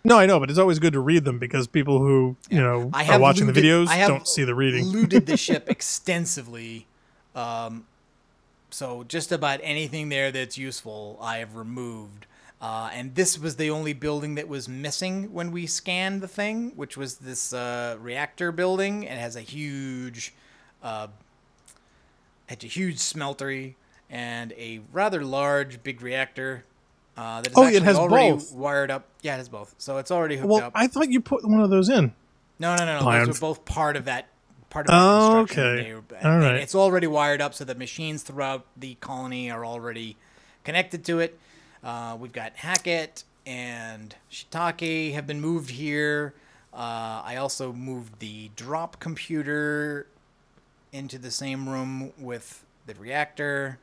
No, I know, but it's always good to read them because people who, are watching the videos don't see the reading. I have looted the ship extensively. So just about anything there that's useful, I have removed. And this was the only building that was missing when we scanned the thing, which was this reactor building. And it has a huge smeltery and a rather large big reactor. That is it has already both. Wired up. Yeah, it has both. So it's already hooked up. I thought you put one of those in. No. Those are both part of that. Construction. Okay. All right. It's already wired up so that machines throughout the colony are already connected to it. We've got Hackett and shiitake have been moved here. I also moved the drop computer into the same room with the reactor.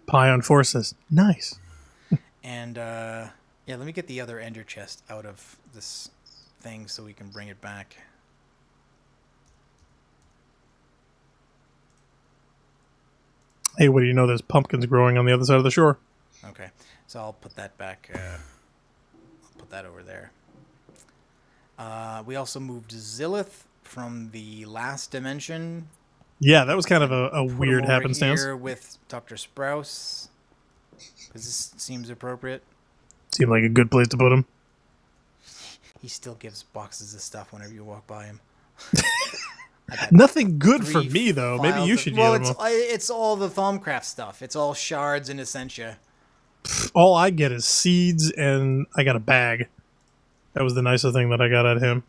Pion forces. Nice. And, yeah, let me get the other ender chest out of this thing so we can bring it back. Hey, what do you know? There's pumpkins growing on the other side of the shore. Okay, so I'll put that back. I'll put that over there. We also moved Zillith from the last dimension. Yeah, that was kind of a weird happenstance. Here with Dr. Sprouse, because this seems appropriate. Seemed like a good place to put him. He still gives boxes of stuff whenever you walk by him. Nothing good for me, though. Maybe you should Well, give him. it's all the Thaumcraft stuff. It's all shards and essentia. All I get is seeds, and I got a bag. That was the nicest thing that I got at him.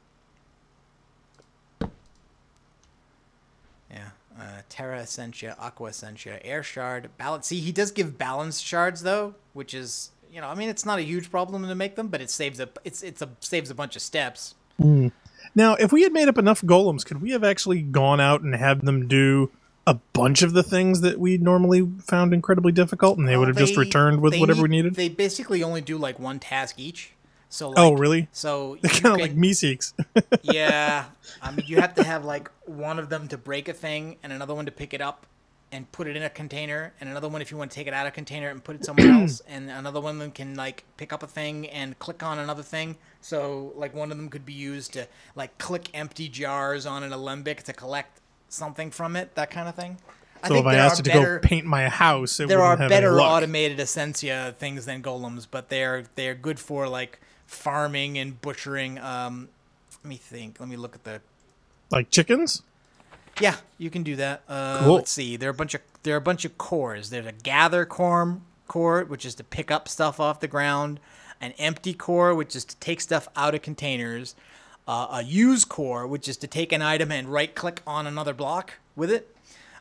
Yeah. Terra Essentia, Aqua Essentia, Air Shard, Balance. See, he does give balanced shards, though, which is, you know, I mean, it's not a huge problem to make them, but it saves saves a bunch of steps. Mm. Now, if we had made up enough golems, could we have actually gone out and had them do a bunch of the things that we normally found incredibly difficult, and they would have just returned with whatever we needed? They basically only do, like, one task each. So, like, oh, really? So they're kind of like Meeseeks. Yeah. I mean, you have to have, like, one of them to break a thing, and another one to pick it up and put it in a container, and another one if you want to take it out of a container and put it somewhere else, and another one of them can, like, pick up a thing and click on another thing. So, like, one of them could be used to, like, click empty jars on an alembic to collect something from it, that kind of thing. So if I asked it to go paint my house, there are better automated essentia things than golems, but they're good for, like, farming and butchering. Let me think. Let me look at the... Like chickens? Yeah, you can do that. Cool. Let's see. There are a bunch of cores. There's a gather core, which is to pick up stuff off the ground. An empty core, which is to take stuff out of containers. A use core, which is to take an item and right-click on another block with it.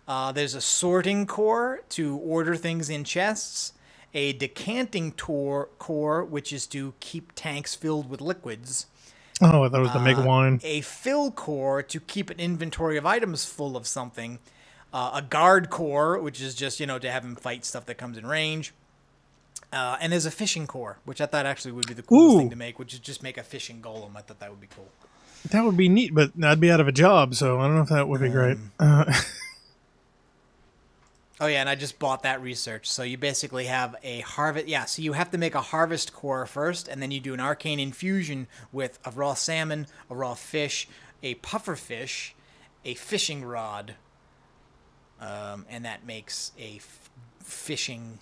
There's a sorting core to order things in chests. A decanting core, which is to keep tanks filled with liquids. Oh, I thought it was to make wine. A fill core to keep an inventory of items full of something. A guard core, which is just, you know, to have him fight stuff that comes in range. And there's a fishing core, which I thought actually would be the coolest thing to make, which is just make a fishing golem. I thought that would be cool. That would be neat, but I'd be out of a job, so I don't know if that would be great. Oh, yeah, and I just bought that research. So you basically have a harvest... Yeah, so you have to make a harvest core first, and then you do an arcane infusion with a raw salmon, a raw fish, a puffer fish, a fishing rod, and that makes a fishing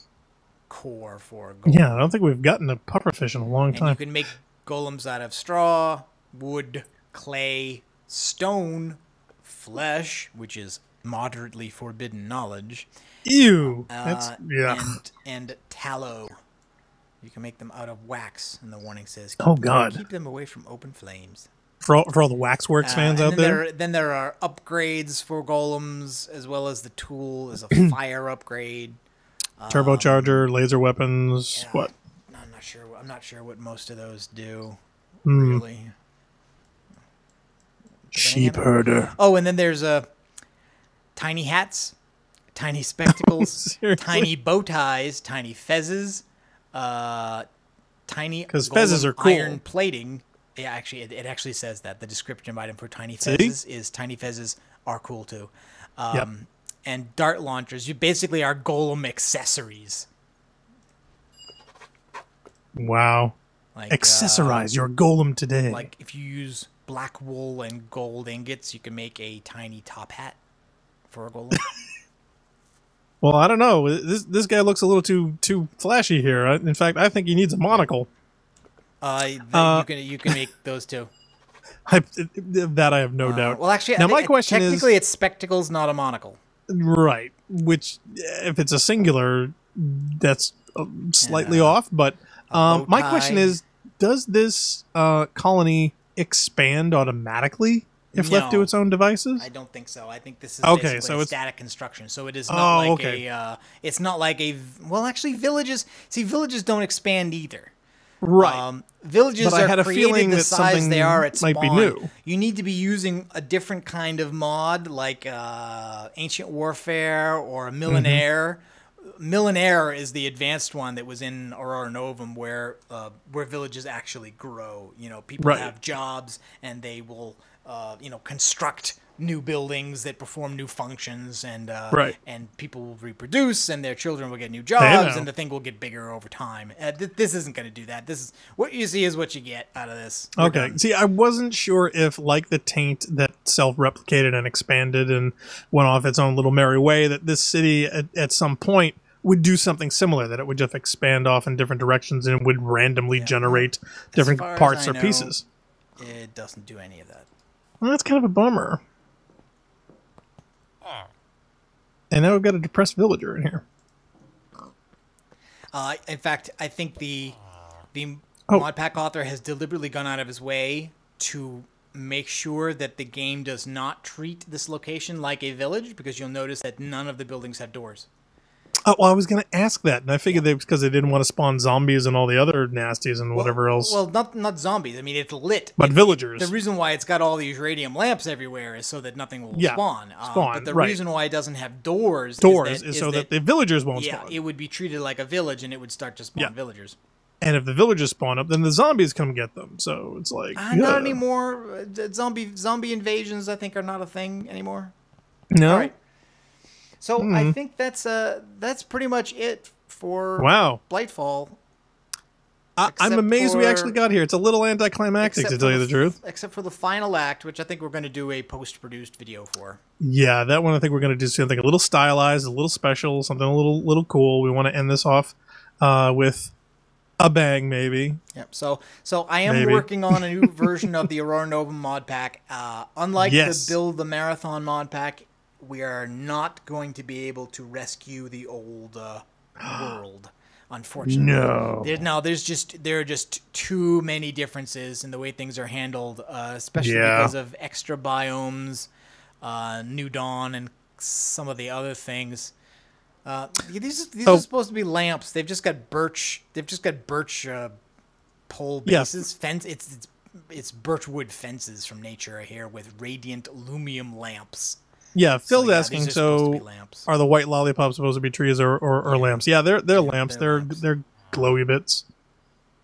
core for a golem. Yeah, I don't think we've gotten a puffer fish in a long time. And you can make golems out of straw, wood, clay, stone, flesh, which is moderately forbidden knowledge. Ew. That's and tallow. You can make them out of wax, and the warning says, "Oh God, keep them away from open flames." For all the Waxworks fans out there. Then there are upgrades for golems, as well as the tool is a fire upgrade. Turbocharger, laser weapons. Yeah, what? I'm not sure what most of those do. Mm. Really. Sheep herder. Oh, and then there's tiny hats, tiny spectacles, tiny bow ties, tiny fezzes, tiny because fezzes are cool. Iron plating. Yeah, actually, it actually says that the description item for tiny fezzes is tiny fezzes are cool too. Yep. And dart launchers. You basically are golem accessories. Wow. Like, accessorize your golem today. Like if you use black wool and gold ingots, you can make a tiny top hat for a golem. Well, I don't know. This guy looks a little too flashy here. In fact, I think he needs a monocle. You can make those too. That I have no doubt. Well, actually, now my question is, technically it's spectacles, not a monocle. Right. Which, if it's a singular, that's slightly off. But my question is, does this colony expand automatically if left to its own devices? I don't think so. I think this is basically a static construction. So it is not like it's not like a... Well, actually, villages don't expand either. Right. Villages but I had are a created feeling the that size something they are at spawn. might be new. You need to be using a different kind of mod, like Ancient Warfare or a Millennium. Millennium is the advanced one that was in Aurora Novum, where villages actually grow. You know, people have jobs and they will, construct new buildings that perform new functions, and and people will reproduce, and their children will get new jobs, and the thing will get bigger over time. This isn't going to do that. This is what you see is what you get out of this. Okay. See, I wasn't sure if, like the Taint that self-replicated and expanded and went off its own little merry way, that this city at some point would do something similar, that it would just expand off in different directions and would randomly generate different parts or pieces. It doesn't do any of that. Well, that's kind of a bummer. And now we've got a depressed villager in here. In fact, I think the mod pack author has deliberately gone out of his way to make sure that the game does not treat this location like a village, because you'll notice that none of the buildings have doors. Oh, well, I was going to ask that, and I figured that because they didn't want to spawn zombies and all the other nasties and whatever else. Well, not zombies. I mean, it's lit. But villagers. The reason why it's got all these radium lamps everywhere is so that nothing will spawn. But the reason why it doesn't have doors is so that the villagers won't spawn. Yeah, it would be treated like a village, and it would start to spawn villagers. And if the villagers spawn up, then the zombies come get them. So it's like... Not anymore. Zombie invasions, I think, are not a thing anymore. No? All right. So I think that's pretty much it for Blightfall. I'm amazed we actually got here. It's a little anticlimactic, to tell you the truth. Except for the final act, which I think we're going to do a post-produced video for. Yeah, that one I think we're going to do something a little stylized, a little special, something a little cool. We want to end this off with a bang, maybe. Yep. So I am working on a new version of the Aurora Novum mod pack. Unlike the Build the Marathon mod pack, we are not going to be able to rescue the old world, unfortunately. No. There are just too many differences in the way things are handled, especially because of extra biomes, New Dawn, and some of the other things. These are supposed to be lamps. They've just got birch. Pole bases. Fence. It's birchwood fences from nature here with radiant aluminum lamps. Yeah, Phil's asking, so are the white lollipops supposed to be trees or lamps? Yeah, they're lamps. They're glowy bits.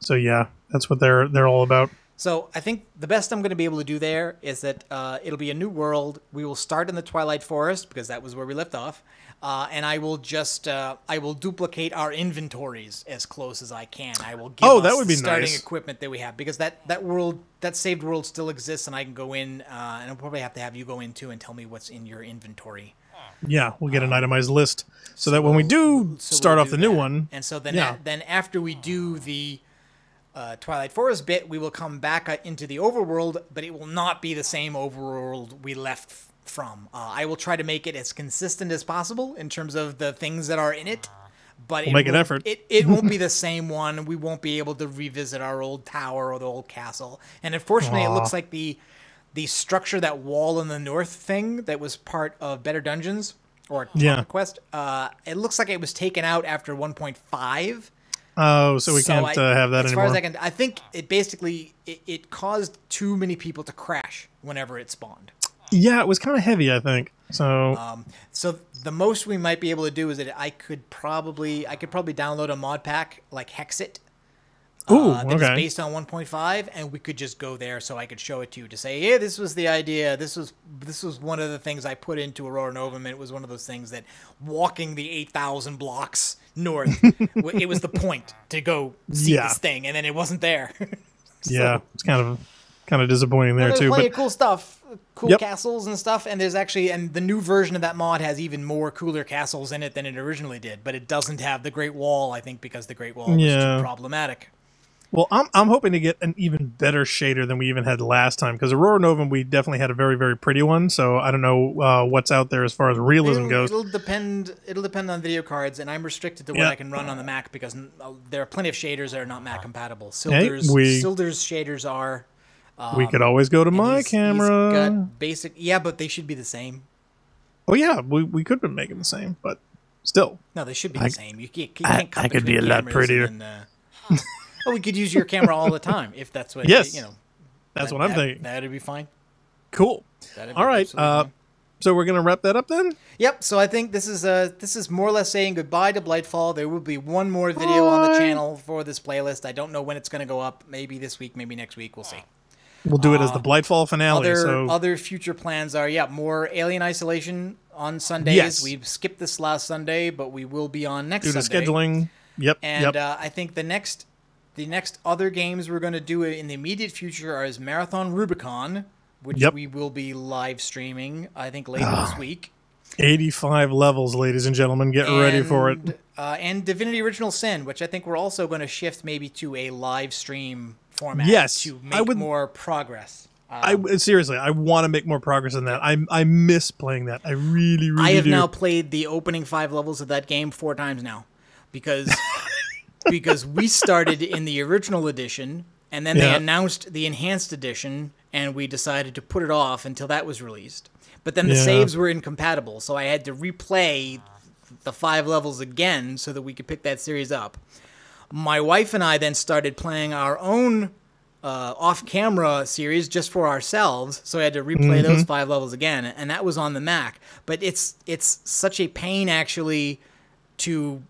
So yeah, that's what they're all about. So I think the best I'm going to be able to do there is that it'll be a new world. We will start in the Twilight Forest, because that was where we left off. And I will duplicate our inventories as close as I can. I will give us the starting equipment that we have, because that saved world still exists, and I can go in, and I'll probably have to have you go in too and tell me what's in your inventory. Yeah, we'll get an itemized list, so that when we do start off the new one, and so then after we do the Twilight Forest bit, we will come back into the overworld, but it will not be the same overworld we left from. I will try to make it as consistent as possible in terms of the things that are in it, but we'll make an effort. It won't be the same one. We won't be able to revisit our old tower or the old castle. And unfortunately, it looks like the structure, that wall in the north thing that was part of Better Dungeons or Quest, it looks like it was taken out after 1.5. Oh, so we can't have that anymore. As far as I can, I think it basically it caused too many people to crash whenever it spawned. Yeah, it was kind of heavy, I think. So, so the most we might be able to do is that I could probably download a mod pack like Hackett. That is based on 1.5, and we could just go there, so I could show it to you to say, yeah, this was the idea. This was one of the things I put into Aurora Novum, and it was one of those things that walking the 8,000 blocks north, it was the point to go see this thing, and then it wasn't there. So, it's kind of disappointing there too. Plenty of cool stuff, castles and stuff, and the new version of that mod has even more cooler castles in it than it originally did, but it doesn't have the Great Wall, I think, because the Great Wall was too problematic. Well, I'm hoping to get an even better shader than we even had last time, because Aurora Novum, we definitely had a very, very pretty one, so I don't know what's out there as far as realism goes. It'll depend on video cards, and I'm restricted to what I can run on the Mac, because there are plenty of shaders that are not Mac compatible. Silder's shaders are... we could always go to my camera. He's got basic... Yeah, but they should be the same. Oh, yeah, we could have been making the same, but still. No, they should be the same. You can't cut I could be a lot prettier. Well, we could use your camera all the time if that's what. Yes, you know. That's what I'm thinking. That'd be fine. Cool. All right. So we're gonna wrap that up then. Yep. So I think this is more or less saying goodbye to Blightfall. There will be one more video on the channel for this playlist. I don't know when it's gonna go up. Maybe this week. Maybe next week. We'll see. We'll do it as the Blightfall finale. Other future plans are more Alien Isolation on Sundays. Yes. We've skipped this last Sunday, but we will be on next due to Sunday. scheduling. Yep. And I think the next other games we're going to do in the immediate future is Marathon Rubicon, which we will be live streaming, I think, later this week. 85 levels, ladies and gentlemen. Get ready for it. And Divinity Original Sin, which I think we're also going to shift maybe to a live stream format to make more progress. Seriously, I want to make more progress in that. I miss playing that. I really do. I have now played the opening 5 levels of that game 4 times now because we started in the original edition and then they announced the enhanced edition and we decided to put it off until that was released. But then the saves were incompatible, so I had to replay the 5 levels again so that we could pick that series up. My wife and I then started playing our own off-camera series just for ourselves, so I had to replay those 5 levels again, and that was on the Mac. But it's such a pain actually to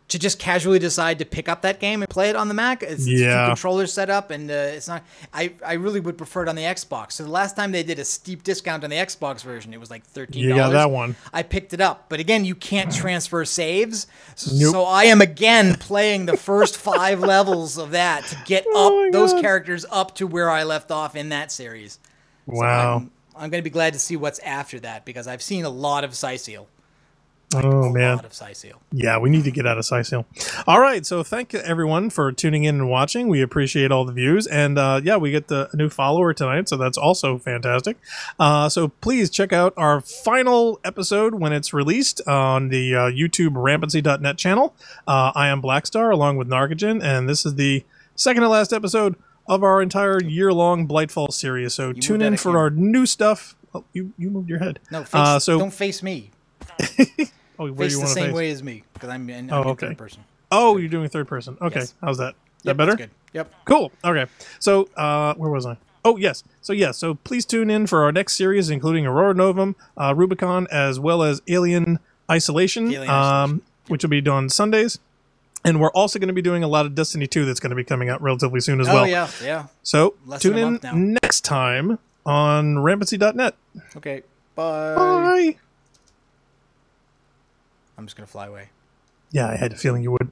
just casually decide to pick up that game and play it on the Mac. It's controllers set up, and it's not. I really would prefer it on the Xbox. So the last time they did a steep discount on the Xbox version, it was like $13. You got that one. I picked it up, but again, you can't transfer saves. So I am again playing the first 5 levels of that to get those characters up to where I left off in that series. Wow. So I'm going to be glad to see what's after that because I've seen a lot of Cyseal. A lot of Cyseal. Yeah, we need to get out of Cyseal. All right, so thank you everyone for tuning in and watching. We appreciate all the views, and we get a new follower tonight, so that's also fantastic. So please check out our final episode when it's released on the YouTube rampancy.net channel. I am Blackstar along with Narcogen, and this is the second to last episode of our entire year-long Blightfall series. So tune in for our new stuff. Oh, you moved your head. No, don't face me. Where face do you the want to same face? way as me because I'm in third person. Oh, you're doing third person. Okay, how's that? Is that better? That's good. Yep. Cool. Okay. So, where was I? Oh, yes. So please tune in for our next series, including Aurora Novum, Rubicon, as well as Alien Isolation, which will be done Sundays. And we're also going to be doing a lot of Destiny 2 that's going to be coming out relatively soon as well. Oh, yeah. So, tune in next time on rampancy.net. Okay. Bye. Bye. I'm just going to fly away. Yeah, I had a feeling you would.